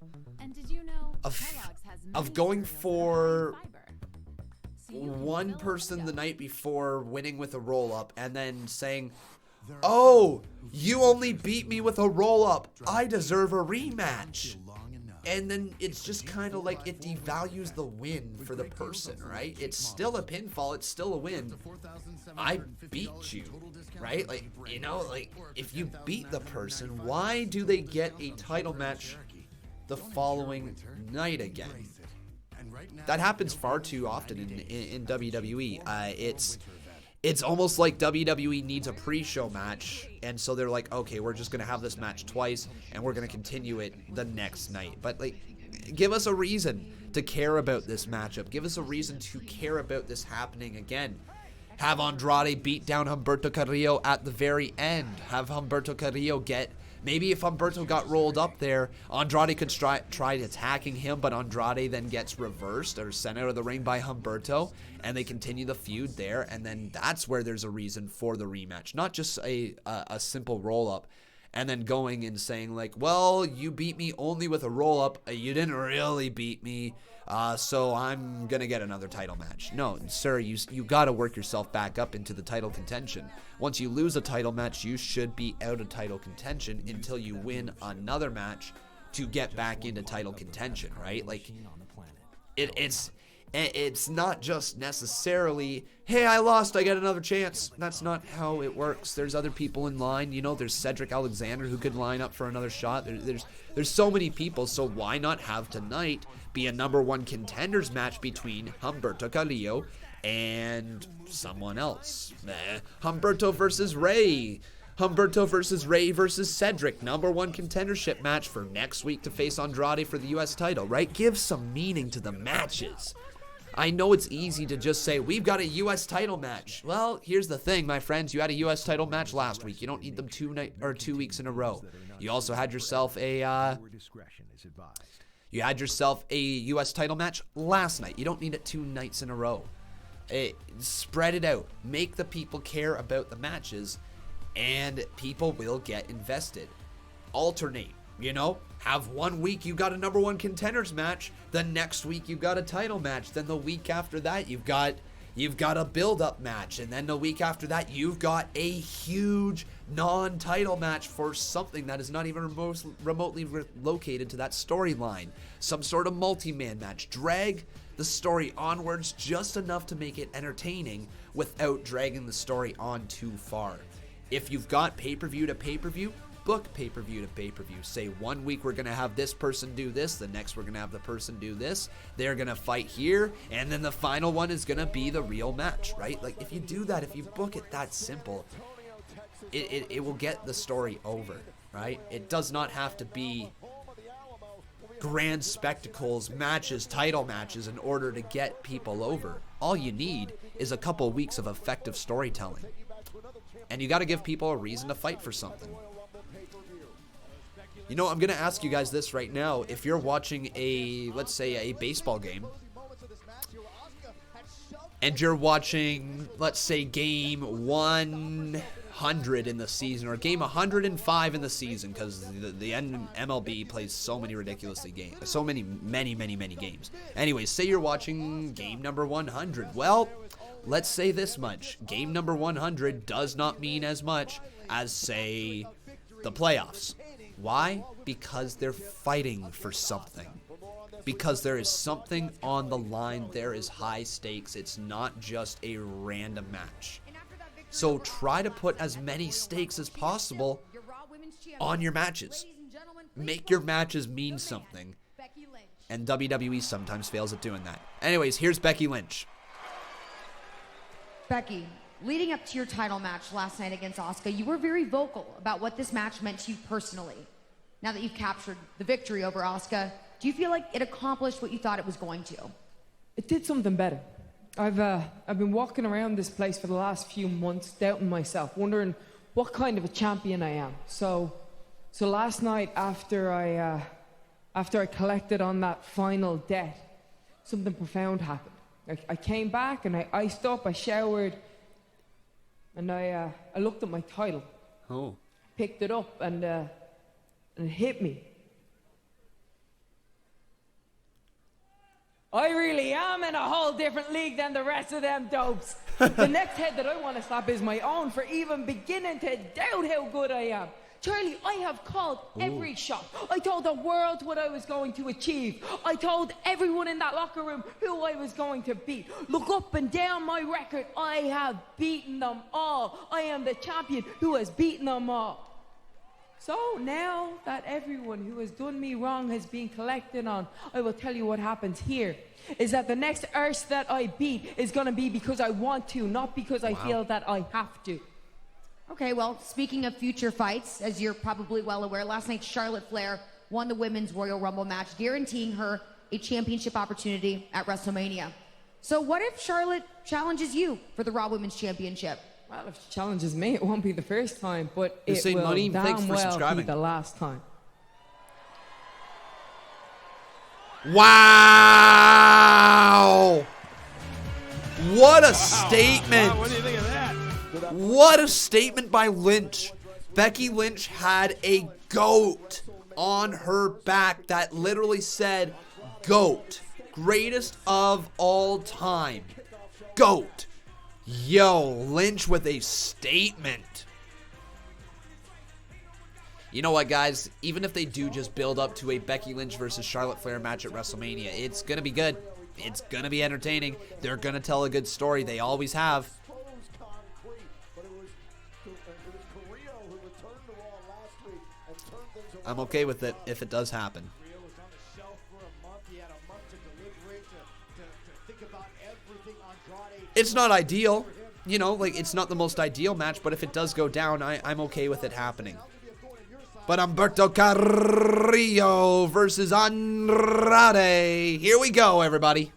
Speaker 2: going for one person the night before winning with a roll-up and then saying, oh, you only beat me with a roll-up. I deserve a rematch. And then it's just kind of like it devalues the win for the person, right? It's still a pinfall. It's still a win. I beat you, right? Like, you know, like if you beat the person, why do they get a title match the following night again? That happens far too often in WWE. It's almost like WWE needs a pre-show match, and so they're like, okay, we're just gonna have this match twice, and we're gonna continue it the next night. But like, give us a reason to care about this matchup. Give us a reason to care about this happening again. Have Andrade beat down Humberto Carrillo at the very end. Have Humberto Carrillo get... Maybe if Humberto got rolled up there, Andrade could try attacking him, but Andrade then gets reversed or sent out of the ring by Humberto, and they continue the feud there, and then that's where there's a reason for the rematch. Not just a simple roll-up, and then going and saying like, well, you beat me only with a roll-up, you didn't really beat me, so I'm gonna get another title match. No, sir, you gotta work yourself back up into the title contention. Once you lose a title match, you should be out of title contention until you win another match to get back into title contention, right? Like, it's not just necessarily, hey, I lost, I get another chance. That's not how it works. There's other people in line. You know, there's Cedric Alexander who could line up for another shot. There's so many people, so why not have tonight be a #1 contenders match between Humberto Carrillo and someone else? Humberto versus Ray. Humberto versus Ray versus Cedric. #1 contendership match for next week to face Andrade for the US title, right? Give some meaning to the matches. I know it's easy to just say, we've got a US title match. Well, here's the thing, my friends. You had a US title match last week. You don't need them 2 weeks in a row. You also had yourself a... You had yourself a US title match last night. You don't need it 2 nights in a row. Spread it out. Make the people care about the matches, and people will get invested. Alternate, you know? Have 1 week you got a #1 contenders match, the next week you've got a title match, then the week after that you've got a build-up match, and then the week after that you've got a huge non-title match for something that is not even remotely located to that storyline. Some sort of multi-man match. Drag the story onwards just enough to make it entertaining without dragging the story on too far. If you've got pay-per-view to pay-per-view, book pay-per-view to pay-per-view. Say 1 week we're going to have this person do this, the next we're going to have the person do this, they're going to fight here, and then the final one is going to be the real match, right? Like, if you do that, if you book it that simple, it will get the story over, right? It does not have to be grand spectacles, matches, title matches in order to get people over. All you need is a couple weeks of effective storytelling. And you got to give people a reason to fight for something. You know, I'm going to ask you guys this right now. If you're watching let's say a baseball game, and you're watching, let's say, game 100 in the season, or game 105 in the season, because the MLB plays so many ridiculously games, so many games. Anyways, say you're watching game number 100. Well, let's say this much. Game number 100 does not mean as much as, say, the playoffs. Why? Because they're fighting for something. Because there is something on the line. There is high stakes. It's not just a random match. So try to put as many stakes as possible on your matches. Make your matches mean something. And WWE sometimes fails at doing that. Anyways, here's Becky Lynch.
Speaker 16: Becky, leading up to your title match last night against Asuka, you were very vocal about what this match meant to you personally. Now that you've captured the victory over Asuka, do you feel like it accomplished what you thought it was going to?
Speaker 8: It did something better. I've been walking around this place for the last few months, doubting myself, wondering what kind of a champion I am. So last night, after I collected on that final debt, something profound happened. I came back and I iced up, I showered, and I looked at my title.
Speaker 2: Oh.
Speaker 8: Picked it up and it hit me. I really am in a whole different league than the rest of them dopes. The next head that I want to slap is my own for even beginning to doubt how good I am. Charlie, I have called every shot. I told the world what I was going to achieve. I told everyone in that locker room who I was going to beat. Look up and down my record. I have beaten them all. I am the champion who has beaten them all. So now that everyone who has done me wrong has been collected on, I will tell you what happens here. Is that the next arse that I beat is going to be because I want to, not because I feel that I have to.
Speaker 16: Okay, well, speaking of future fights, as you're probably well aware, last night Charlotte Flair won the Women's Royal Rumble match, guaranteeing her a championship opportunity at WrestleMania. So what if Charlotte challenges you for the Raw Women's Championship?
Speaker 8: Well, if she challenges me, it won't be the first time, but
Speaker 2: This
Speaker 8: it
Speaker 2: ain't
Speaker 8: will
Speaker 2: money. Thanks
Speaker 8: damn
Speaker 2: for
Speaker 8: well
Speaker 2: subscribing.
Speaker 8: be the last time.
Speaker 2: Wow! What a statement!
Speaker 7: Wow, what do you think of that?
Speaker 2: What a statement by Lynch. Becky Lynch had a GOAT on her back that literally said GOAT. Greatest of all time. GOAT. Yo, Lynch with a statement. You know what, guys? Even if they do just build up to a Becky Lynch versus Charlotte Flair match at WrestleMania, it's going to be good. It's going to be entertaining. They're going to tell a good story. They always have. I'm okay with it if it does happen. It's not ideal. You know, like, it's not the most ideal match, but if it does go down, I'm okay with it happening. But Humberto Carrillo versus Andrade. Here we go, everybody.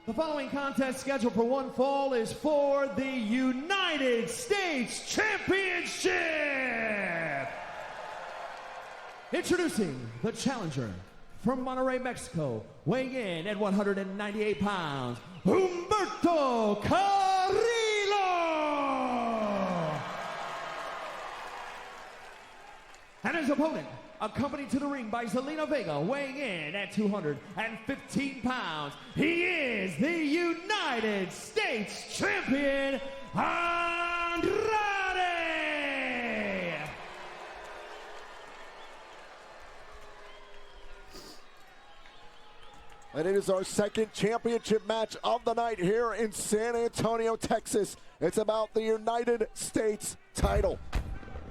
Speaker 3: The following contest scheduled for one fall is for the United States Championship. Introducing the challenger from Monterrey, Mexico, weighing in at 198 pounds, Humberto Carrillo. And his opponent, accompanied to the ring by Zelina Vega, weighing in at 215 pounds, he is the United States Champion, Andrade!
Speaker 9: And it is our second championship match of the night here in San Antonio, Texas. It's about the United States title.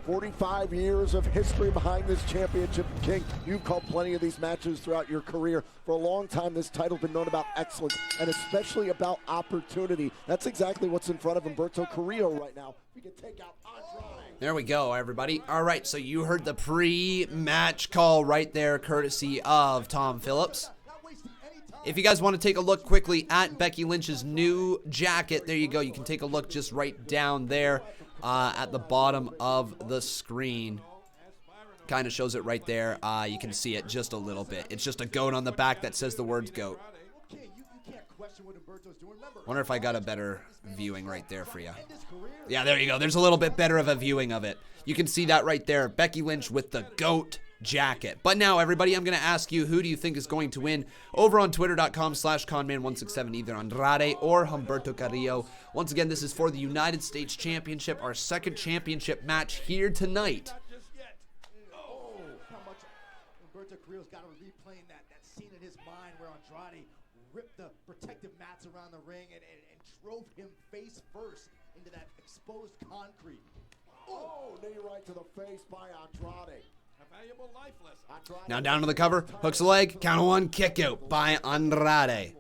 Speaker 9: 45 years of history behind this championship. King, you've called plenty of these matches throughout your career. For a long time, this title's been known about excellence and especially about opportunity. That's exactly what's in front of Humberto Carrillo right now. We can take out Andrade.
Speaker 2: There we go, everybody. All right, so you heard the pre-match call right there, courtesy of Tom Phillips. If you guys want to take a look quickly at Becky Lynch's new jacket, there you go. You can take a look just right down there at the bottom of the screen. Kind of shows it right there. You can see it just a little bit. It's just a goat on the back that says the words GOAT. Wonder if I got a better viewing right there for you. Yeah, there you go. There's a little bit better of a viewing of it. You can see that right there. Becky Lynch with the GOAT jacket. But now, everybody, I'm going to ask you, who do you think is going to win over on twitter.com/Conman167, either Andrade or Humberto Carrillo. Once again, this is for the United States Championship, our second championship match here tonight.
Speaker 3: Oh, how much Humberto Carrillo's got to be replaying that scene in his mind where Andrade ripped the protective mats around the ring and drove him face first into that exposed concrete.
Speaker 9: Oh, knee right to the face by Andrade.
Speaker 2: Now down to the cover, hooks a leg, count of one, kick out by Andrade.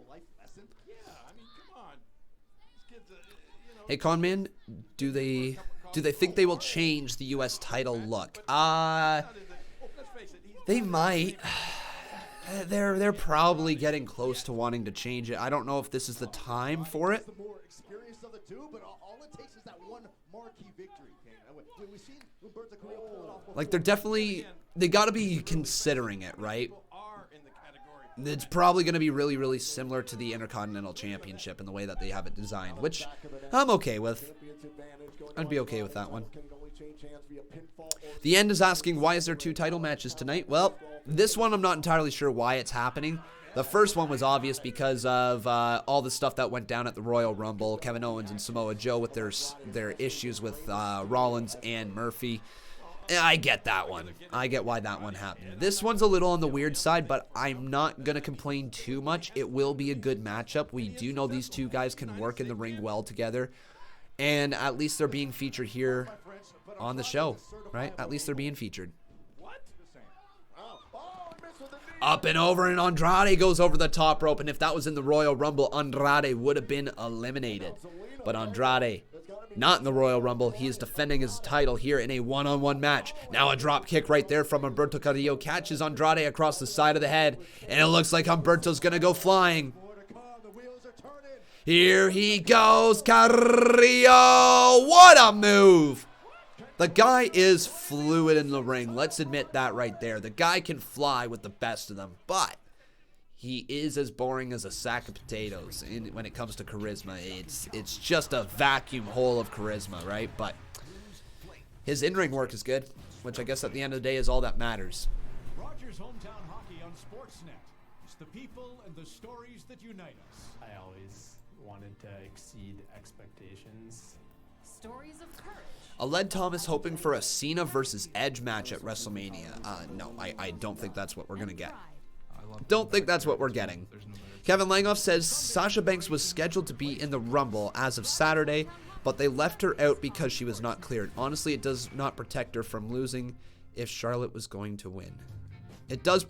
Speaker 2: Hey, Conman, do they think they will change the U.S. title look? They might. They're probably getting close to wanting to change it. I don't know if this is the time for it. Like, they got to be considering it, right? It's probably going to be really, really similar to the Intercontinental Championship in the way that they have it designed, which I'm okay with. I'd be okay with that one. The End is asking, why is there 2 title matches tonight? Well, this one I'm not entirely sure why it's happening. The first one was obvious because of all the stuff that went down at the Royal Rumble. Kevin Owens and Samoa Joe with their issues with Rollins and Murphy. I get that one. I get why that one happened. This one's a little on the weird side, but I'm not going to complain too much. It will be a good matchup. We do know these two guys can work in the ring well together. And at least they're being featured here on the show, right? At least they're being featured. Up and over, and Andrade goes over the top rope. And if that was in the Royal Rumble, Andrade would have been eliminated. But Andrade, not in the Royal Rumble. He is defending his title here in a one-on-one match. Now a drop kick right there from Humberto Carrillo catches Andrade across the side of the head. And it looks like Humberto's going to go flying. Here he goes, Carrillo. What a move. The guy is fluid in the ring. Let's admit that right there. The guy can fly with the best of them, but he is as boring as a sack of potatoes when it comes to charisma. It's just a vacuum hole of charisma, right? But his in-ring work is good, which I guess at the end of the day is all that matters.
Speaker 3: Rogers Hometown Hockey on Sportsnet. It's the people and the stories that unite us.
Speaker 17: I always wanted to exceed expectations.
Speaker 18: Stories of courage.
Speaker 2: Aled Thomas hoping for a Cena versus Edge match at WrestleMania. No, I don't think that's what we're going to get. Don't think that's what we're getting. Kevin Langoff says Sasha Banks was scheduled to be in the Rumble as of Saturday, but they left her out because she was not cleared. Honestly, it does not protect her from losing if Charlotte was going to win. It does,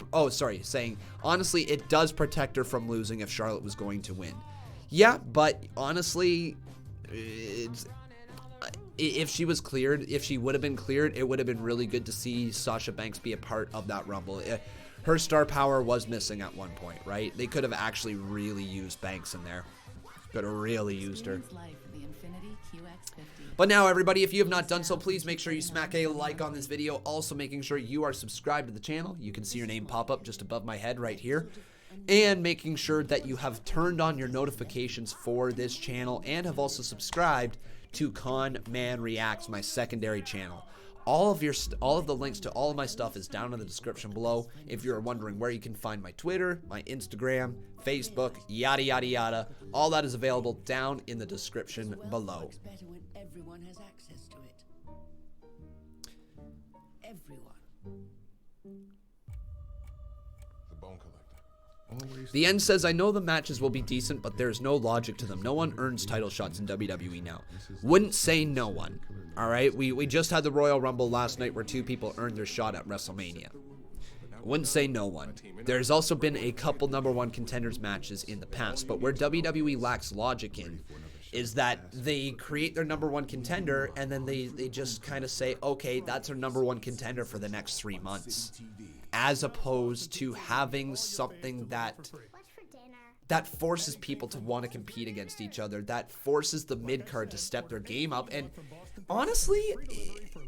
Speaker 2: saying, honestly, it does protect her from losing if Charlotte was going to win. Yeah, but honestly, if she was cleared, if she would have been cleared, it would have been really good to see Sasha Banks be a part of that Rumble. Her star power was missing at one point, right? They could have actually really used Banks in there. Could have really used her. But now, everybody, if you have not done so, please make sure you smack a like on this video. Also, making sure you are subscribed to the channel. You can see your name pop up just above my head right here. And making sure that you have turned on your notifications for this channel and have also subscribed to Conman Reacts, my secondary channel. All of the links to all of my stuff is down in the description below. If you're wondering where you can find my Twitter, my Instagram, Facebook, yada yada yada, all that is available down in the description below.
Speaker 18: Everyone has access to it. Everyone.
Speaker 11: The Bone Collector.
Speaker 2: The End says, I know the matches will be decent, but there's no logic to them. No one earns title shots in WWE now. Wouldn't say no one. All right, we just had the Royal Rumble last night where 2 people earned their shot at WrestleMania. Wouldn't say no one. There's also been a couple #1 contenders matches in the past, but where WWE lacks logic in is that they create their #1 contender and then they just kind of say, okay, that's our #1 contender for the next 3 months. As opposed to having something that forces people to want to compete against each other, that forces the mid-card to step their game up. And honestly,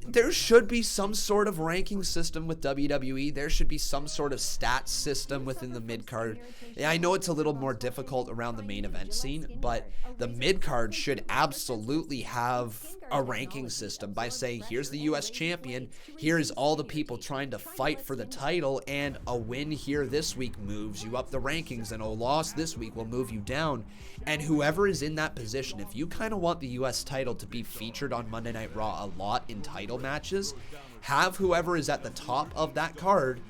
Speaker 2: there should be some sort of ranking system with WWE. There should be some sort of stats system within the mid-card. I know it's a little more difficult around the main event scene, but the mid-card should absolutely have a ranking system by saying, here's the US champion, here's all the people trying to fight for the title, and a win here this week moves you up the rankings, and a loss this week will move you down. And whoever is in that position, if you kind of want the US title to be featured on Monday Night Raw a lot in title matches, have whoever is at the top of that card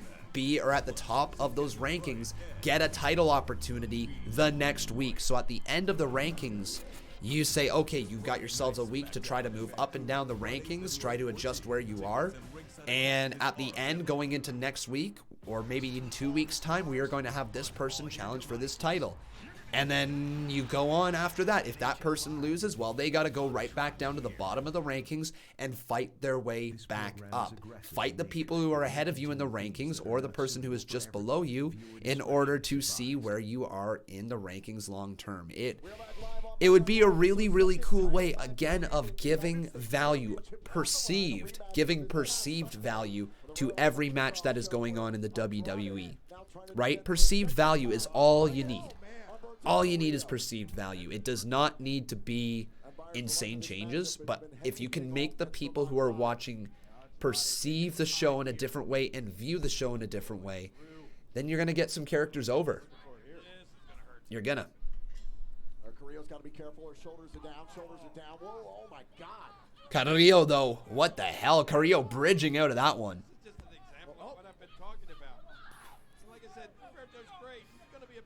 Speaker 2: or at the top of those rankings get a title opportunity the next week. So at the end of the rankings, you say, okay, you've got yourselves a week to try to move up and down the rankings, try to adjust where you are. And at the end, going into next week, or maybe in 2 weeks' time, we are going to have this person challenge for this title. And then you go on after that. If that person loses, well, they got to go right back down to the bottom of the rankings and fight their way back up. Fight the people who are ahead of you in the rankings or the person who is just below you in order to see where you are in the rankings long term. It would be a really, really cool way, again, of giving value, giving perceived value to every match that is going on in the WWE, right? Perceived value is all you need. All you need is perceived value. It does not need to be insane changes, but if you can make the people who are watching perceive the show in a different way and view the show in a different way, then you're going to get some characters over. You're going to.
Speaker 9: Carrillo's got to be careful. Her shoulders are down. Whoa, oh my God.
Speaker 2: Carrillo, though, what the hell? Carrillo bridging out of that one.
Speaker 7: This is just an example of what I've been talking about. Like I said, Roberto's great. He's going to be a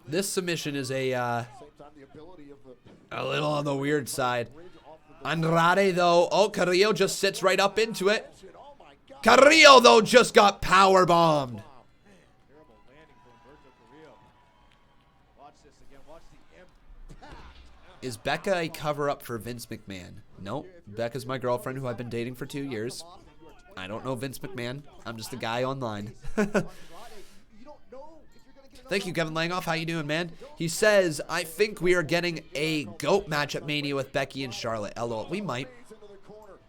Speaker 2: This submission is a little on the weird side. Andrade, though. Oh, Carrillo just sits right up into it. Carrillo, though, just got power bombed. Is Becca a cover-up for Vince McMahon? No. Becca's my girlfriend who I've been dating for 2 years. I don't know Vince McMahon. I'm just a guy online. Thank you, Kevin Langoff. How you doing, man? He says, I think we are getting a GOAT match at Mania with Becky and Charlotte. LOL. We might.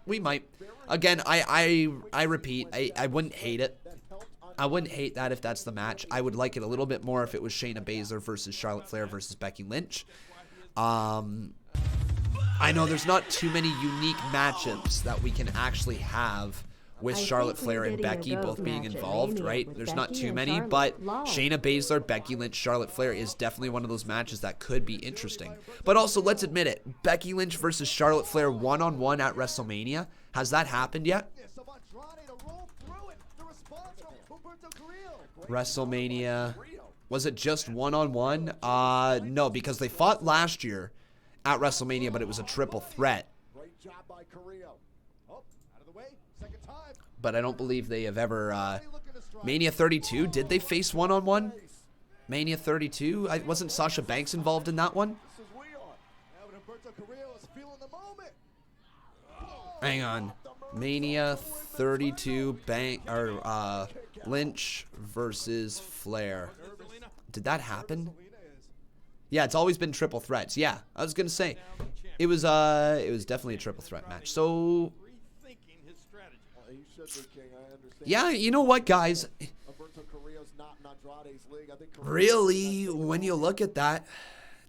Speaker 2: We might. Again, I repeat, I wouldn't hate it. I wouldn't hate that if that's the match. I would like it a little bit more if it was Shayna Baszler versus Charlotte Flair versus Becky Lynch. I know there's not too many unique matchups that we can actually have with Charlotte Flair and Becky both being involved, right? There's not too many, but Shayna Baszler, Becky Lynch, Charlotte Flair is definitely one of those matches that could be interesting. But also, let's admit it, Becky Lynch versus Charlotte Flair one-on-one at WrestleMania, has that happened yet? WrestleMania, was it just one-on-one? No, because they fought last year at WrestleMania, but it was a triple threat. But I don't believe they have ever, Mania 32, did they face one-on-one? Mania 32? Wasn't Sasha Banks involved in that one? Hang on. Mania 32, Lynch versus Flair. Did that happen? Yeah, it's always been triple threats. Yeah, I was gonna say it was definitely a triple threat match. So yeah, you know what, guys? Really, when you look at that,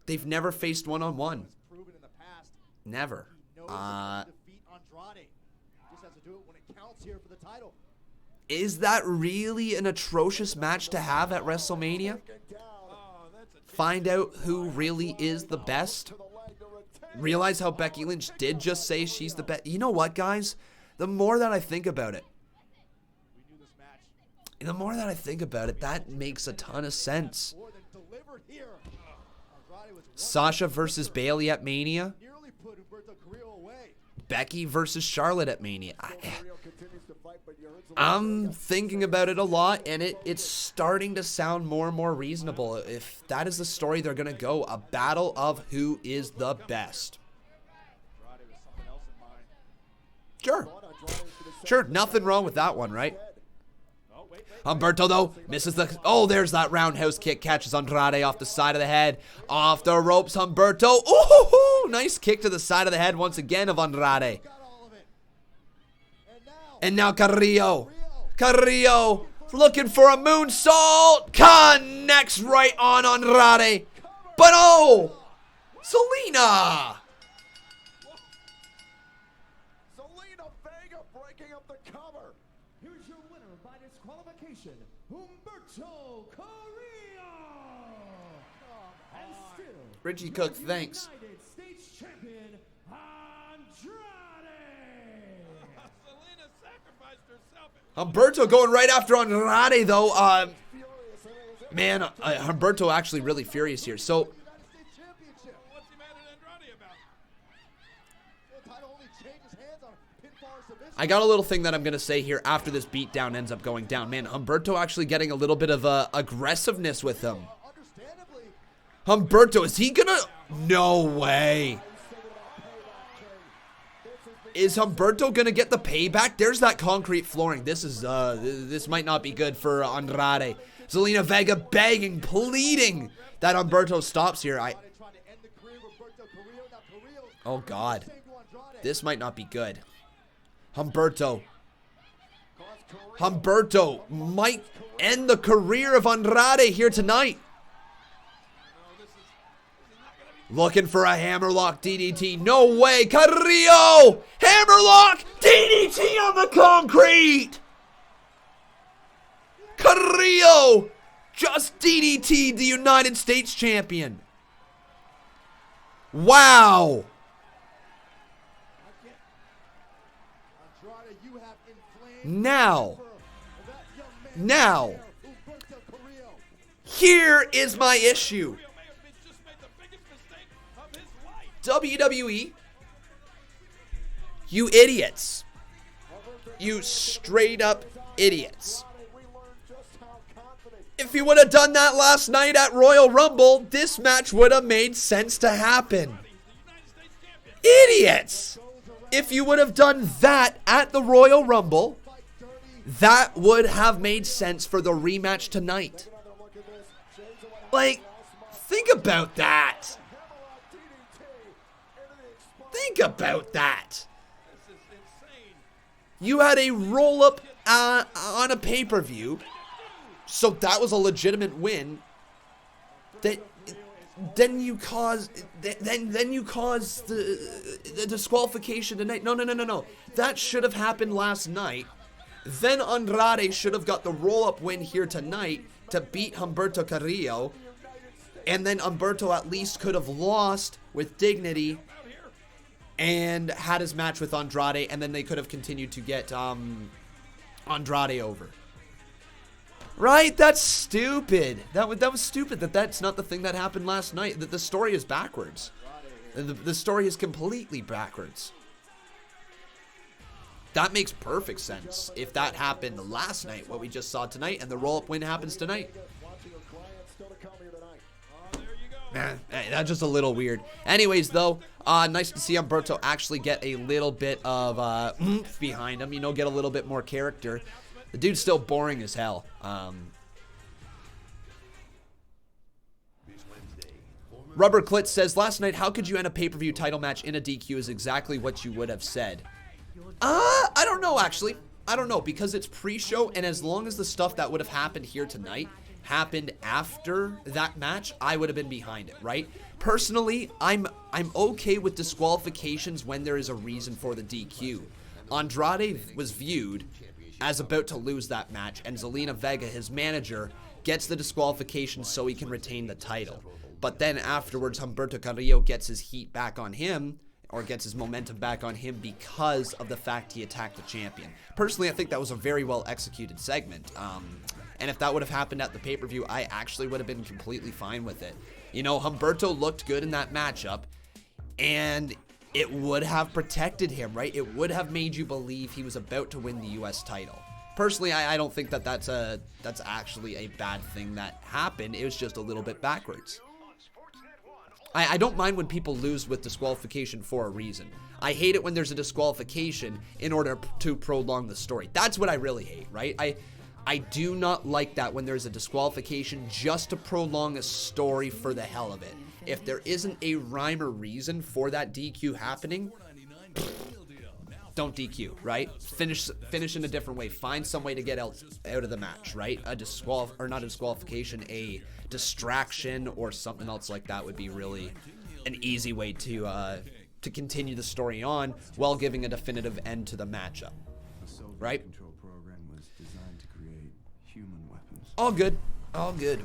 Speaker 2: they've never faced one-on-one. Never. Is that really an atrocious match to have at WrestleMania? Find out who really is the best. Realize how Becky Lynch did just say she's the best. You know what, guys? The more that I think about it, that makes a ton of sense. Sasha versus Bayley at Mania. Becky versus Charlotte at Mania. I'm thinking about it a lot, and it's starting to sound more and more reasonable. If that is the story they're going to go, a battle of who is the best. Sure, nothing wrong with that one, right? Humberto, though, misses the... Oh, there's that roundhouse kick. Catches Andrade off the side of the head. Off the ropes, Humberto. Ooh, nice kick to the side of the head once again of Andrade. And now Carrillo. Carrillo looking for a moonsault. Connects right on Andrade. But oh, Selena.
Speaker 3: Here's your winner by disqualification, Humberto Carrillo. And still,
Speaker 2: Richie Cook, thanks.
Speaker 3: United States Champion, Andrade.
Speaker 7: Selena sacrificed herself.
Speaker 2: Humberto going right after Andrade, though. Man, Humberto actually really furious here. So, I got a little thing that I'm going to say here after this beatdown ends up going down. Man, Humberto actually getting a little bit of aggressiveness with him. Humberto, is he going to... No way. Is Humberto going to get the payback? There's that concrete flooring. This might not be good for Andrade. Zelina Vega begging, pleading that Humberto stops here. Oh, God. This might not be good. Humberto might end the career of Andrade here tonight. Looking for a hammerlock DDT. No way. Carrillo! Hammerlock DDT on the concrete! Carrillo just DDT'd the United States champion. Wow. Now, here is my issue. WWE, you idiots. You straight up idiots. If you would have done that last night at Royal Rumble, this match would have made sense to happen. Idiots! If you would have done that at the Royal Rumble, that would have made sense for the rematch tonight. Like, think about that. Think about that. You had a roll-up on a pay-per-view, so that was a legitimate win. Then you cause the disqualification tonight. No. That should have happened last night. Then Andrade should have got the roll-up win here tonight to beat Humberto Carrillo. And then Humberto at least could have lost with dignity and had his match with Andrade, and then they could have continued to get Andrade over. Right? That's stupid. That was stupid. That's not the thing that happened last night. The story is backwards. The story is completely backwards. That makes perfect sense if that happened last night, what we just saw tonight, and the roll-up win happens tonight. Man, that's just a little weird. Anyways, though, nice to see Humberto actually get a little bit of oomph behind him. You know, get a little bit more character. The dude's still boring as hell. Rubber Clit says, last night, how could you end a pay-per-view title match in a DQ is exactly what you would have said. I don't know, actually. I don't know, because it's pre-show, and as long as the stuff that would have happened here tonight happened after that match, I would have been behind it, right? Personally, I'm okay with disqualifications when there is a reason for the DQ. Andrade was viewed as about to lose that match, and Zelina Vega, his manager, gets the disqualification so he can retain the title. But then afterwards, Humberto Carrillo gets his heat back on him, or gets his momentum back on him because of the fact he attacked the champion. Personally, I think that was a very well executed segment. And if that would have happened at the pay-per-view, I actually would have been completely fine with it. You know, Humberto looked good in that matchup, and it would have protected him, right? It would have made you believe he was about to win the U.S. title. Personally, I don't think that that's actually a bad thing that happened. It was just a little bit backwards. I don't mind when people lose with disqualification for a reason. I hate it when there's a disqualification in order to prolong the story. That's what I really hate, right? I do not like that when there's a disqualification just to prolong a story for the hell of it. If there isn't a rhyme or reason for that DQ happening, don't DQ, right? Finish in a different way. Find some way to get out of the match, right? Not a disqualification, a distraction or something else like that would be really an easy way to continue the story on while giving a definitive end to the matchup, right? All good. All good.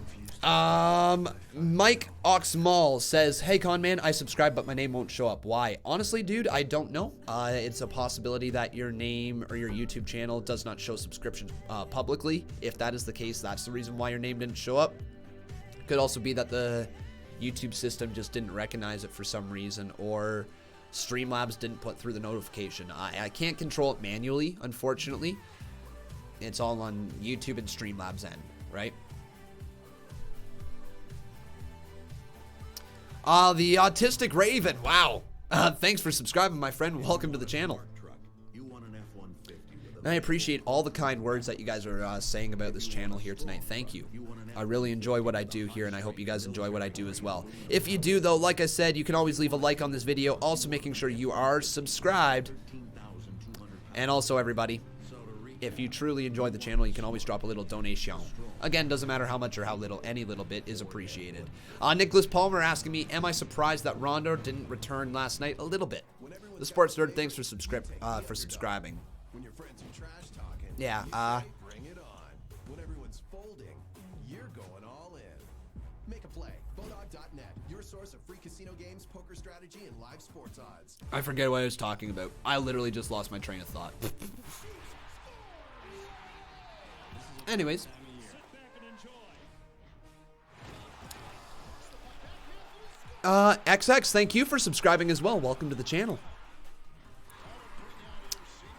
Speaker 2: Mike Oxmall says, hey Conman, I subscribe but my name won't show up. Why? Honestly, dude, I don't know. It's a possibility that your name or your YouTube channel does not show subscriptions publicly. If that is the case, that's the reason why your name didn't show up. Could also be that the YouTube system just didn't recognize it for some reason, or Streamlabs didn't put through the notification. I can't control it manually, unfortunately. It's all on YouTube and Streamlabs end, right? The Autistic Raven, wow. Thanks for subscribing, my friend. Welcome to the channel. I appreciate all the kind words that you guys are saying about this channel here tonight. Thank you. I really enjoy what I do here, and I hope you guys enjoy what I do as well. If you do, though, like I said, you can always leave a like on this video. Also, making sure you are subscribed. And also, everybody, if you truly enjoy the channel, you can always drop a little donation. Again, doesn't matter how much or how little, any little bit is appreciated. Nicholas Palmer asking me, am I surprised that Ronda didn't return last night? A little bit. The Sports Nerd, thanks for subscribing.
Speaker 10: When your friends are trash talking,
Speaker 2: yeah,
Speaker 10: bring it on. When everyone's folding, you're going all in. Make a play. Bodog.net, your source of free casino games, poker strategy, and live sports odds.
Speaker 2: I forget what I was talking about. I literally just lost my train of thought. Anyways. XX, thank you for subscribing as well. Welcome to the channel.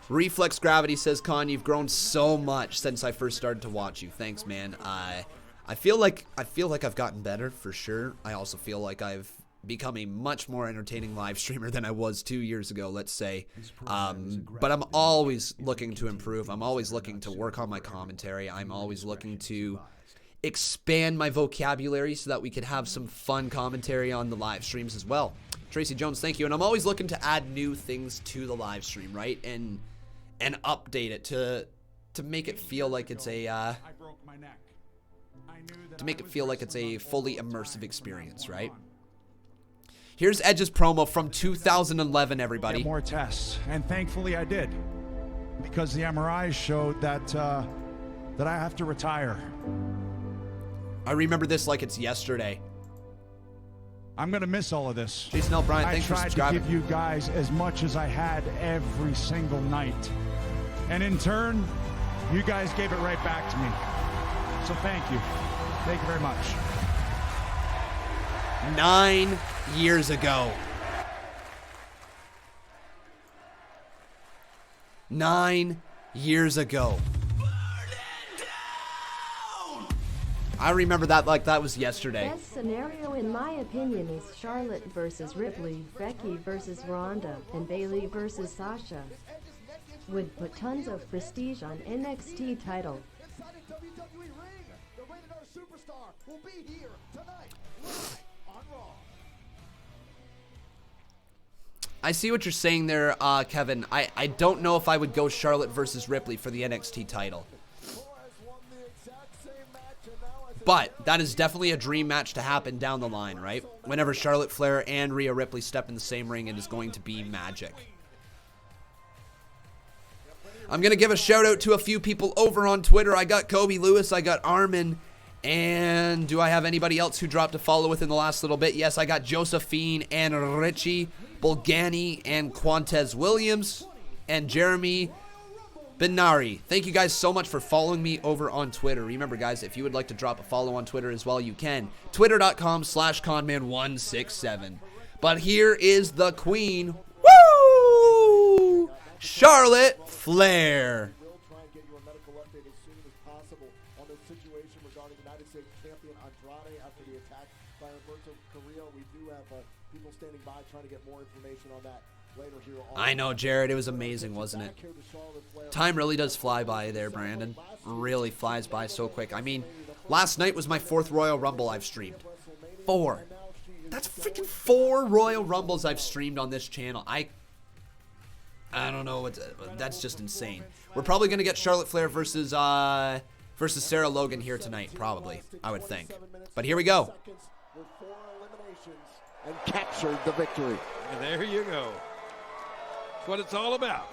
Speaker 2: Reflex Gravity says, Con, you've grown so much since I first started to watch you. Thanks, man. I feel like I've gotten better for sure. I also feel like I've become a much more entertaining live streamer than I was 2 years ago, let's say. But I'm always looking to improve. I'm always looking to work on my commentary. I'm always looking to expand my vocabulary so that we could have some fun commentary on the live streams as well. Tracy Jones, thank you. And I'm always looking to add new things to the live stream, right? And update it to make it feel like it's a fully immersive experience, right? Here's Edge's promo from 2011, everybody.
Speaker 19: Get more tests, and thankfully I did, because the MRIs showed that that I have to retire.
Speaker 2: I remember this like it's yesterday.
Speaker 19: I'm gonna miss all of this.
Speaker 2: Jason L. Bryant, thanks for subscribing.
Speaker 19: I tried to give you guys as much as I had every single night, and in turn, you guys gave it right back to me. So thank you. Thank you very much.
Speaker 2: 9 years ago. 9 years ago. I remember that like that was yesterday.
Speaker 1: Best scenario in my opinion is Charlotte versus Ripley, Becky versus Ronda, and Bayley versus Sasha. Would put tons of prestige on NXT title.
Speaker 2: I see what you're saying there, Kevin. I don't know if I would go Charlotte versus Ripley for the NXT title. But that is definitely a dream match to happen down the line, right? Whenever Charlotte Flair and Rhea Ripley step in the same ring, it is going to be magic. I'm going to give a shout out to a few people over on Twitter. I got Kobe Lewis, I got Armin, and do I have anybody else who dropped a follow within the last little bit? Yes, I got Josephine and Richie, Bulgani and Quantez Williams, and Jeremy Benari. Thank you guys so much for following me over on Twitter. Remember, guys, if you would like to drop a follow on Twitter as well, you can. Twitter.com/Conman167. But here is the queen. Woo! Charlotte Flair.
Speaker 9: We'll try and get you a medical update as soon as possible on the situation regarding United States champion Andrade after the attack by Alberto Carrillo. We do have people standing by trying to get more information on that later here on.
Speaker 2: I know, Jared. It was amazing, wasn't it? Time really does fly by there, Brandon. Really flies by so quick. I mean, last night was my 4th Royal Rumble I've streamed. 4. That's freaking 4 Royal Rumbles I've streamed on this channel. I don't know. That's just insane. We're probably going to get Charlotte Flair versus Sarah Logan here tonight, probably, I would think. But here we go.
Speaker 9: And captured the victory.
Speaker 7: And there you go. That's what it's all about.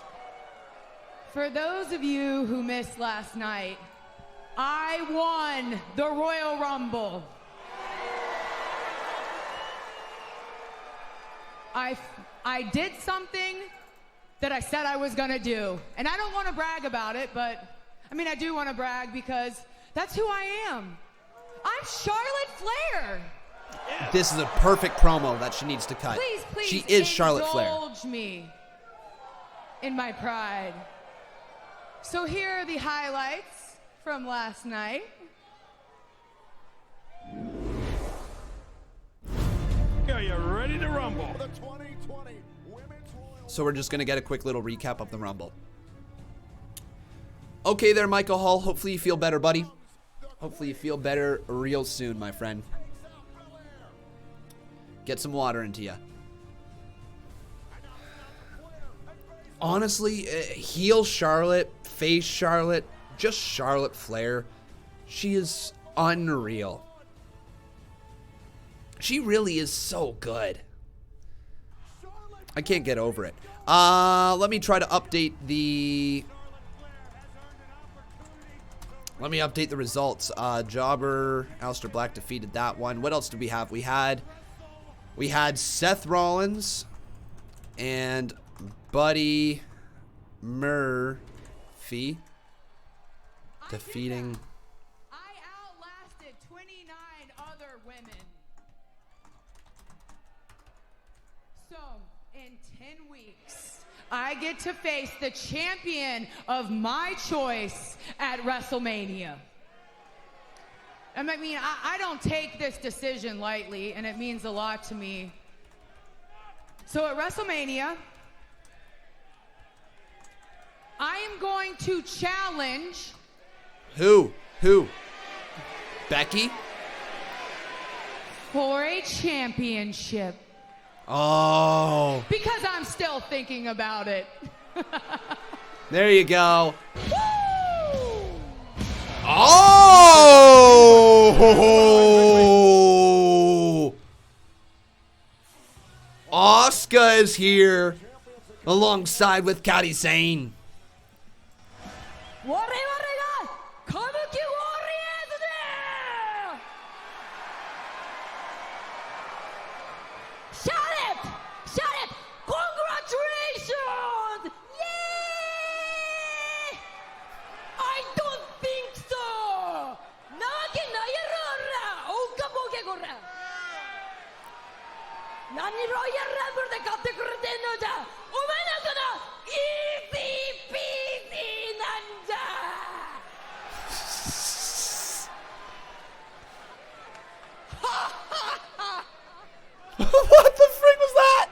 Speaker 8: For those of you who missed last night, I won the Royal Rumble. I did something that I said I was gonna do. And I don't want to brag about it, but I mean, I do want to brag because that's who I am. I'm Charlotte Flair.
Speaker 2: This is a perfect promo that she needs to cut.
Speaker 8: Please,
Speaker 2: She is Charlotte Flair.
Speaker 8: Indulge me in my pride. So here are the highlights from last night.
Speaker 3: Are you ready to rumble?
Speaker 2: So we're just going to get a quick little recap of the Rumble. Okay there, Michael Hall. Hopefully you feel better, buddy. Hopefully you feel better real soon, my friend. Get some water into you. Honestly, heel Charlotte, face Charlotte, just Charlotte Flair. She is unreal. She really is so good. I can't get over it. Let me try to update the... Let me update the results. Jobber, Aleister Black defeated that one. What else did we have? We had Seth Rollins and Buddy Murphy defeating...
Speaker 8: I outlasted 29 other women. So, in 10 weeks, I get to face the champion of my choice at WrestleMania. I mean, I don't take this decision lightly, and it means a lot to me. So at WrestleMania, I am going to challenge...
Speaker 2: Who? Becky?
Speaker 8: For a championship.
Speaker 2: Oh.
Speaker 8: Because I'm still thinking about it.
Speaker 2: There you go. Oh! Asuka is here alongside with Kairi Sane.
Speaker 20: Charlotte! Congratulations! Yay! I don't think so! Naki nayarora! Oka boke gora! Nani royal rubber de katte kurteno ja! Omena kana easy peasy nanja!
Speaker 2: What the frick was that?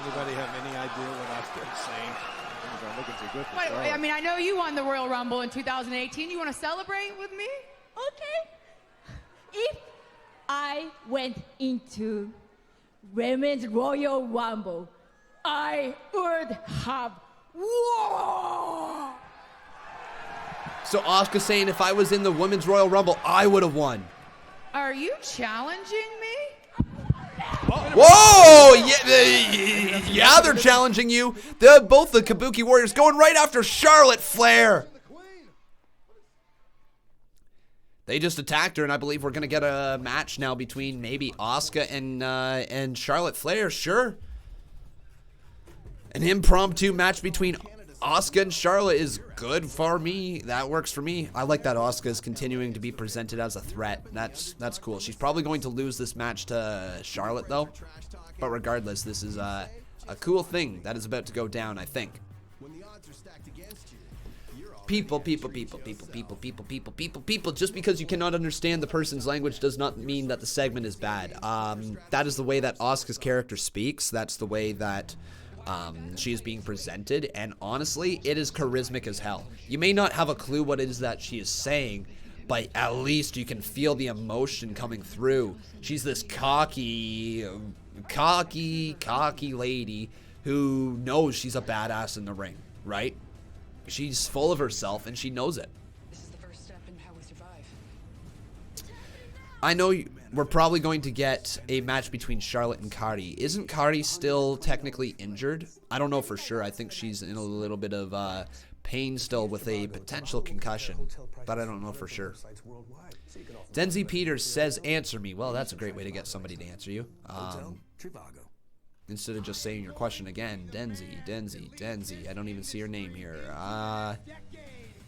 Speaker 21: Anybody have any idea what Asuka's saying? I'm looking too good for
Speaker 8: Wait,
Speaker 21: Charlotte.
Speaker 8: I mean, I know you won the Royal Rumble in 2018. You want to celebrate with me?
Speaker 20: Okay. If I went into Women's Royal Rumble, I would have won.
Speaker 2: So Asuka saying if I was in the Women's Royal Rumble, I would have won.
Speaker 8: Are you challenging me?
Speaker 2: Whoa! Yeah, they're challenging you. Both the Kabuki Warriors going right after Charlotte Flair. They just attacked her, and I believe we're going to get a match now between maybe Asuka and Charlotte Flair. Sure. An impromptu match between Asuka and Charlotte is good for me. That works for me. I like that Asuka is continuing to be presented as a threat. That's cool. She's probably going to lose this match to Charlotte, though. But regardless, this is a cool thing that is about to go down, I think. People. Just because you cannot understand the person's language does not mean that the segment is bad. That is the way that Asuka's character speaks. That's the way that she is being presented, and honestly, it is charismatic as hell. You may not have a clue what it is that she is saying, but at least you can feel the emotion coming through. She's this cocky lady who knows she's a badass in the ring, right? She's full of herself, and she knows it.
Speaker 18: This is the first step in how we survive.
Speaker 2: I know we're probably going to get a match between Charlotte and Kairi. Isn't Kairi still technically injured? I don't know for sure. I think she's in a little bit of pain still with a potential concussion, but I don't know for sure. Denzi Peters says, answer me. Well, that's a great way to get somebody to answer you. instead of just saying your question again. Denzi. I don't even see your name here.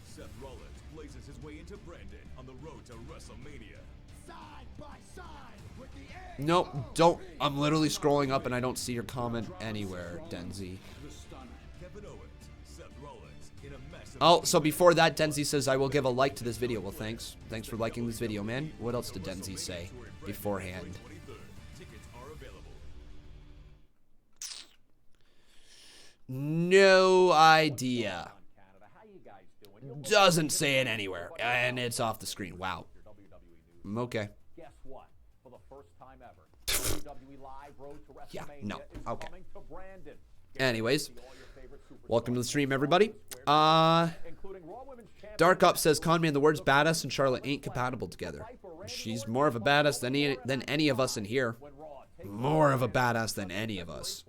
Speaker 3: Seth Rollins blazes his way into Brandon on the road to WrestleMania. Side by side with the
Speaker 2: Nope, don't. I'm literally scrolling up and I don't see your comment anywhere, Denzi.
Speaker 3: Kevin Owens, Seth Rollins in a mess of
Speaker 2: Oh, so before that, Denzi says, I will give a like to this video. Well, thanks. Thanks for liking this video, man. What else did Denzi say beforehand?
Speaker 3: tickets are available.
Speaker 2: No idea. Doesn't say it anywhere. And it's off the screen. Wow. Okay.
Speaker 6: Guess what? For the first time ever, WWE Live Road to WrestleMania
Speaker 2: Yeah, no.
Speaker 6: is
Speaker 2: Okay.
Speaker 6: coming to Brandon.
Speaker 2: Anyways, welcome to the stream, everybody. Dark Up says, Conman, the words badass and Charlotte ain't compatible together. She's more of a badass than any of us in here. More of a badass than any of us.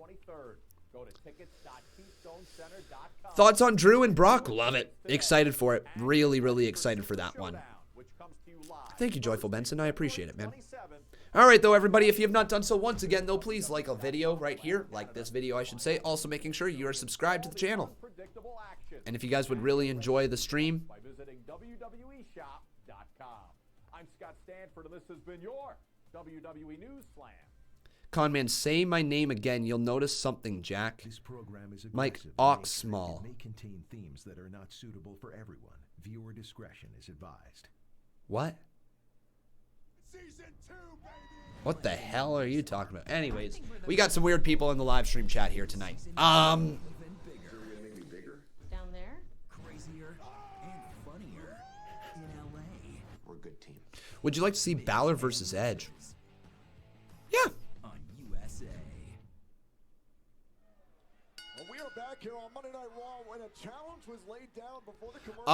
Speaker 2: Thoughts on Drew and Brock? Love it. Excited for it. Really, really excited for that one. Thank you, Joyful Benson. I appreciate it, man. All right, though, everybody, if you have not done so once again, though, please like a video right here. Like this video, I should say. Also making sure you are subscribed to the channel. And if you guys would really enjoy the stream,
Speaker 6: By visiting WWEshop.com. I'm Scott Stanford, and this has been your WWE News Slam.
Speaker 2: Conman, say my name again. You'll notice something, Jack.
Speaker 15: This program is
Speaker 2: Mike
Speaker 15: aggressive in
Speaker 2: Oxsmall.
Speaker 15: nature. It may contain themes that are not suitable for everyone. Viewer discretion is advised.
Speaker 2: What? What the hell are you talking about? Anyways, we got some weird people in the live stream chat here tonight.
Speaker 20: Down there?
Speaker 22: Crazier and funnier in LA. We're a good team.
Speaker 2: Would you like to see Balor versus Edge? Yeah.
Speaker 22: On USA.
Speaker 9: Well, we are back here on Monday Night Raw when a challenge was laid down before the commercial.
Speaker 2: Oh,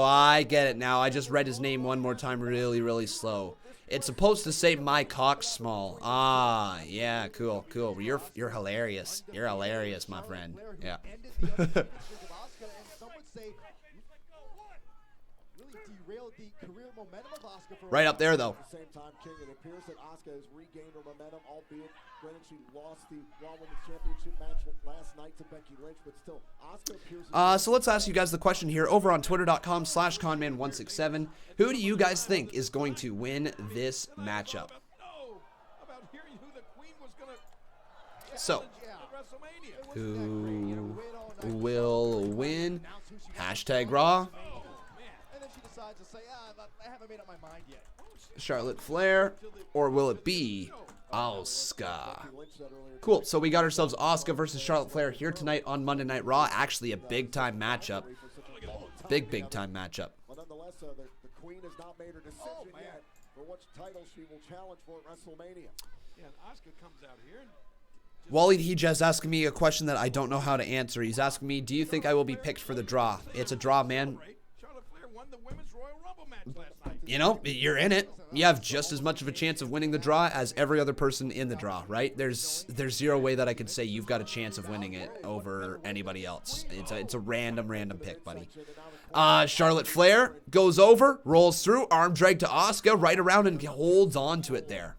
Speaker 2: I get it now. I just read his name one more time really, really slow. It's supposed to say my cock small. Ah, yeah, cool. You're hilarious. You're hilarious, my friend. Yeah. Right up there, though.
Speaker 9: At the same time, King, it appears that Asuka has regained her momentum, albeit granted she lost the Raw Women's Championship match last night to Becky Lynch, but still, Asuka appears.
Speaker 2: So let's ask you guys the question here over on twitter.com/Conman167. Who do you guys think is going to win this matchup? So, who will win? Hashtag Raw. Charlotte Flair, or will it be Asuka? Cool, so we got ourselves Asuka versus Charlotte Flair here tonight on Monday Night Raw. Actually a big-time matchup. Big-time matchup.
Speaker 9: But nonetheless, the Queen has not made her decision yet for which title she will challenge for at WrestleMania.
Speaker 7: Yeah, and Asuka comes out here and
Speaker 2: Wally Hijaz asking me a question that I don't know how to answer. He's asking me, do you think I will be picked for the draw? It's a draw, man. You know, you're in it. You have just as much of a chance of winning the draw as every other person in the draw, right? There's zero way that I could say you've got a chance of winning it over anybody else. It's a random pick, buddy. Charlotte Flair goes over, rolls through, arm drag to Asuka, right around and holds on to it there.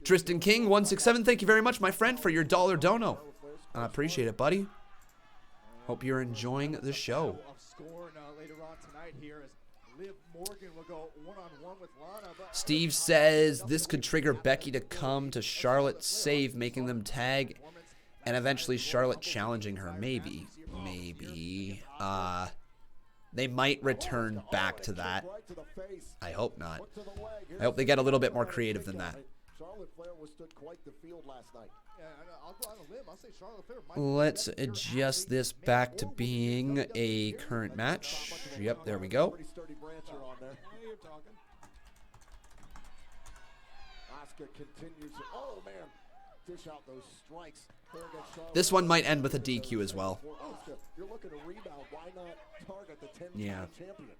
Speaker 2: Tristan King 167, thank you very much, my friend, for your $1 dono. I appreciate it, buddy. Hope you're enjoying the show. Steve says this could trigger Becky to come to Charlotte's save, making them tag, and eventually Charlotte challenging her. Maybe. They might return back to that. I hope not. I hope they get a little bit more creative than that.
Speaker 9: Charlotte Flair withstood quite the field last night. I'll go on a limb. I'll say Charlotte Flair might.
Speaker 2: Let's adjust this back to being a current match. Yep, there we go.
Speaker 9: Asuka continues. Oh man, dish out those strikes.
Speaker 2: This one might end with a DQ as well.
Speaker 9: You're looking to rebound. Why not target the 10-time champion?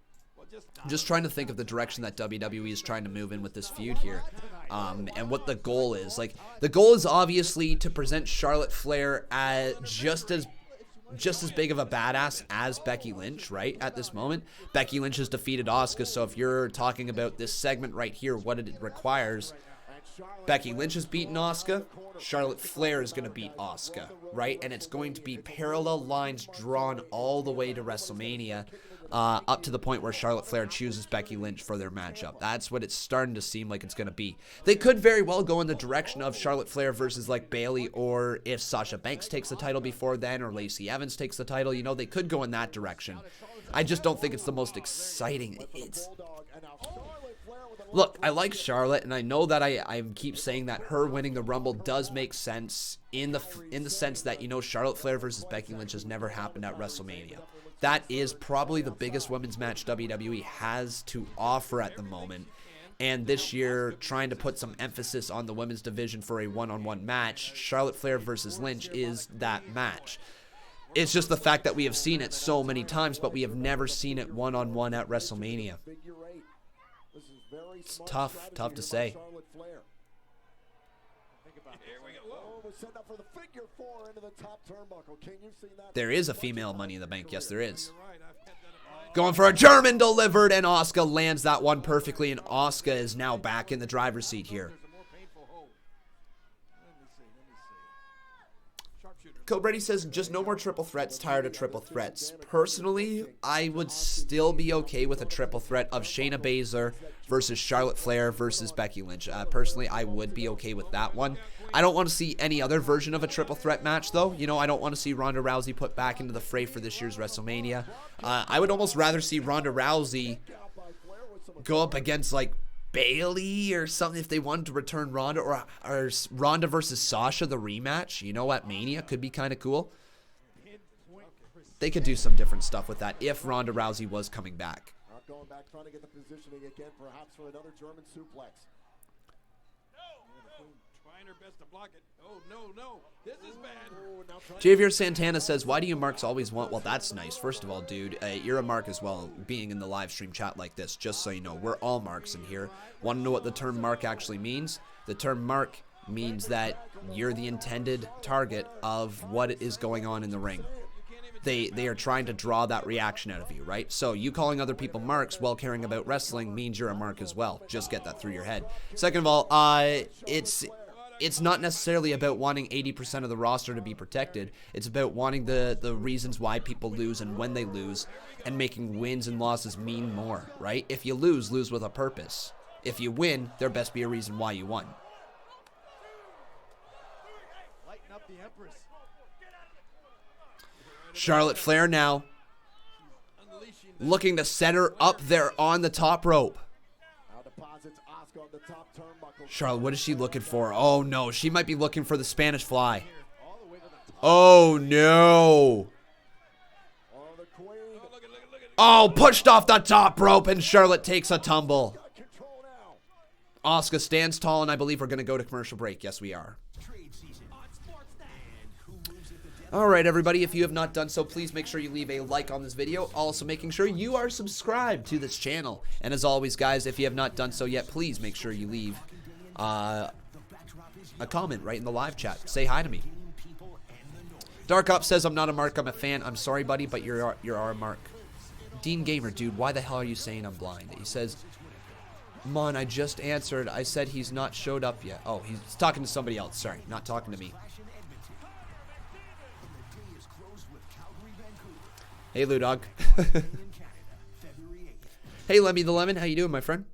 Speaker 2: I'm just trying to think of the direction that WWE is trying to move in with this feud here, and what the goal is. Like, the goal is obviously to present Charlotte Flair as just as big of a badass as Becky Lynch, right? At this moment, Becky Lynch has defeated Asuka, so if you're talking about this segment right here, what it requires, Becky Lynch has beaten Asuka. Charlotte Flair is going to beat Asuka, right? And it's going to be parallel lines drawn all the way to WrestleMania, up to the point where Charlotte Flair chooses Becky Lynch for their matchup. That's what it's starting to seem like it's going to be. They could very well go in the direction of Charlotte Flair versus like Bayley, or if Sasha Banks takes the title before then, or Lacey Evans takes the title, you know, they could go in that direction. I just don't think it's the most exciting. Look, I like Charlotte, and I know that I keep saying that her winning the Rumble does make sense in the sense that, you know, Charlotte Flair versus Becky Lynch has never happened at WrestleMania. That is probably the biggest women's match WWE has to offer at the moment. And this year, trying to put some emphasis on the women's division for a one-on-one match, Charlotte Flair versus Lynch is that match. It's just the fact that we have seen it so many times, but we have never seen it one-on-one at WrestleMania. It's tough to say. There is a female Money in the Bank. Yes, there is. Going for a German delivered, and Asuka lands that one perfectly, and Asuka is now back in the driver's seat here. Cobretti says, just no more triple threats, tired of triple threats. Personally, I would still be okay with a triple threat of Shayna Baszler versus Charlotte Flair versus Becky Lynch. Personally, I would be okay with that one. I don't want to see any other version of a triple threat match, though. You know, I don't want to see Ronda Rousey put back into the fray for this year's WrestleMania. I would almost rather see Ronda Rousey go up against, like, Bayley or something if they wanted to return Ronda, or Ronda versus Sasha, the rematch, you know, at Mania. Could be kind of cool. They could do some different stuff with that if Ronda Rousey was coming back.
Speaker 9: Going back, trying to get the positioning again, perhaps for another German suplex.
Speaker 7: Trying her best to block it. Oh, no. This is bad.
Speaker 2: Javier Santana says, why do you marks always want... Well, that's nice. First of all, dude, you're a mark as well, being in the live stream chat like this, just so you know. We're all marks in here. Want to know what the term mark actually means? The term mark means that you're the intended target of what is going on in the ring. They are trying to draw that reaction out of you, right? So you calling other people marks while caring about wrestling means you're a mark as well. Just get that through your head. Second of all, it's not necessarily about wanting 80% of the roster to be protected. It's about wanting the reasons why people lose and when they lose, and making wins and losses mean more, right? If you lose with a purpose. If you win, there best be a reason why you won.
Speaker 3: Lighten up the Empress.
Speaker 2: Charlotte Flair now looking to set her up there on the top rope. Charlotte, what is she looking for? Oh, no. She might be looking for the Spanish Fly. Oh, no. Oh, pushed off the top rope, and Charlotte takes a tumble. Asuka stands tall, and I believe we're going to go to commercial break. Yes, we are. All right, everybody, if you have not done so, please make sure you leave a like on this video. Also, making sure you are subscribed to this channel. And as always, guys, if you have not done so yet, please make sure you leave a comment right in the live chat. Say hi to me. Dark Up says, I'm not a mark, I'm a fan. I'm sorry, buddy, but you're our mark. Dean Gamer, dude, why the hell are you saying I'm blind? He says, Mon, I just answered. I said he's not showed up yet. Oh, he's talking to somebody else. Sorry, not talking to me. Hey, Lou Dog. Hey, Lemmy the Lemon. How you doing, my friend?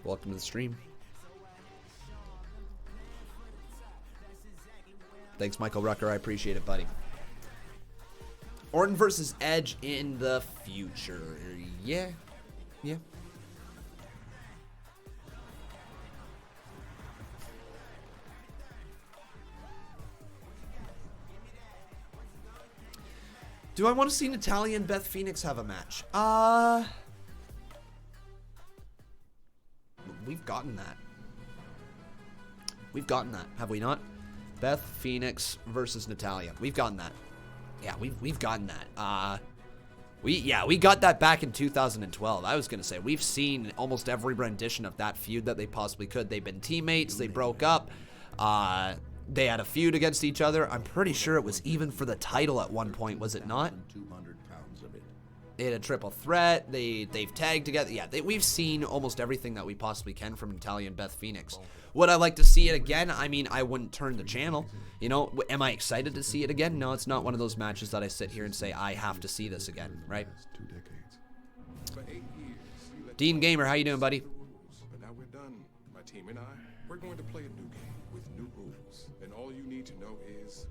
Speaker 2: Welcome to the stream. Thanks, Michael Rucker. I appreciate it, buddy. Orton versus Edge in the future. Yeah. Do I want to see Natalya and Beth Phoenix have a match? We've gotten that. We've gotten that, have we not? Beth Phoenix versus Natalya. We've gotten that. Yeah, we've gotten that. We got that back in 2012. I was gonna say we've seen almost every rendition of that feud that they possibly could. They've been teammates. They broke up. They had a feud against each other. I'm pretty sure it was even for the title at one point, was it not?
Speaker 12: 200 pounds of it.
Speaker 2: They had a triple threat. They've tagged together. Yeah, we've seen almost everything that we possibly can from Natalya and Beth Phoenix. Would I like to see it again? I mean, I wouldn't turn the channel. You know, am I excited to see it again? No, it's not one of those matches that I sit here and say, I have to see this again, right? Dean Gamer, how you doing, buddy?
Speaker 11: But now we're done. My team and I, we're going to play a new game with new rules. And all you need to know is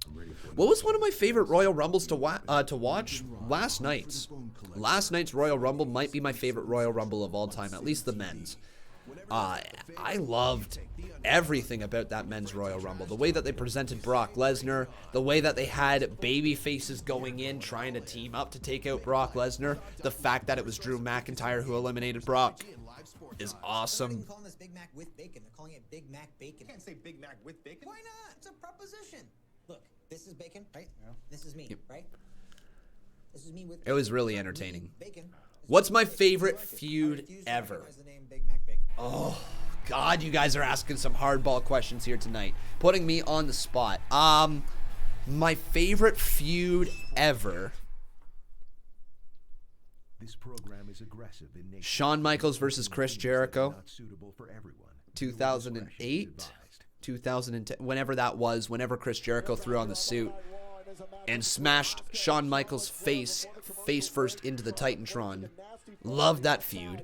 Speaker 11: I'm ready for it.
Speaker 2: What was one of my favorite Royal Rumbles to watch? Last night's. Last night's Royal Rumble might be my favorite Royal Rumble of all time, at least the men's. I loved everything about that men's Royal Rumble. The way that they presented Brock Lesnar, the way that they had baby faces going in trying to team up to take out Brock Lesnar, the fact that it was Drew McIntyre who eliminated Brock is awesome.
Speaker 4: They're calling this Big Mac with bacon. They're calling it Big Mac bacon. You can't say Big Mac with bacon. Why not? It's a proposition. Look, this is bacon, right? Yeah. This is me, right? This is me with.
Speaker 2: It was really entertaining. What's my favorite feud ever? Oh, God, you guys are asking some hardball questions here tonight. Putting me on the spot. My favorite feud ever.
Speaker 15: This program is aggressive in nature.
Speaker 2: Shawn Michaels versus Chris Jericho. 2008, 2010, whenever that was, whenever Chris Jericho threw on the suit and smashed Shawn Michaels' face first into the Titantron. Love that feud.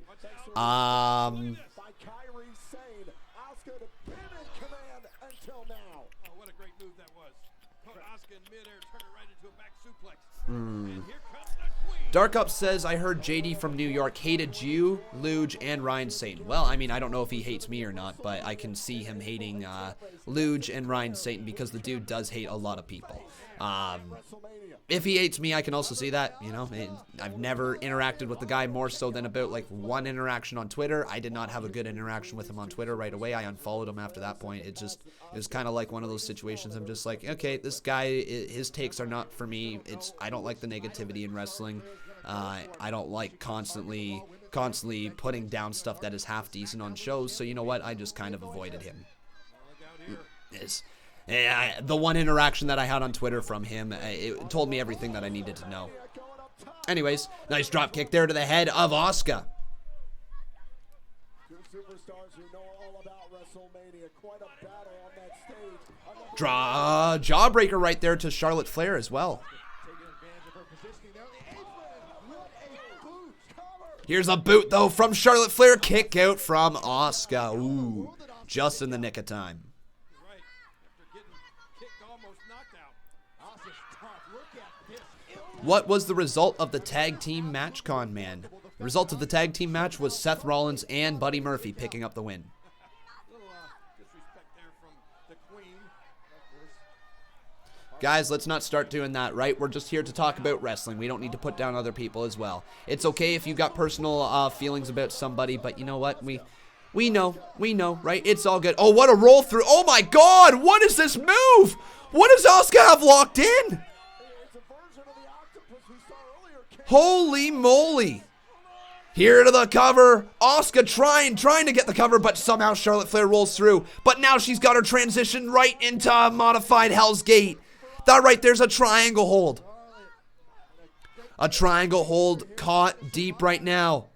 Speaker 2: Dark Up says, I heard JD from New York hated you, Luge, and Ryan Satan. Well, I mean, I don't know if he hates me or not, but I can see him hating Luge and Ryan Satan because the dude does hate a lot of people. If he hates me, I can also see that, you know. I've never interacted with the guy more so than about like one interaction on Twitter. I did not have a good interaction with him on Twitter right away. I unfollowed him after that point. It was kind of like one of those situations. I'm just like, okay, this guy, his takes are not for me. I don't like the negativity in wrestling. I don't like constantly putting down stuff that is half decent on shows. So you know what? I just kind of avoided him. The one interaction that I had on Twitter from him, it told me everything that I needed to know. Anyways, nice drop kick there to the head of Asuka. Jawbreaker right there to Charlotte Flair as well. Here's a boot, though, from Charlotte Flair. Kick out from Asuka. Ooh, just in the nick of time. What was the result of the tag team match, Conman? The result of the tag team match was Seth Rollins and Buddy Murphy picking up the win. Guys, let's not start doing that, right? We're just here to talk about wrestling. We don't need to put down other people as well. It's okay if you got personal feelings about somebody, but you know what? We know, right? It's all good. Oh, what a roll through. Oh my God, what is this move? What does Asuka have locked in? Holy moly. Here to the cover. Asuka trying to get the cover, but somehow Charlotte Flair rolls through. But now she's got her transition right into a modified Hell's Gate. That right there's a triangle hold. A triangle hold caught deep right now.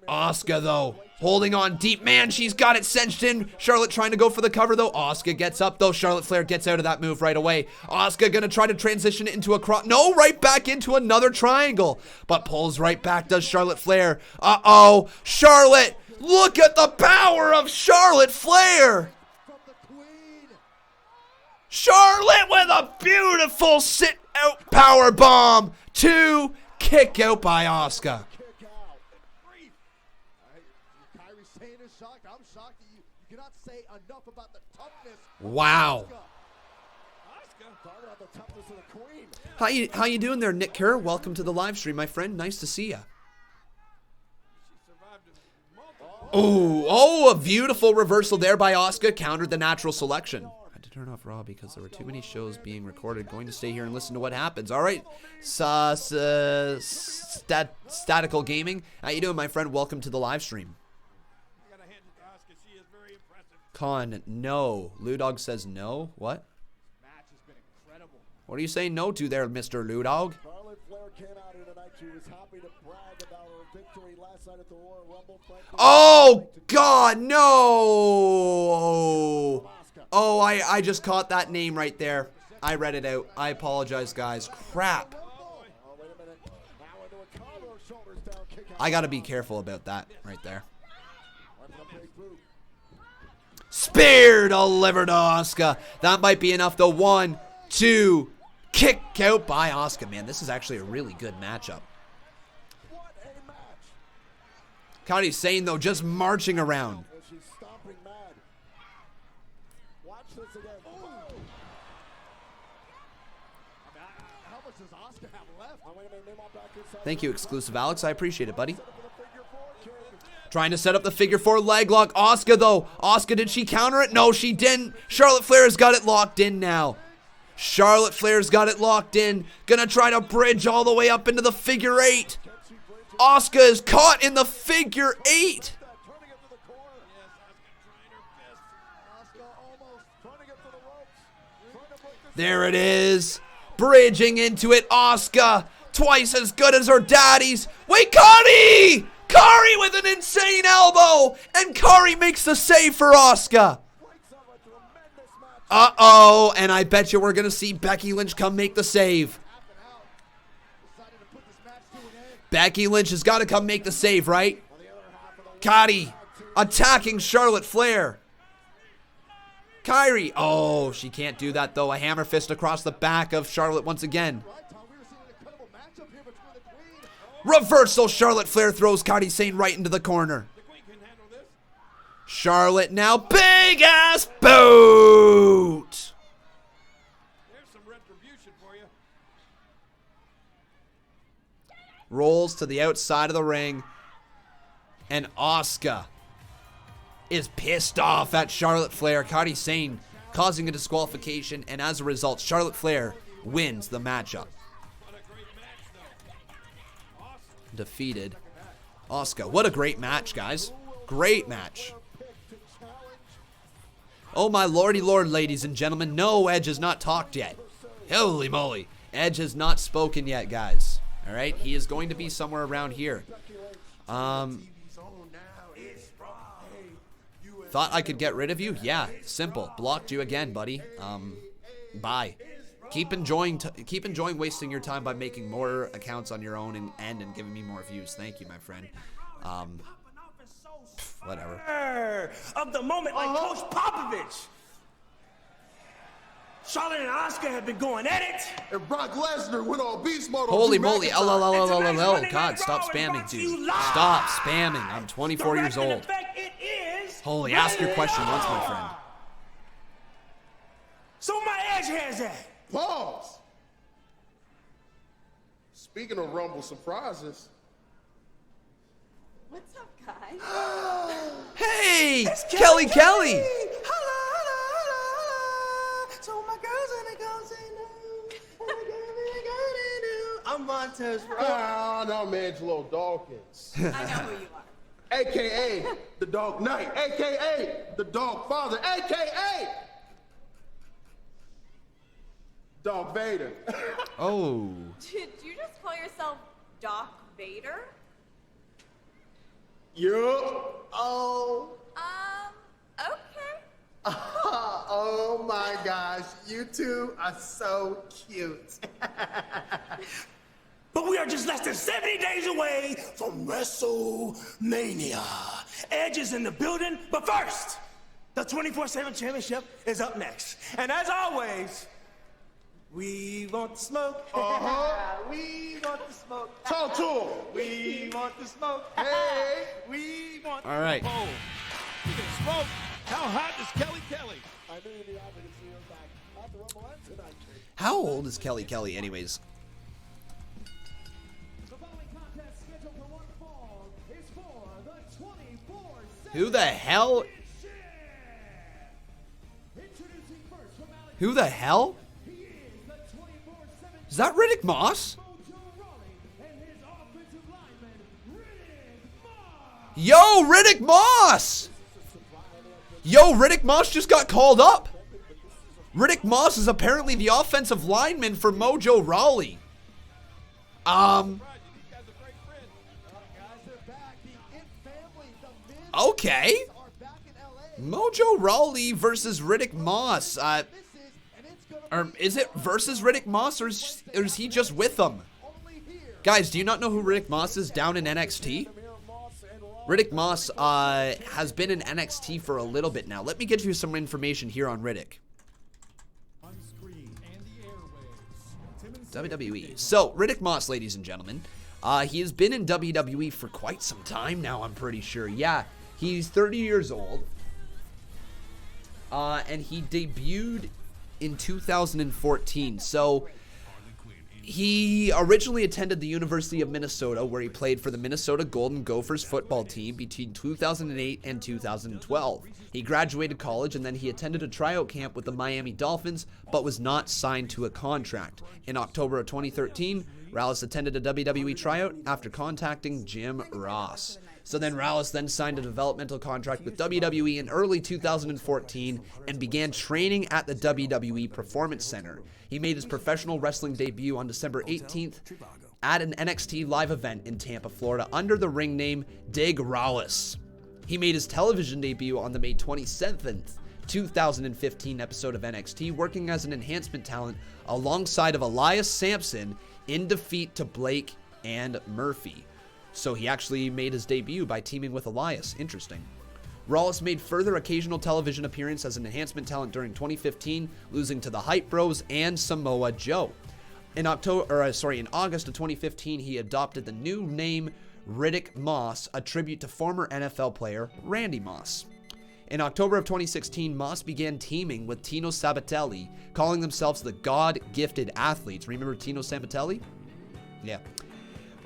Speaker 2: Asuka, though, holding on deep. Man, she's got it cinched in. Charlotte trying to go for the cover, though. Asuka gets up, though. Charlotte Flair gets out of that move right away. Asuka going to try to transition it into a cross. No, right back into another triangle. But pulls right back, does Charlotte Flair. Uh-oh. Charlotte, look at the power of Charlotte Flair. Charlotte with a beautiful sit-out power bomb. 2, kick out by Asuka. Wow. How you doing there, Nick Kerr? Welcome to the live stream, my friend. Nice to see you. Oh, a beautiful reversal there by Asuka. Countered the natural selection. I had to turn off Raw because there were too many shows being recorded. Going to stay here and listen to what happens. All right. Statical Gaming. How you doing, my friend? Welcome to the live stream. Con, no. Ludog says no. What? What are you saying no to there, Mr. Ludog? Oh, God, no. Oh, I just caught that name right there. I read it out. I apologize, guys. Crap. I got to be careful about that right there. Spear delivered to Asuka. That might be enough, though. 1, 2, kick out by Asuka. Man, this is actually a really good matchup. Kairi Sane, though, just marching around. Thank you, exclusive Alex. I appreciate it, buddy. Trying to set up the figure 4 leg lock. Asuka, though. Asuka, did she counter it? No, she didn't. Charlotte Flair's got it locked in now. Charlotte Flair's got it locked in. Gonna try to bridge all the way up into the figure 8. Asuka is caught in the figure 8. There it is. Bridging into it. Asuka. Twice as good as her daddy's. Wait, Kairi! Kairi with an insane elbow! And Kairi makes the save for Asuka. Uh-oh. And I bet you we're going to see Becky Lynch come make the save. Becky Lynch has got to come make the save, right? Kairi attacking Charlotte Flair. Kairi. Oh, she can't do that, though. A hammer fist across the back of Charlotte once again. Reversal. Charlotte Flair throws Kairi Sane right into the corner. Charlotte now. Big ass boot. Rolls to the outside of the ring. And Asuka is pissed off at Charlotte Flair. Kairi Sane causing a disqualification. And as a result, Charlotte Flair wins the matchup. Defeated Asuka. What a great match, guys. Great match. Oh my lordy lord, ladies and gentlemen. No, Edge has not talked yet. Holy moly. Edge has not spoken yet, guys. Alright, he is going to be somewhere around here. Thought I could get rid of you? Yeah, simple. Blocked you again, buddy. Bye. Keep enjoying wasting your time by making more accounts on your own and giving me more views. Thank you, my friend. Whatever.
Speaker 5: Of the moment, like Coach Popovich. Charlotte and Asuka have been going at it.
Speaker 9: And Brock Lesnar went on beast mode.
Speaker 2: Holy moly. God, stop spamming, dude. Stop spamming. I'm 24 years old. Holy, ask your question once, my friend.
Speaker 5: So my Edge has that.
Speaker 9: Pause. Speaking of Rumble surprises.
Speaker 13: What's up, guys?
Speaker 2: Hey, Kelly.
Speaker 5: Hello. So my girls and they go say no. I'm Montez Rowe.
Speaker 9: And I'm Angelo Dawkins.
Speaker 13: I know who you are.
Speaker 9: AKA the Dog Knight. AKA the Dog Father. AKA Dog Vader.
Speaker 2: Oh.
Speaker 13: Did you just call yourself Doc Vader?
Speaker 9: Yup. Oh.
Speaker 13: Okay.
Speaker 9: Oh my gosh, you two are so cute.
Speaker 5: But we are just less than 70 days away from WrestleMania. Edge is in the building, but first, the 24/7 championship is up next. And as always, we want the smoke. We want the smoke.
Speaker 9: Talk to him.
Speaker 5: We want the smoke.
Speaker 9: Hey.
Speaker 5: We want.
Speaker 2: All right.
Speaker 7: Oh, you can smoke. How hot is Kelly?
Speaker 9: I knew you'd be happy to see her back at the Rumble and tonight.
Speaker 2: How old is Kelly anyways?
Speaker 3: The following contest scheduled for one fall is for the 24/7
Speaker 2: Who the hell?
Speaker 3: Introducing first from Alex.
Speaker 2: Who the hell?
Speaker 3: He is the 24/7
Speaker 2: Is that Riddick Moss?
Speaker 3: Mojo Rawley and his offensive lineman, Riddick Moss.
Speaker 2: Yo, Riddick Moss! Yo, Riddick Moss just got called up. Riddick Moss is apparently the offensive lineman for Mojo Rawley. Okay. Mojo Rawley versus Riddick Moss. Or is it versus Riddick Moss, or is he just with them? Guys, do you not know who Riddick Moss is down in NXT? Riddick Moss has been in NXT for a little bit now. Let me get you some information here on Riddick. WWE. So, Riddick Moss, ladies and gentlemen, he has been in WWE for quite some time now, I'm pretty sure. Yeah, he's 30 years old. And he debuted in 2014. So, he originally attended the University of Minnesota, where he played for the Minnesota Golden Gophers football team between 2008 and 2012. He graduated college, and then he attended a tryout camp with the Miami Dolphins, but was not signed to a contract. In October of 2013, Rallis attended a WWE tryout after contacting Jim Ross. So then Rallis then signed a developmental contract with WWE in early 2014 and began training at the WWE Performance Center. He made his professional wrestling debut on December 18th at an NXT live event in Tampa, Florida under the ring name Dig Rallis. He made his television debut on the May 27th, 2015 episode of NXT, working as an enhancement talent alongside of Elias Sampson in defeat to Blake and Murphy. So he actually made his debut by teaming with Elias. Interesting. Rallis made further occasional television appearance as an enhancement talent during 2015, losing to the Hype Bros and Samoa Joe. In August of 2015, he adopted the new name Riddick Moss, a tribute to former NFL player Randy Moss. In October of 2016, Moss began teaming with Tino Sabatelli, calling themselves the God-Gifted Athletes. Remember Tino Sabatelli? Yeah.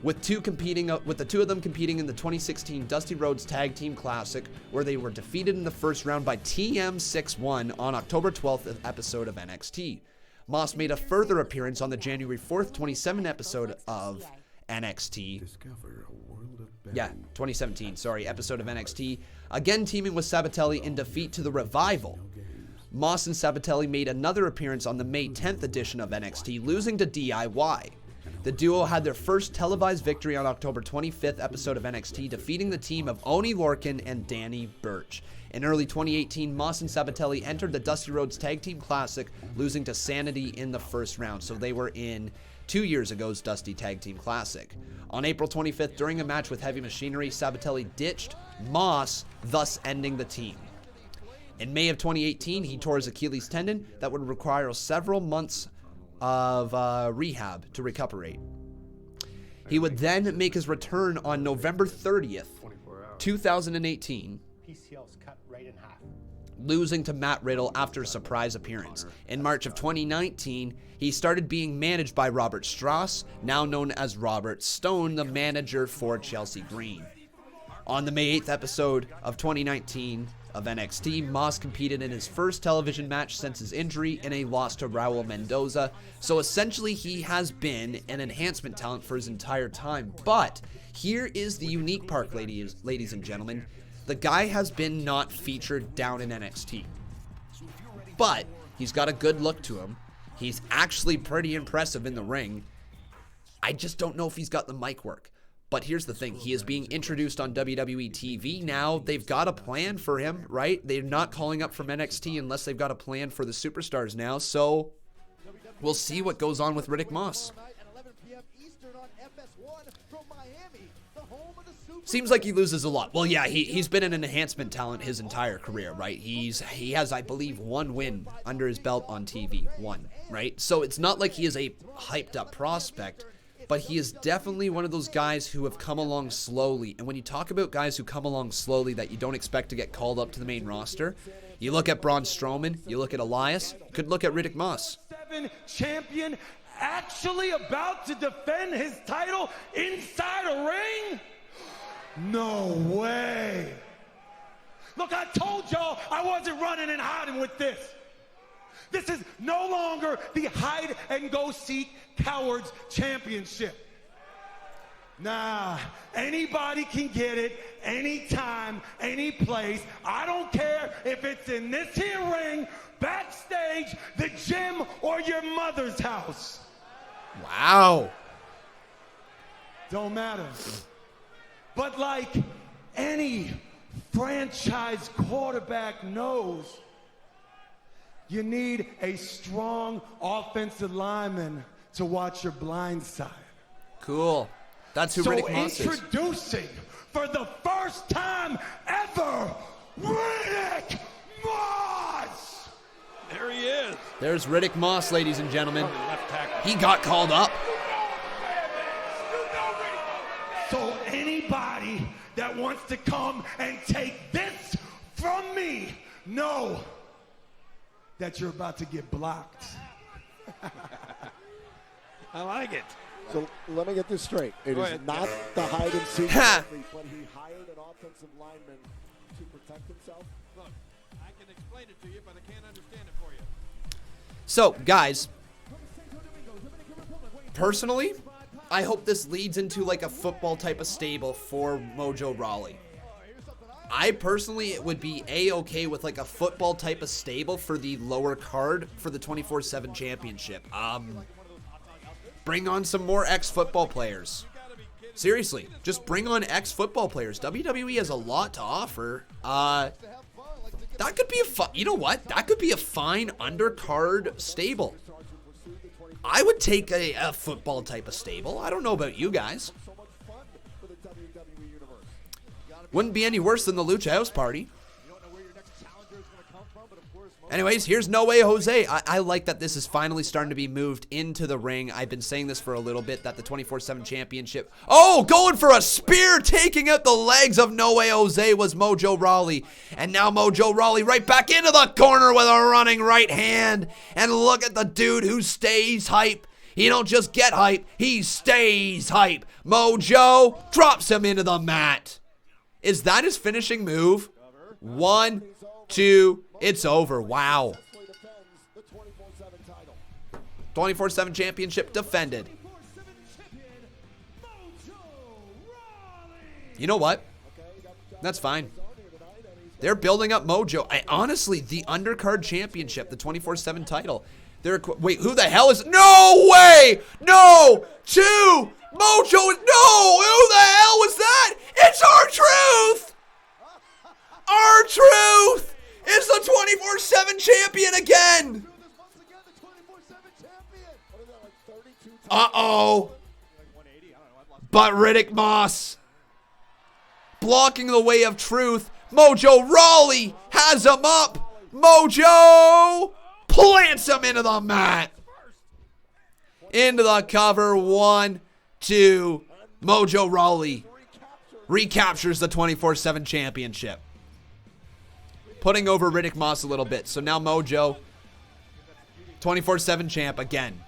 Speaker 2: With the two of them competing in the 2016 Dusty Rhodes Tag Team Classic, where they were defeated in the first round by TM61 on October 12th episode of NXT. Moss made a further appearance on the January 4th, 27 episode of NXT. 2017, episode of NXT. Again teaming with Sabatelli in defeat to the Revival. Moss and Sabatelli made another appearance on the May 10th edition of NXT, losing to DIY. The duo had their first televised victory on October 25th episode of NXT, defeating the team of Oni Lorcan and Danny Burch. In early 2018, Moss and Sabatelli entered the Dusty Rhodes Tag Team Classic, losing to Sanity in the first round. So they were in 2 years ago's Dusty Tag Team Classic. On April 25th, during a match with Heavy Machinery, Sabatelli ditched Moss, thus ending the team. In May of 2018, he tore his Achilles tendon that would require several months of rehab to recuperate. He would then make his return on November 30th, 2018,
Speaker 17: PCL's cut right in half.
Speaker 2: losing to Matt Riddle after a surprise appearance. In March of 2019, he started being managed by Robert Strauss, now known as Robert Stone, the manager for Chelsea Green. On the May 8th episode of 2019 of NXT, Moss competed in his first television match since his injury in a loss to Raul Mendoza. So essentially, he has been an enhancement talent for his entire time. But here is the unique part, ladies and gentlemen. The guy has been not featured down in NXT. But he's got a good look to him. He's actually pretty impressive in the ring. I just don't know if he's got the mic work. But here's the thing, he is being introduced on WWE TV now. They've got a plan for him, right? They're not calling up from NXT unless they've got a plan for the superstars now. So we'll see what goes on with Riddick Moss. Seems like he loses a lot. Well, yeah, he's been an enhancement talent his entire career, right? He has, I believe, one win under his belt on TV. One, right? So it's not like he is a hyped up prospect. But he is definitely one of those guys who have come along slowly. And when you talk about guys who come along slowly that you don't expect to get called up to the main roster, you look at Braun Strowman, you look at Elias, you could look at Riddick Moss.
Speaker 5: Champion actually about to defend his title inside a ring? No way. Look, I told y'all I wasn't running and hiding with this. This is no longer the hide and go seek cowards championship. Nah, anybody can get it anytime, any place. I don't care if it's in this here ring, backstage, the gym, or your mother's house.
Speaker 2: Wow.
Speaker 3: don't matter. But like any franchise quarterback knows, you need a strong offensive lineman to watch your blind side.
Speaker 2: Cool. That's who Riddick Moss is.
Speaker 3: Introducing, for the first time ever, Riddick Moss!
Speaker 21: There he is.
Speaker 2: There's Riddick Moss, ladies and gentlemen. He got called up.
Speaker 3: So anybody that wants to come and take this from me, know that you're about to get blocked.
Speaker 21: I like it.
Speaker 9: So let me get this straight. It is not the hide and seek, but he hired an offensive lineman to protect himself.
Speaker 7: Look, I can explain it to you, but I can't understand it for you.
Speaker 2: So, guys, personally, I hope this leads into like a football type of stable for Mojo Rawley. I personally would be A-okay with like a football type of stable for the lower card for the 24/7 championship. Bring on some more ex-football players. Seriously, just bring on ex-football players. WWE has a lot to offer. That could be you know what? That could be a fine undercard stable. I would take a football type of stable. I don't know about you guys. Wouldn't be any worse than the Lucha House Party. Anyways, here's No Way Jose. I like that this is finally starting to be moved into the ring. I've been saying this for a little bit, that the 24/7 championship. Oh, going for a spear, taking out the legs of No Way Jose was Mojo Rawley. And now Mojo Rawley right back into the corner with a running right hand. And look at the dude who stays hype. He don't just get hype, he stays hype. Mojo drops him into the mat. Is that his finishing move? 1, 2, it's over. Wow. 24/7 championship defended. You know what? That's fine. They're building up Mojo. Honestly, the undercard championship, the 24/7 title. Wait, who the hell is? No way! No! 2! Mojo is. No! Who the hell was that? It's R-Truth! R-Truth is the 24/7 champion again! Uh-oh. But Riddick Moss blocking the way of truth. Mojo Rawley has him up. Mojo plants him into the mat. Into the cover. 1, 2. Mojo Rawley recaptures the 24/7 championship. Putting over Riddick Moss a little bit. So now Mojo, 24/7 champ again.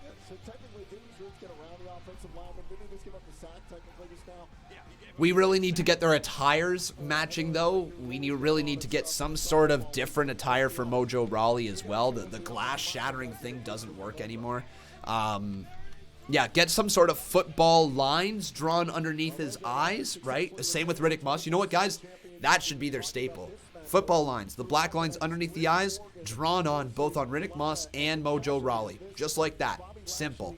Speaker 2: We really need to get their attires matching, though. We really need to get some sort of different attire for Mojo Rawley as well. The glass shattering thing doesn't work anymore. Yeah, get some sort of football lines drawn underneath his eyes, right? Same with Riddick Moss. You know what, guys? That should be their staple. Football lines, the black lines underneath the eyes, drawn on both on Riddick Moss and Mojo Rawley. Just like that. Simple.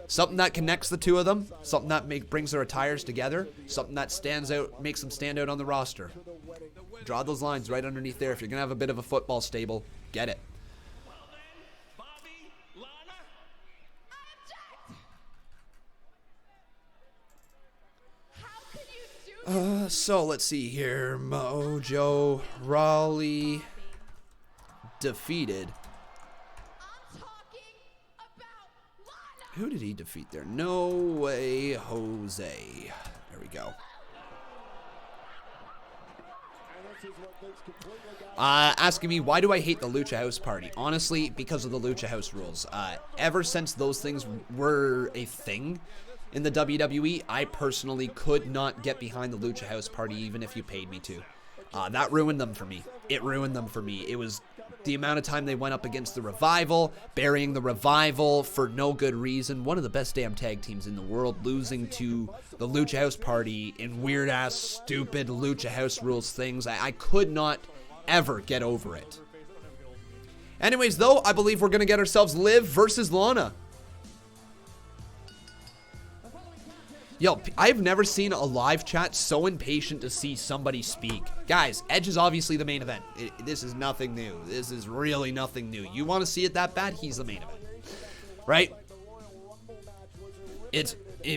Speaker 2: Something that connects the two of them, something that brings their attires together, something that stands out, makes them stand out on the roster. Draw those lines right underneath there. If you're going to have a bit of a football stable, get it. So let's see here. Mojo Rawley defeated. Who did he defeat there? No Way Jose. There we go. Asking me, why do I hate the Lucha House Party? Honestly, because of the Lucha House rules. Ever since those things were a thing in the WWE, I personally could not get behind the Lucha House Party even if you paid me to. That ruined them for me. It ruined them for me. It was the amount of time they went up against the Revival, burying the Revival for no good reason. One of the best damn tag teams in the world, losing to the Lucha House Party in weird-ass, stupid Lucha House rules things. I could not ever get over it. Anyways, though, I believe we're going to get ourselves Liv versus Lana. Yo, I've never seen a live chat so impatient to see somebody speak. Guys, Edge is obviously the main event. This is nothing new. This is really nothing new. You want to see it that bad? He's the main event. Right?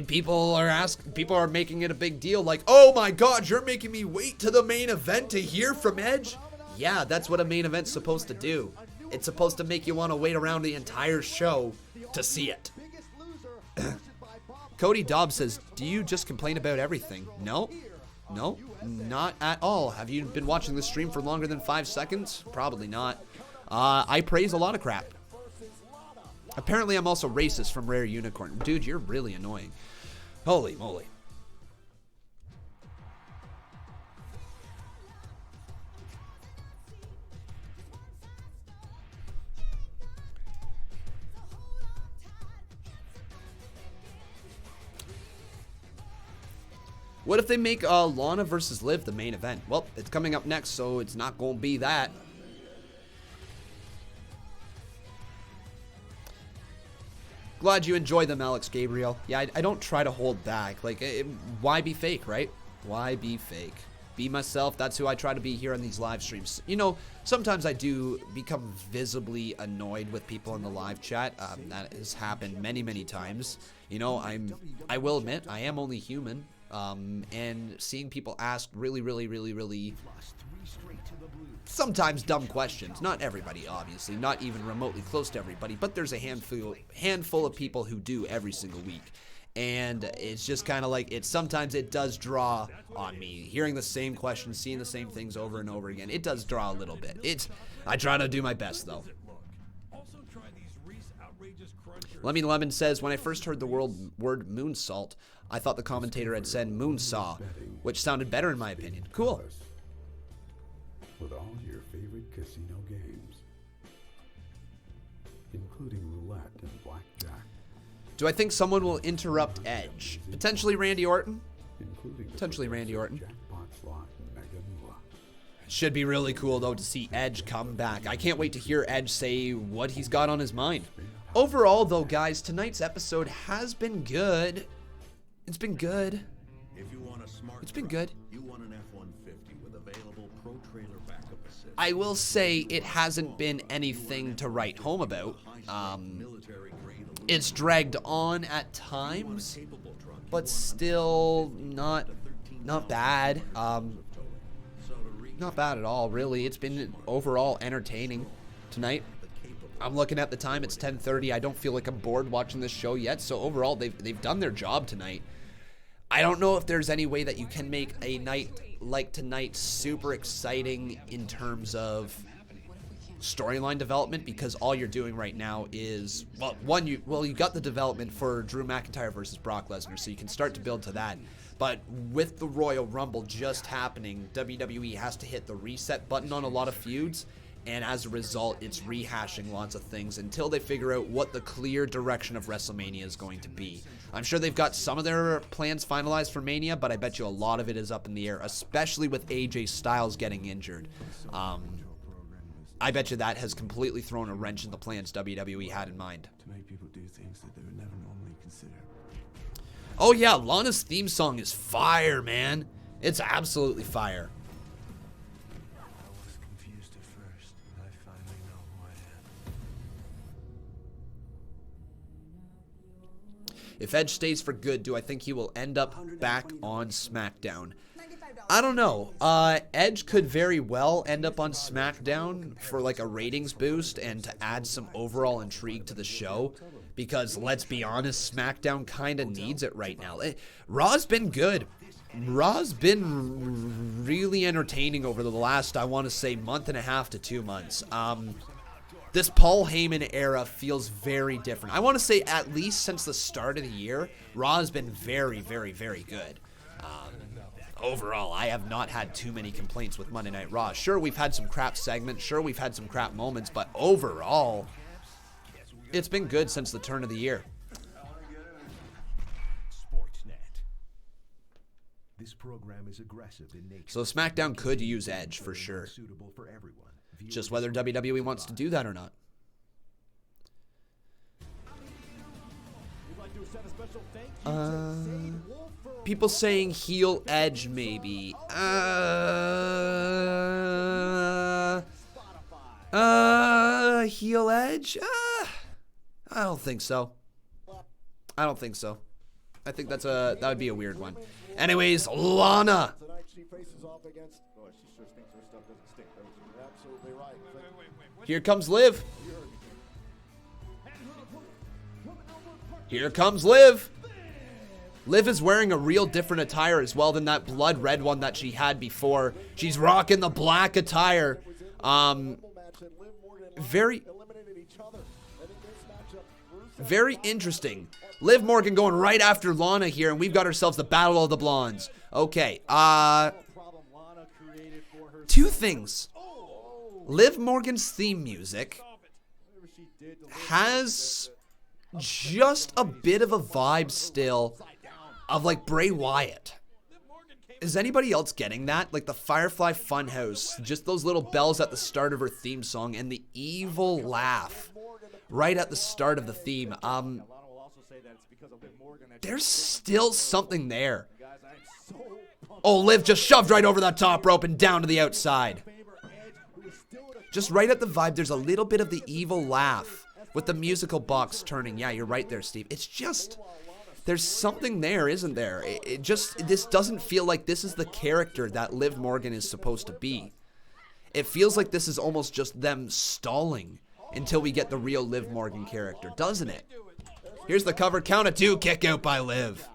Speaker 2: People are making it a big deal, like, oh my god, you're making me wait to the main event to hear from Edge? Yeah, that's what a main event's supposed to do. It's supposed to make you want to wait around the entire show to see it. Cody Dobbs says, do you just complain about everything? No, not at all. Have you been watching the stream for longer than 5 seconds? Probably not. I praise a lot of crap. Apparently I'm also racist from Rare Unicorn. Dude, you're really annoying. Holy moly. What if they make Lana versus Liv the main event? Well, it's coming up next, so it's not going to be that. Glad you enjoy them, Alex Gabriel. Yeah, I don't try to hold back. Like, why be fake, right? Why be fake? Be myself. That's who I try to be here on these live streams. You know, sometimes I do become visibly annoyed with people in the live chat. That has happened many, many times. You know, I will admit, I am only human. And seeing people ask really sometimes dumb questions. Not everybody, obviously, not even remotely close to everybody, but there's a handful of people who do every single week. And it's just kind of like, sometimes it does draw on me. Hearing the same questions, seeing the same things over and over again, it does draw a little bit. I try to do my best, though. Lemmy Lemon says, when I first heard the word moonsault, I thought the commentator had said moonsaw, which sounded better in my opinion. Cool.
Speaker 12: With all your favorite casino games, including roulette and blackjack.
Speaker 2: Do I think someone will interrupt Edge? Potentially Randy Orton? Potentially Randy Orton. Should be really cool, though, to see Edge come back. I can't wait to hear Edge say what he's got on his mind. Overall, though, guys, tonight's episode has been good. It's been good. It's been good. I will say it hasn't been anything to write home about. It's dragged on at times, but still not bad. Not bad at all, really. It's been overall entertaining tonight. I'm looking at the time, it's 10:30. I don't feel like I'm bored watching this show yet, so overall they've done their job tonight. I don't know if there's any way that you can make a night like tonight super exciting in terms of storyline development, because all you're doing right now is, you got the development for Drew McIntyre versus Brock Lesnar, so you can start to build to that. But with the Royal Rumble just happening, WWE has to hit the reset button on a lot of feuds, and as a result, it's rehashing lots of things until they figure out what the clear direction of WrestleMania is going to be. I'm sure they've got some of their plans finalized for Mania, but I bet you a lot of it is up in the air, especially with AJ Styles getting injured. I bet you that has completely thrown a wrench in the plans WWE had in mind.
Speaker 14: To make people do things that they would never normally consider.
Speaker 2: Oh yeah, Lana's theme song is fire, man. It's absolutely fire. If Edge stays for good, do I think he will end up back on SmackDown? I don't know. Edge could very well end up on SmackDown for like a ratings boost and to add some overall intrigue to the show. Because let's be honest, SmackDown kind of needs it right now. Raw's been good. Raw's been really entertaining over the last, I want to say, month and a half to 2 months. This Paul Heyman era feels very different. I want to say at least since the start of the year, Raw has been very, very, very good. Overall, I have not had too many complaints with Monday Night Raw. Sure, we've had some crap segments. Sure, we've had some crap moments. But overall, it's been good since the turn of the year.
Speaker 15: This program is aggressive in nature.
Speaker 2: So SmackDown could use Edge for sure. Just whether WWE wants to do that or not. People saying heel Edge, maybe. Heel Edge? I don't think so. I don't think so. I think that would be a weird one. Anyways, Lana. Here comes Liv. Here comes Liv. Liv is wearing a real different attire as well than that blood red one that she had before. She's rocking the black attire. Very interesting. Liv Morgan going right after Lana here, and we've got ourselves the Battle of the Blondes. Okay, two things. Liv Morgan's theme music has just a bit of a vibe still of like Bray Wyatt. Is anybody else getting that? Like the Firefly Funhouse, just those little bells at the start of her theme song and the evil laugh right at the start of the theme. There's still something there. Oh, Liv just shoved right over that top rope and down to the outside. Just right at the vibe, there's a little bit of the evil laugh with the musical box turning. Yeah, you're right there, Steve. It's just, there's something there, isn't there? This doesn't feel like this is the character that Liv Morgan is supposed to be. It feels like this is almost just them stalling until we get the real Liv Morgan character, doesn't it? Here's the cover, count of 2, kick out by Liv.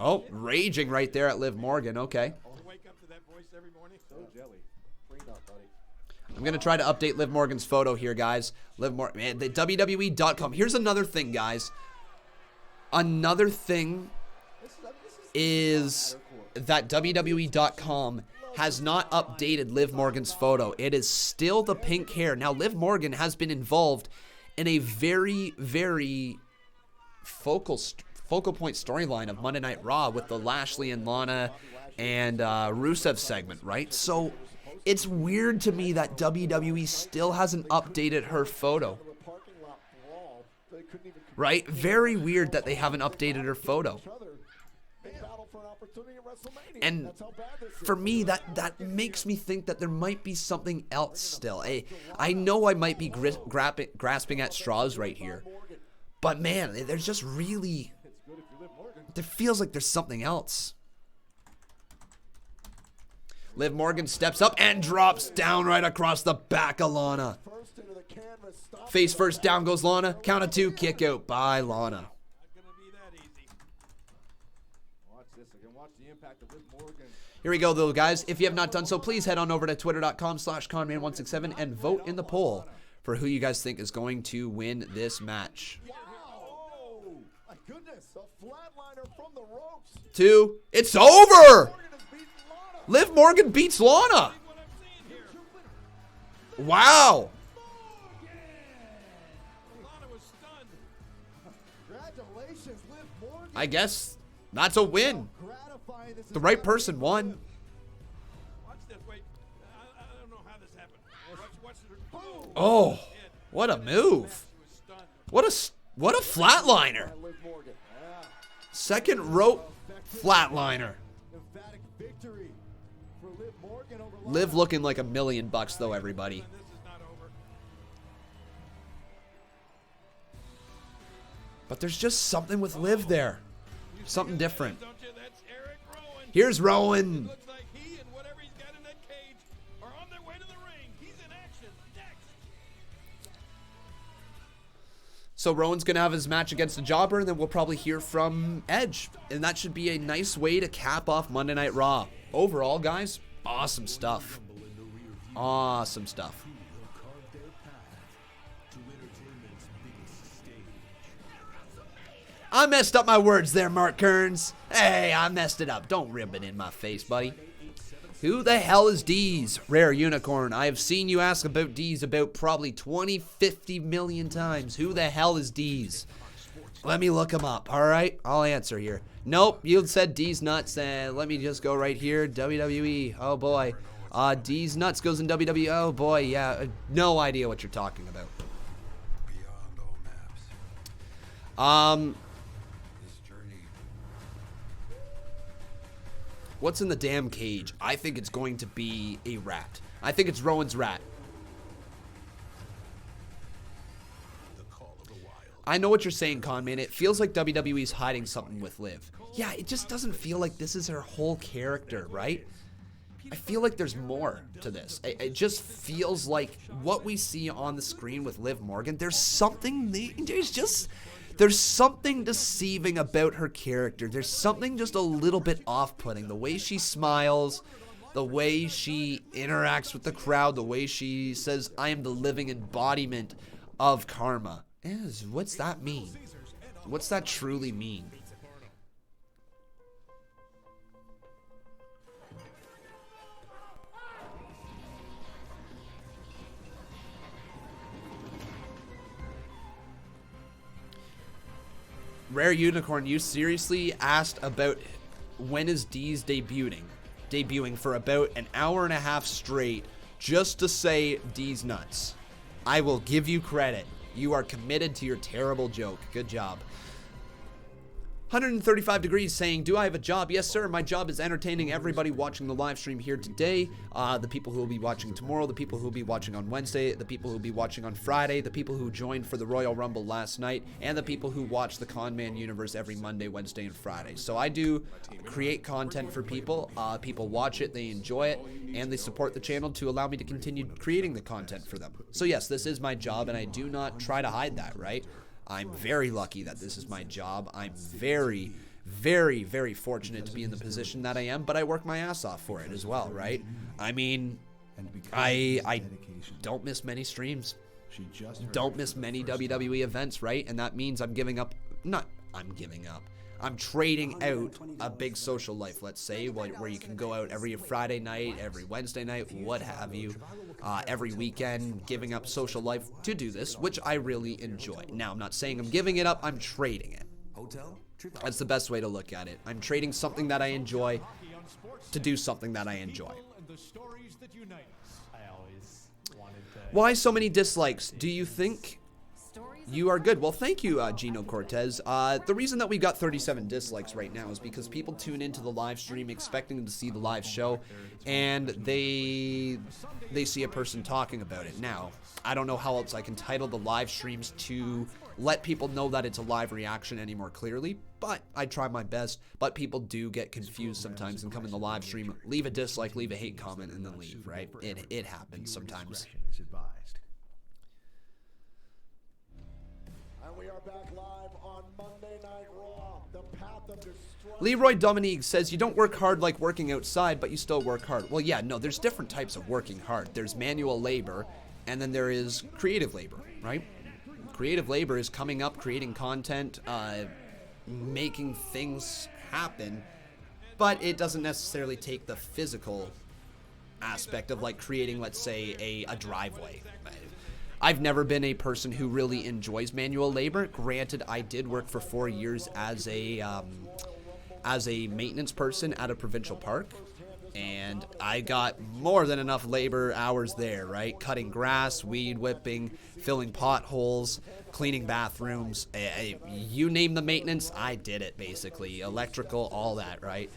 Speaker 2: Oh, raging right there at Liv Morgan, okay. I'm going to try to update Liv Morgan's photo here, guys. Liv Morgan, man, the WWE.com. Here's another thing, guys. Another thing is that WWE.com has not updated Liv Morgan's photo. It is still the pink hair. Now, Liv Morgan has been involved in a very, very focal point storyline of Monday Night Raw with the Lashley and Lana and Rusev segment, right? So it's weird to me that WWE still hasn't updated her photo. Right? Very weird that they haven't updated her photo. And for me, that makes me think that there might be something else still. I know I might be grasping at straws right here. But man, there's just really, there feels like there's something else. Liv Morgan steps up and drops down right across the back of Lana. Face first, down goes Lana. Count of 2, kick out by Lana. Here we go, though, guys. If you have not done so, please head on over to twitter.com/Conman167 and vote in the poll for who you guys think is going to win this match. 2, it's over! Liv Morgan beats Lana. Wow. I guess that's a win. The right person won. Oh, what a move. What a flatliner. Second rope flatliner. Liv looking like $1 million though, everybody. But there's just something with Liv there. Something different. Here's Rowan. So Rowan's going to have his match against the Jobber, and then we'll probably hear from Edge. And that should be a nice way to cap off Monday Night Raw. Overall, guys, awesome stuff. Awesome stuff. I messed up my words there, Mark Kearns. Hey, I messed it up. Don't rip it in my face, buddy. Who the hell is Deez? Rare Unicorn. I have seen you ask about Deez about probably 20, 50 million times. Who the hell is Deez? Let me look him up, all right? I'll answer here. Nope, you said Deez Nuts. Let me just go right here. WWE. Oh, boy. Deez Nuts goes in WWE. Oh, boy, yeah. No idea what you're talking about. What's in the damn cage? I think it's going to be a rat. I think it's Rowan's rat. I know what you're saying, Conman. It feels like WWE's hiding something with Liv. Yeah, it just doesn't feel like this is her whole character, right? I feel like there's more to this. It just feels like what we see on the screen with Liv Morgan, there's something deceiving about her character. There's something just a little bit off-putting. The way she smiles, the way she interacts with the crowd, the way she says, I am the living embodiment of karma. What's that mean? What's that truly mean? Rare Unicorn, you seriously asked about when is Dee's debuting for about an hour and a half straight just to say Dee's nuts. I will give you credit. You are committed to your terrible joke. Good job. 135 Degrees saying, do I have a job? Yes, sir. My job is entertaining everybody watching the live stream here today. The people who will be watching tomorrow, the people who will be watching on Wednesday, the people who will be watching on Friday, the people who joined for the Royal Rumble last night, and the people who watch the Conman Universe every Monday, Wednesday, and Friday. So I do create content for people. People watch it, they enjoy it, and they support the channel to allow me to continue creating the content for them. So yes, this is my job, and I do not try to hide that, right? I'm very lucky that this is my job. I'm very, very, very fortunate to be in the position that I am, but I work my ass off for it as well, right? I mean, I don't miss many streams. Don't miss many WWE events, right? And that means I'm giving up, I'm trading out a big social life, let's say, where you can go out every Friday night, every Wednesday night, what have you, every weekend, giving up social life to do this, which I really enjoy. Now, I'm not saying I'm giving it up, I'm trading it. That's the best way to look at it. I'm trading something that I enjoy to do something that I enjoy. Why so many dislikes? Do you think you are good? Well, thank you, Gino Cortez. The reason that we got 37 dislikes right now is because people tune into the live stream expecting to see the live show, and they see a person talking about it. Now, I don't know how else I can title the live streams to let people know that it's a live reaction any more clearly, but I try my best. But people do get confused sometimes and come in the live stream, leave a dislike, leave a hate comment, and then leave, right? It happens sometimes.
Speaker 9: We are back live on Monday Night Raw. The path of destruction.
Speaker 2: Leroy Dominique says, you don't work hard like working outside, but you still work hard. Well, yeah, no, there's different types of working hard. There's manual labor, and then there is creative labor, right? Creative labor is coming up, creating content, making things happen, but it doesn't necessarily take the physical aspect of like creating, let's say, a driveway. I've never been a person who really enjoys manual labor. Granted, I did work for 4 years as a maintenance person at a provincial park, and I got more than enough labor hours there, right? Cutting grass, weed whipping, filling potholes, cleaning bathrooms, you name the maintenance, I did it basically. Electrical, all that, right?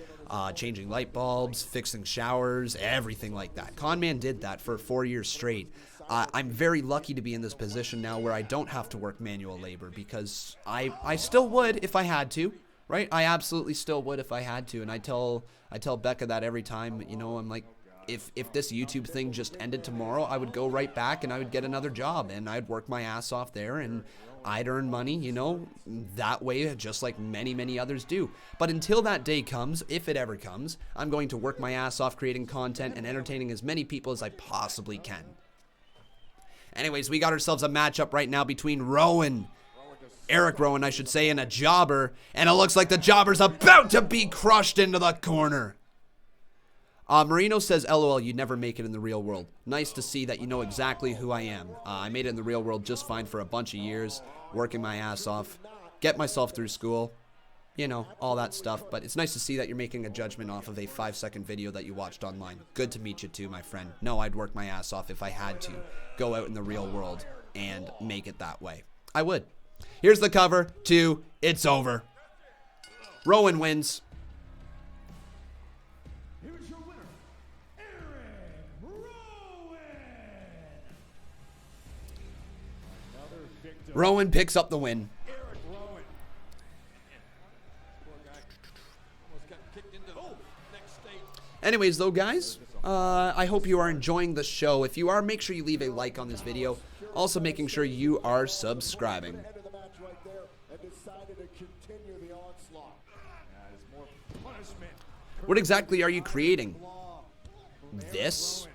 Speaker 2: Changing light bulbs, fixing showers, everything like that. Conman did that for 4 years straight. I'm very lucky to be in this position now where I don't have to work manual labor, because I still would if I had to, right? I absolutely still would if I had to, and I tell Becca that every time, you know, I'm like, if this YouTube thing just ended tomorrow, I would go right back and I would get another job and I'd work my ass off there and I'd earn money, you know, that way, just like many, many others do. But until that day comes, if it ever comes, I'm going to work my ass off creating content and entertaining as many people as I possibly can. Anyways, we got ourselves a matchup right now between Eric Rowan, I should say, and a jobber. And it looks like the jobber's about to be crushed into the corner. Marino says, LOL, you'd never make it in the real world. Nice to see that you know exactly who I am. I made it in the real world just fine for a bunch of years, working my ass off, get myself through school, you know, all that stuff. But it's nice to see that you're making a judgment off of a 5-second video that you watched online. Good to meet you too, my friend. No, I'd work my ass off if I had to go out in the real world and make it that way. I would. Here's the cover. 2. It's over. Rowan wins.
Speaker 3: Here's your winner, Eric Rowan. Another victim.
Speaker 2: Rowan picks up the win.
Speaker 3: Eric Rowan.
Speaker 7: Poor guy. Almost got kicked into the next state.
Speaker 2: Anyways, though, guys, I hope you are enjoying the show. If you are, make sure you leave a like on this video. Also, making sure you are subscribing. What exactly are you creating? This?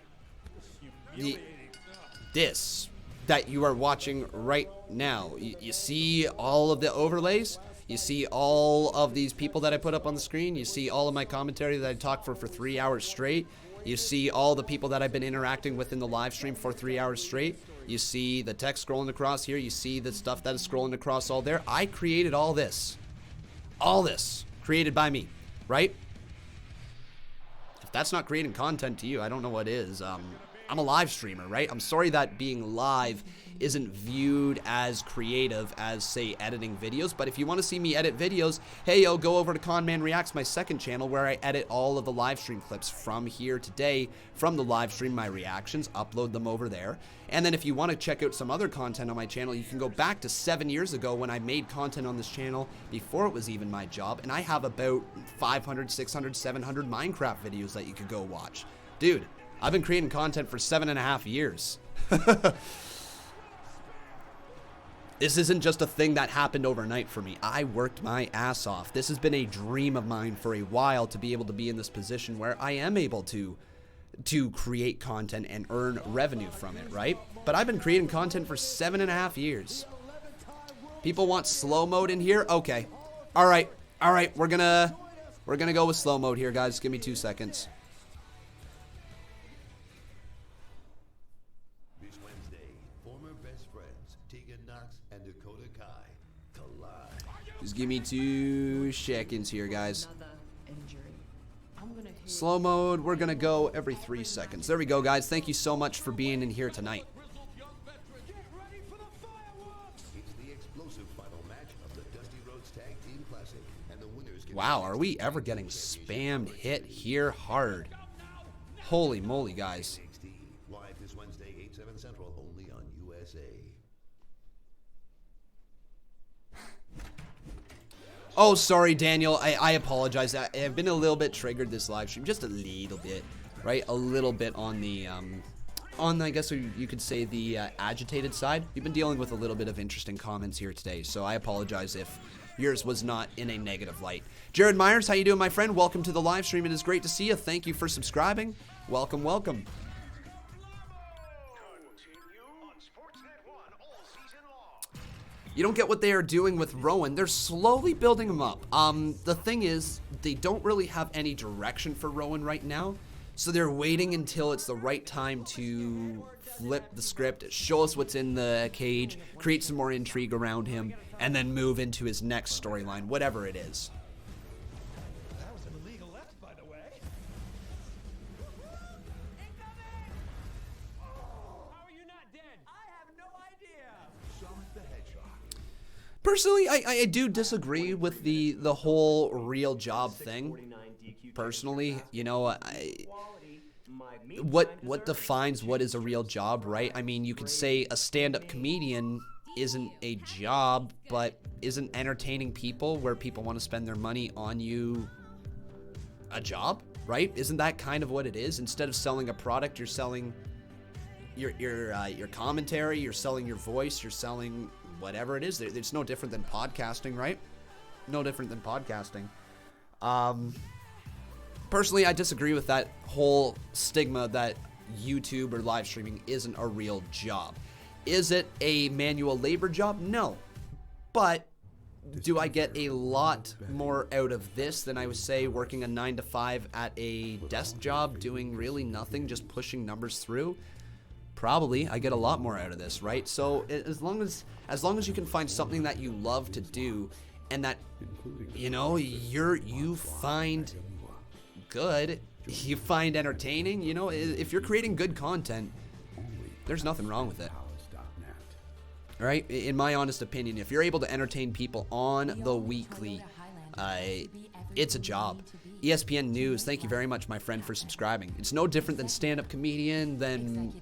Speaker 2: This that you are watching right now. You see all of the overlays? You see all of these people that I put up on the screen? You see all of my commentary that I talked for 3 hours straight? You see all the people that I've been interacting with in the live stream for 3 hours straight? You see the text scrolling across here? You see the stuff that is scrolling across all there? I created all this. All this. Created by me. Right? If that's not creating content to you, I don't know what is. I'm a live streamer, right? I'm sorry that being live isn't viewed as creative as, say, editing videos, but if you want to see me edit videos, hey, yo, go over to Conman Reacts, my second channel, where I edit all of the live stream clips from here today, from the live stream, my reactions, upload them over there. And then if you want to check out some other content on my channel, you can go back to 7 years ago when I made content on this channel before it was even my job, and I have about 500, 600, 700 Minecraft videos that you could go watch. Dude, I've been creating content for 7.5 years. This isn't just a thing that happened overnight for me. I worked my ass off. This has been a dream of mine for a while to be able to be in this position where I am able to create content and earn revenue from it, right? But I've been creating content for 7.5 years. People want slow mode in here? Okay. All right. We're gonna go with slow mode here, guys. Give me 2 seconds. Just give me 2 seconds here, guys. Slow mode, we're gonna go every 3 seconds. There we go, guys. Thank you so much for being in here tonight. Wow, are we ever getting spammed hit here hard? Holy moly, guys.
Speaker 10: Live this Wednesday, 8/7 Central, only on USA.
Speaker 2: Oh, sorry, Daniel. I apologize. I've been a little bit triggered this live stream, just a little bit, right? A little bit on the, I guess you could say the agitated side. We've been dealing with a little bit of interesting comments here today, so I apologize if yours was not in a negative light. Jared Myers, how you doing, my friend? Welcome to the live stream. It is great to see you. Thank you for subscribing. Welcome, welcome. You don't get what they are doing with Rowan. They're slowly building him up. The thing is, they don't really have any direction for Rowan right now. So they're waiting until it's the right time to flip the script, show us what's in the cage, create some more intrigue around him, and then move into his next storyline, whatever it is.
Speaker 3: That was an illegal left, by the way. How are you not dead? I have no idea.
Speaker 10: Sonic the Hedgehog.
Speaker 2: Personally, I do disagree with the whole real job thing. Personally, you know, what defines what is a real job, right? I mean, you could say a stand-up comedian isn't a job, but isn't entertaining people where people want to spend their money on you a job, right? Isn't that kind of what it is? Instead of selling a product, you're selling your commentary, you're selling your voice, you're selling whatever it is. It's no different than podcasting, right? No different than podcasting. Personally, I disagree with that whole stigma that YouTube or live streaming isn't a real job. Is it a manual labor job? No. But do I get a lot more out of this than I would say working a 9 to 5 at a desk job, doing really nothing, just pushing numbers through? Probably. I get a lot more out of this, right? So as long as you can find something that you love to do and that, you know, you find good, you find entertaining, you know, if you're creating good content, there's nothing wrong with it. right? In my honest opinion, if you're able to entertain people on the weekly, it's a job. ESPN News, thank you very much, my friend, for subscribing. It's no different than stand-up comedian, than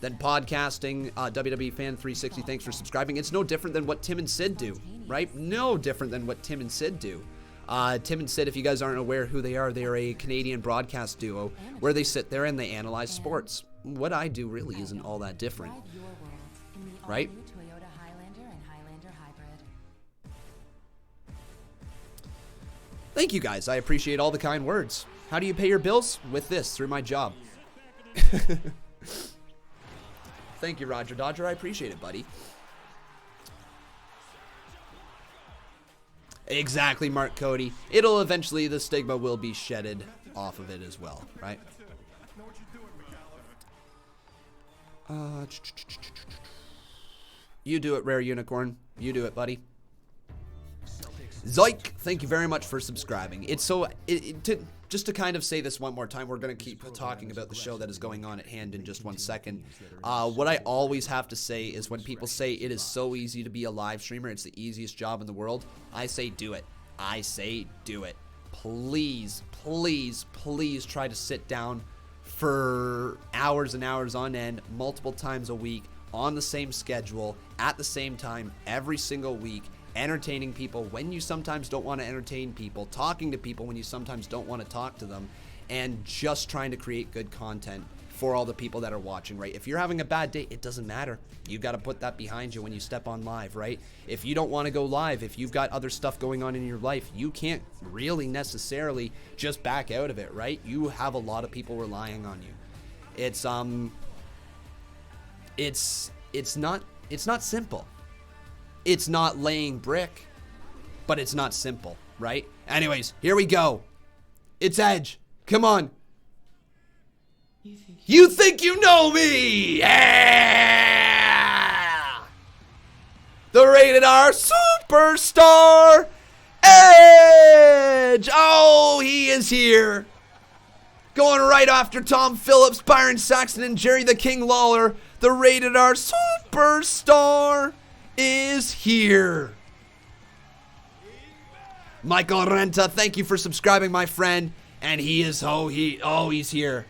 Speaker 2: podcasting. WWE Fan 360, thanks for subscribing. It's no different than what Tim and Sid do, right? No different than what Tim and Sid do. Tim and Sid, if you guys aren't aware who they are a Canadian broadcast duo where they sit there and they analyze sports. What I do really isn't all that different, right? Thank you guys. I appreciate all the kind words. How do you pay your bills? With this, through my job. Thank you, Roger Dodger. I appreciate it, buddy. Exactly, Mark Cody. It'll eventually, the stigma will be shedded off of it as well, right? You do it, Rare Unicorn. You do it, buddy. Zoik, thank you very much for subscribing. It's so, just to kind of say this one more time, we're going to keep talking about the show that is going on at hand in just 1 second. What I always have to say is when people say it is so easy to be a live streamer, it's the easiest job in the world, I say do it. I say do it. Please, please, please try to sit down for hours and hours on end, multiple times a week, on the same schedule, at the same time, every single week, entertaining people when you sometimes don't want to entertain people, talking to people when you sometimes don't want to talk to them, and just trying to create good content for all the people that are watching, right? If you're having a bad day, it doesn't matter. You got to put that behind you when you step on live, right? If you don't want to go live, if you've got other stuff going on in your life, you can't really necessarily just back out of it, right? You have a lot of people relying on you. It's not simple. It's not laying brick, but it's not simple, right? Anyways, here we go. It's Edge. Come on. You think you know me? Yeah! The Rated R Superstar Edge. Oh, he is here. Going right after Tom Phillips, Byron Saxton, and Jerry the King Lawler. The Rated R Superstar is here. Michael Renta, thank you for subscribing, my friend. And he is, he's here.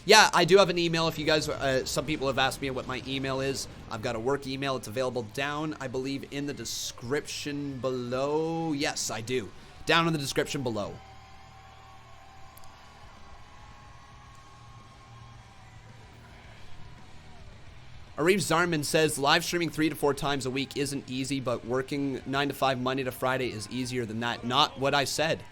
Speaker 2: Yeah, I do have an email. If you guys, some people have asked me what my email is. I've got a work email. It's available down, I believe, in the description below. Yes, I do. Down in the description below. Arif Zarman says, live streaming 3 to 4 times a week isn't easy, but working 9 to 5 Monday to Friday is easier than that. Not what I said.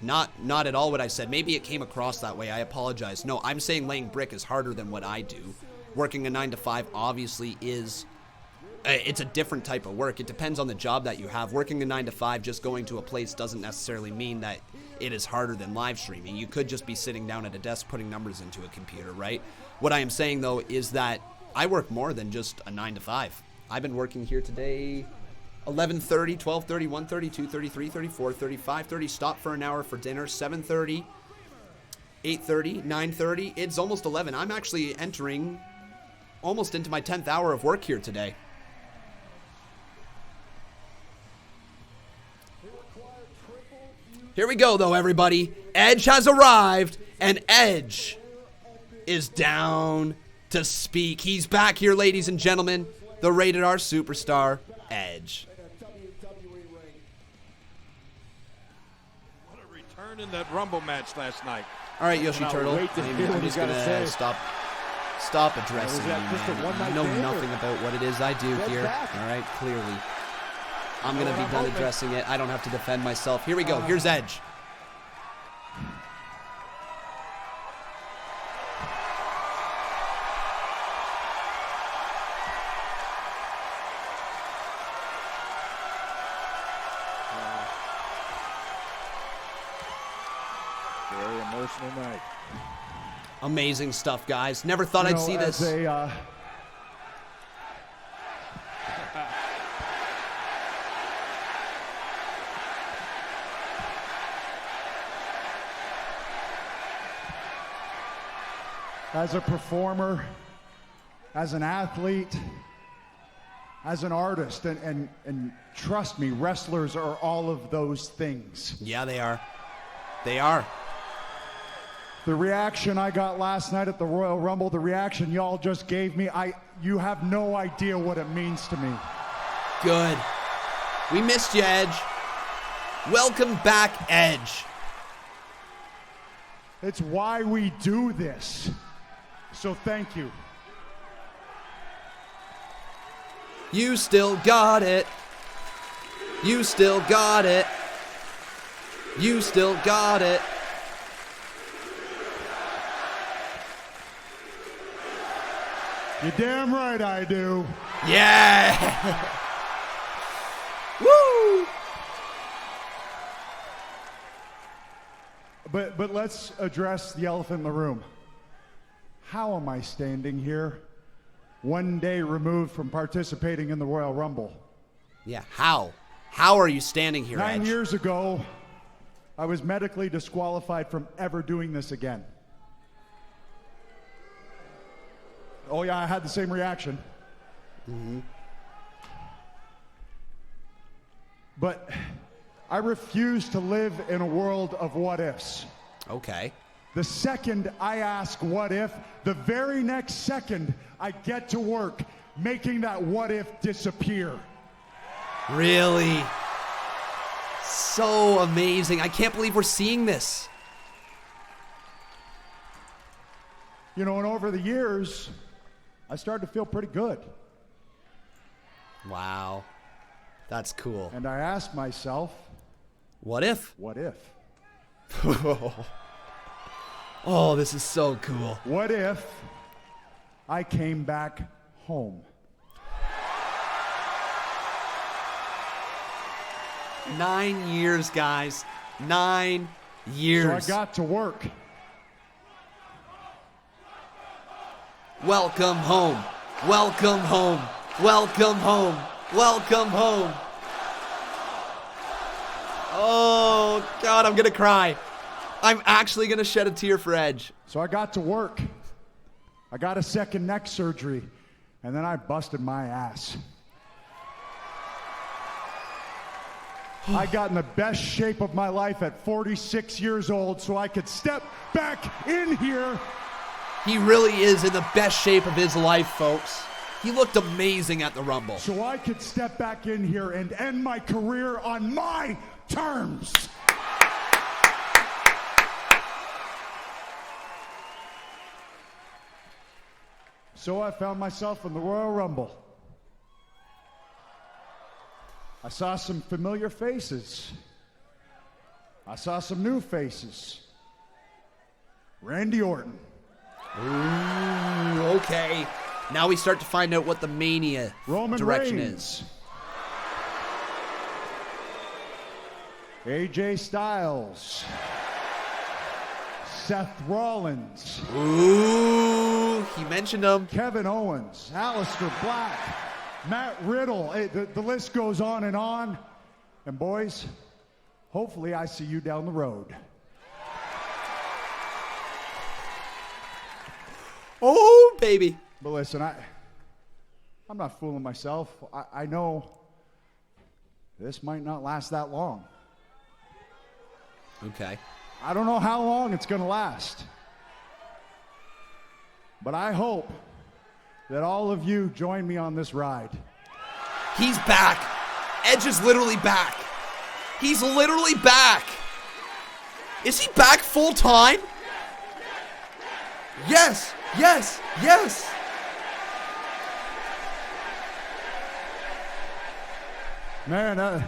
Speaker 2: Not at all what I said. Maybe it came across that way. I apologize. No, I'm saying laying brick is harder than what I do. Working a 9 to 5 obviously is, it's a different type of work. It depends on the job that you have. Working a 9 to 5, just going to a place doesn't necessarily mean that it is harder than live streaming. You could just be sitting down at a desk putting numbers into a computer, right? What I am saying, though, is that I work more than just a 9 to 5. I've been working here today 11:30, 12:30, 1:30, 2:30, 3:30, 4:30, 5:30, stop for an hour for dinner, 7:30, 8:30, 9:30. It's almost 11. I'm actually entering almost into my 10th hour of work here today. Here we go, though, everybody. Edge has arrived, and Edge is down to speak. He's back here, ladies and gentlemen. The Rated R Superstar, Edge.
Speaker 7: What a return in that Rumble match last night.
Speaker 2: All right, Yoshi Turtle. I'm just going to stop addressing you, man. You know nothing about what it is I do here. All right, clearly. I'm going to be done addressing it. I don't have to defend myself. Here we go. Here's Edge.
Speaker 7: Very emotional night.
Speaker 2: Amazing stuff, guys. Never thought I'd see this.
Speaker 16: as a performer, as an athlete, as an artist, and trust me, wrestlers are all of those things.
Speaker 2: Yeah, they are. They are.
Speaker 16: The reaction I got last night at the Royal Rumble, the reaction y'all just gave me, you have no idea what it means to me.
Speaker 2: Good. We missed you, Edge. Welcome back, Edge.
Speaker 16: It's why we do this. So thank you.
Speaker 2: You still got it. You still got it. You still got it.
Speaker 16: You're damn right I do.
Speaker 2: Yeah. Woo.
Speaker 16: But let's address the elephant in the room. How am I standing here, one day removed from participating in the Royal Rumble?
Speaker 2: Yeah, how? How are you standing here,
Speaker 16: 9
Speaker 2: Edge?
Speaker 16: years ago, I was medically disqualified from ever doing this again. Oh yeah, I had the same reaction.
Speaker 2: Mm-hmm.
Speaker 16: But I refuse to live in a world of what ifs.
Speaker 2: Okay.
Speaker 16: The second I ask what if, the very next second I get to work making that what if disappear.
Speaker 2: Really? So amazing. I can't believe we're seeing this.
Speaker 16: You know, and over the years, I started to feel pretty good.
Speaker 2: Wow. That's cool.
Speaker 16: And I asked myself,
Speaker 2: what if?
Speaker 16: What if?
Speaker 2: Oh, this is so cool.
Speaker 16: What if I came back home?
Speaker 2: 9 years, guys. 9 years.
Speaker 16: So I got to work.
Speaker 2: Welcome home. Welcome home. Welcome home. Welcome home. Oh, God, I'm going to cry. I'm actually going to shed a tear for Edge.
Speaker 16: So I got to work. I got a second neck surgery, and then I busted my ass. I got in the best shape of my life at 46 years old so I could step back in here.
Speaker 2: He really is in the best shape of his life, folks. He looked amazing at the Rumble.
Speaker 16: So I could step back in here and end my career on my terms. So I found myself in the Royal Rumble. I saw some familiar faces. I saw some new faces. Randy Orton.
Speaker 2: Ooh, okay. Now we start to find out what the Mania
Speaker 16: Roman
Speaker 2: direction
Speaker 16: Reigns.
Speaker 2: is.
Speaker 16: AJ Styles. Seth Rollins.
Speaker 2: Ooh, he mentioned him.
Speaker 16: Kevin Owens. Aleister Black. Matt Riddle. Hey, the list goes on. And boys, hopefully I see you down the road.
Speaker 2: Oh, baby.
Speaker 16: But listen, I'm not fooling myself. I know this might not last that long.
Speaker 2: Okay.
Speaker 16: I don't know how long it's going to last. But I hope that all of you join me on this ride.
Speaker 2: He's back. Edge is literally back. He's literally back. Is he back full time? Yes, yes, yes.
Speaker 16: Man,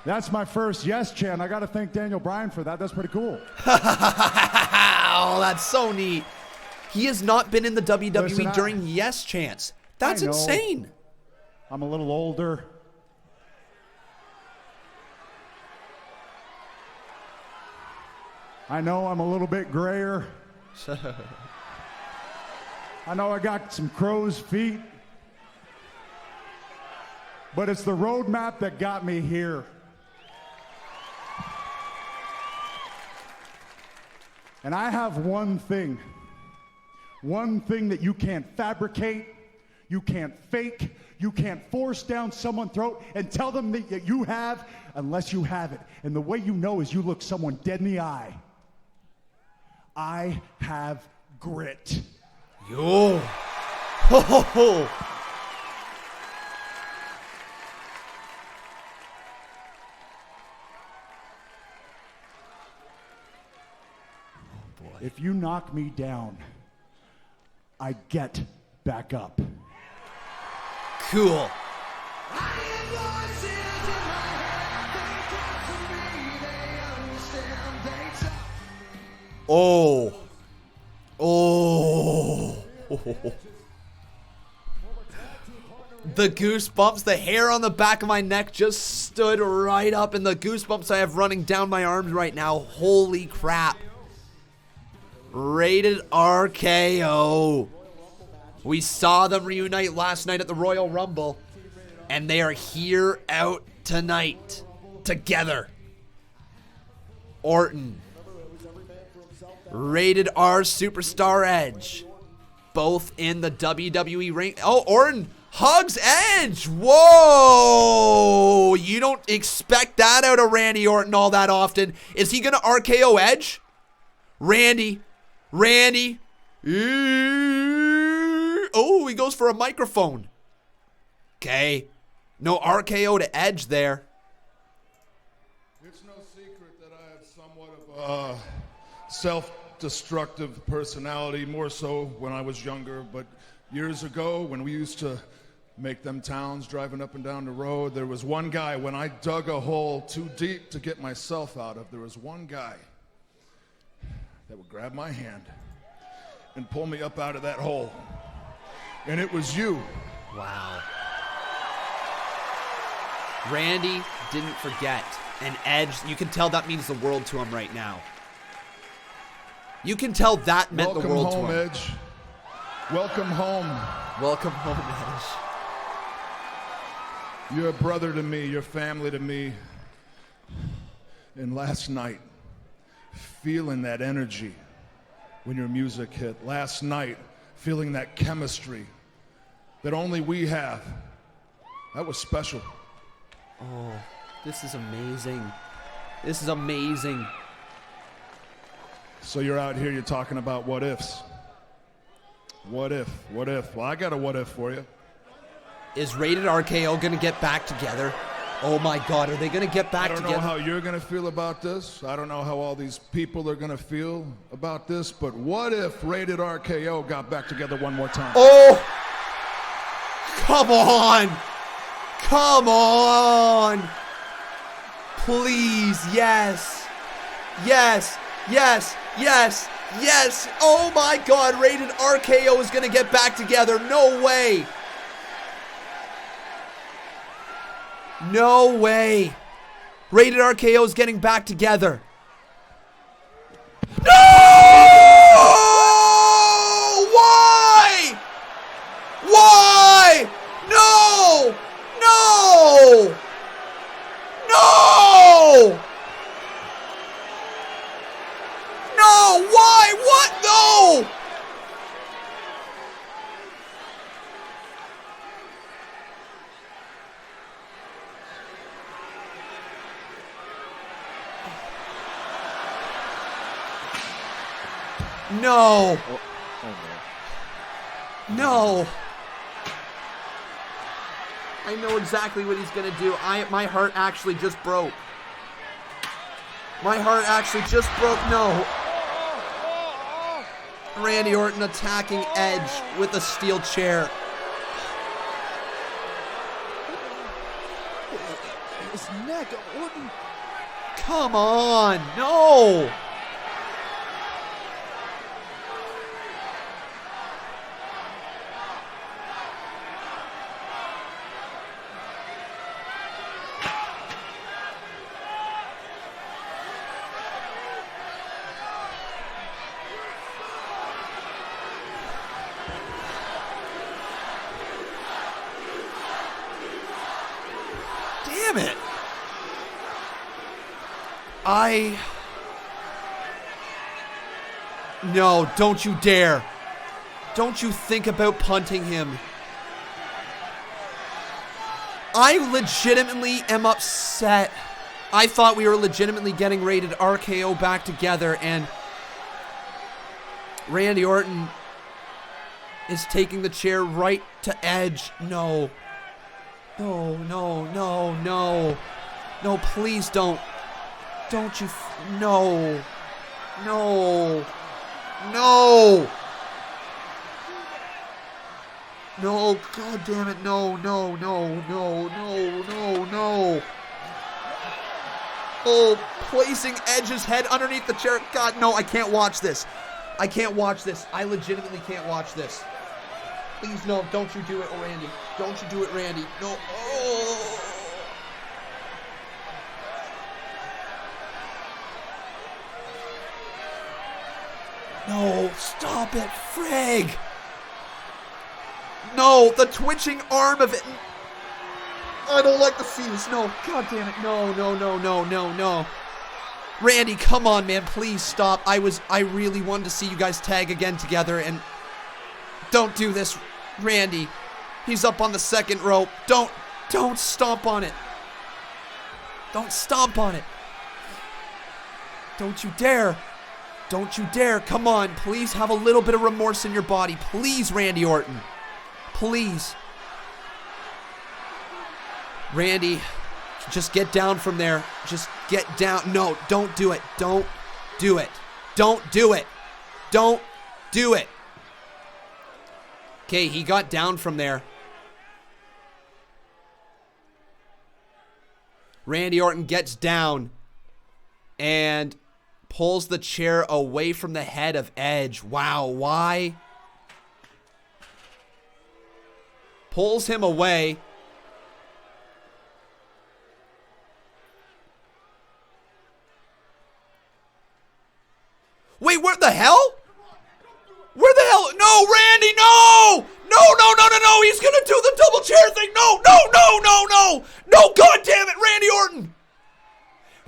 Speaker 16: that's my first yes chant. I got to thank Daniel Bryan for that. That's pretty cool.
Speaker 2: Oh, that's so neat. He has not been in the WWE
Speaker 16: Listen,
Speaker 2: during yes chants. That's insane.
Speaker 16: I'm a little older. I know I'm a little bit grayer. I know I got some crow's feet. But it's the roadmap that got me here. And I have one thing One thing that you can't fabricate, you can't fake, you can't force down someone's throat and tell them that you have unless you have it. And the way you know is you look someone dead in the eye. I have grit.
Speaker 2: Yo. Ho, ho, ho.
Speaker 16: If you knock me down, I get back up.
Speaker 2: Cool. Oh. Oh. The goosebumps, the hair on the back of my neck just stood right up, and the goosebumps I have running down my arms right now. Holy crap. Rated RKO. We saw them reunite last night at the Royal Rumble, and they are here out tonight together. Orton, Rated R Superstar Edge, both in the WWE ring. Oh, Orton hugs Edge. Whoa! You don't expect that out of Randy Orton all that often. Is he going to RKO Edge? Randy. Oh, he goes for a microphone. Okay. No RKO to Edge there.
Speaker 1: It's no secret that I have somewhat of a self-destructive personality, more so when I was younger. But years ago, when we used to make them towns driving up and down the road, there was one guy, when I dug a hole too deep to get myself out of, there was one guy that would grab my hand and pull me up out of that hole. And it was you.
Speaker 2: Wow. Randy didn't forget. And Edge, you can tell that means the world to him right now. You can tell that meant the world to him.
Speaker 1: Welcome home, Edge. Welcome home.
Speaker 2: Welcome home, Edge.
Speaker 1: You're a brother to me. You're family to me. And last night, feeling that energy when your music hit. Last night, feeling that chemistry that only we have. That was special.
Speaker 2: Oh, this is amazing. This is amazing.
Speaker 1: So you're out here, you're talking about what ifs. What if? What if? Well, I got a what if for you.
Speaker 2: Is Rated RKO going to get back together? Oh my God, are they going to get back together?
Speaker 1: I don't know how you're going to feel about this. I don't know how all these people are going to feel about this, but what if Rated RKO got back together one more time?
Speaker 2: Oh! Come on! Come on! Please, yes. Yes, yes, yes, yes. Oh my God, Rated RKO is going to get back together. No way. No way. Rated RKO is getting back together. No! Why? Why? No! No! No! No! Why? What? No! No. No. I know exactly what he's going to do. My heart actually just broke. My heart actually just broke. No. Randy Orton attacking Edge with a steel chair. His neck, Orton. Come on. No. Damn it. No, don't you dare. Don't you think about punting him. I legitimately am upset. I thought we were legitimately getting rated RKO back together, and Randy Orton is taking the chair right to Edge. No. No, no, no, no. No, please don't. Don't you. No. No. No. No, god damn it, no, no, no, no, no, no, no. Oh, placing Edge's head underneath the chair. God, no, I can't watch this. I can't watch this. I legitimately can't watch this. Please, no, don't you do it, Randy. Don't you do it, Randy. No. Oh. No, stop it, frig. No, the twitching arm of it. I don't like to see this. No, god damn it. No, no, no, no, no, no. Randy, come on, man. Please stop. I really wanted to see you guys tag again together, and don't do this, Randy. He's up on the second rope. Don't stomp on it. Don't stomp on it. Don't you dare. Don't you dare. Come on. Please have a little bit of remorse in your body. Please, Randy Orton. Please. Randy, just get down from there. Just get down. No, don't do it. Don't do it. Don't do it. Don't do it. Okay, he got down from there. Randy Orton gets down and pulls the chair away from the head of Edge. Wow, why? Pulls him away. Wait, where the hell? Where the hell? No, Randy, no! No, no, no, no, no! He's gonna do the double chair thing! No, no, no, no, no! No, god damn it, Randy Orton!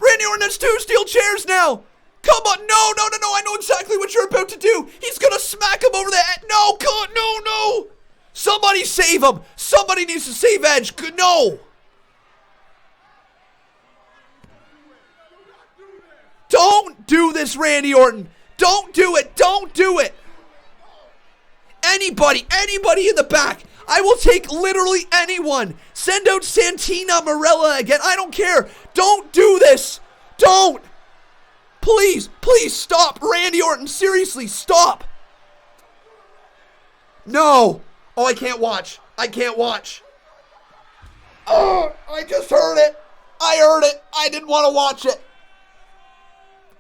Speaker 2: Randy Orton has 2 steel chairs now! Come on, no, no, no, no, I know exactly what you're about to do! He's gonna smack him over the head! No, god, no, no! Somebody save him! Somebody needs to save Edge! Good, no! Don't do this, Randy Orton! Don't do it! Don't do it! Anybody in the back! I will take literally anyone! Send out Santina Marella again! I don't care! Don't do this! Don't! Please, please stop! Randy Orton, seriously, stop! No! Oh, I can't watch. I can't watch. Oh, I just heard it. I heard it. I didn't want to watch it.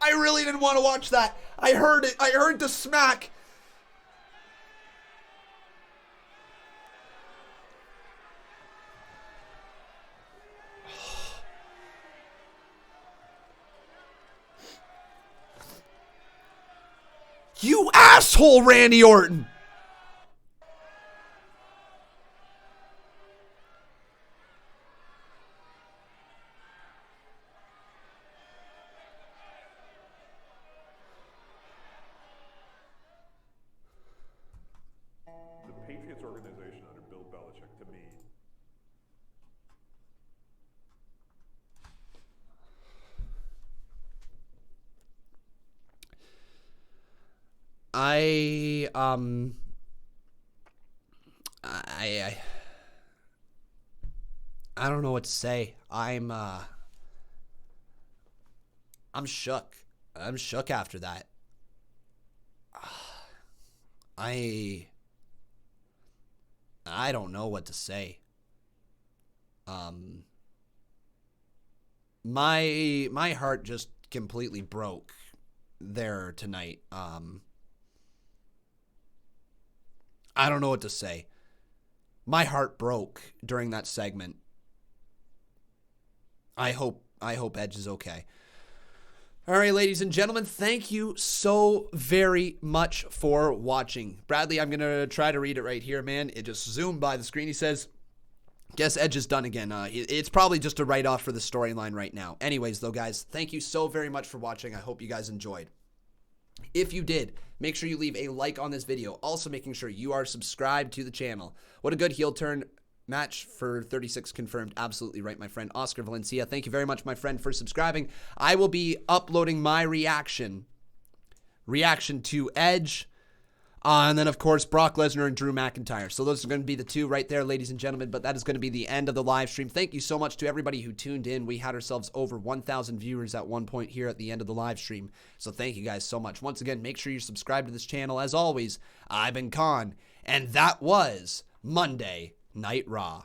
Speaker 2: I really didn't want to watch that. I heard it. I heard the smack. You asshole, Randy Orton.
Speaker 6: The Patriots organization under Bill Belichick, to me,
Speaker 2: I don't know what to say. I'm shook. I'm shook after that. I don't know what to say. My heart just completely broke there tonight. I don't know what to say. My heart broke during that segment. I hope Edge is okay. All right, ladies and gentlemen, thank you so very much for watching. Bradley, I'm going to try to read it right here, man. It just zoomed by the screen. He says, guess Edge is done again. It's probably just a write-off for the storyline right now. Anyways, though, guys, thank you so very much for watching. I hope you guys enjoyed. If you did, make sure you leave a like on this video. Also making sure you are subscribed to the channel. What a good heel turn match for 36 confirmed. Absolutely right, my friend Oscar Valencia. Thank you very much, my friend, for subscribing. I will be uploading my reaction to Edge, and then, of course, Brock Lesnar and Drew McIntyre. So those are going to be the two right there, ladies and gentlemen, but that is going to be the end of the live stream. Thank you so much to everybody who tuned in. We had ourselves over 1,000 viewers at one point here at the end of the live stream, so thank you guys so much. Once again, make sure you subscribe to this channel. As always, I've been Con, and that was Monday Night Raw.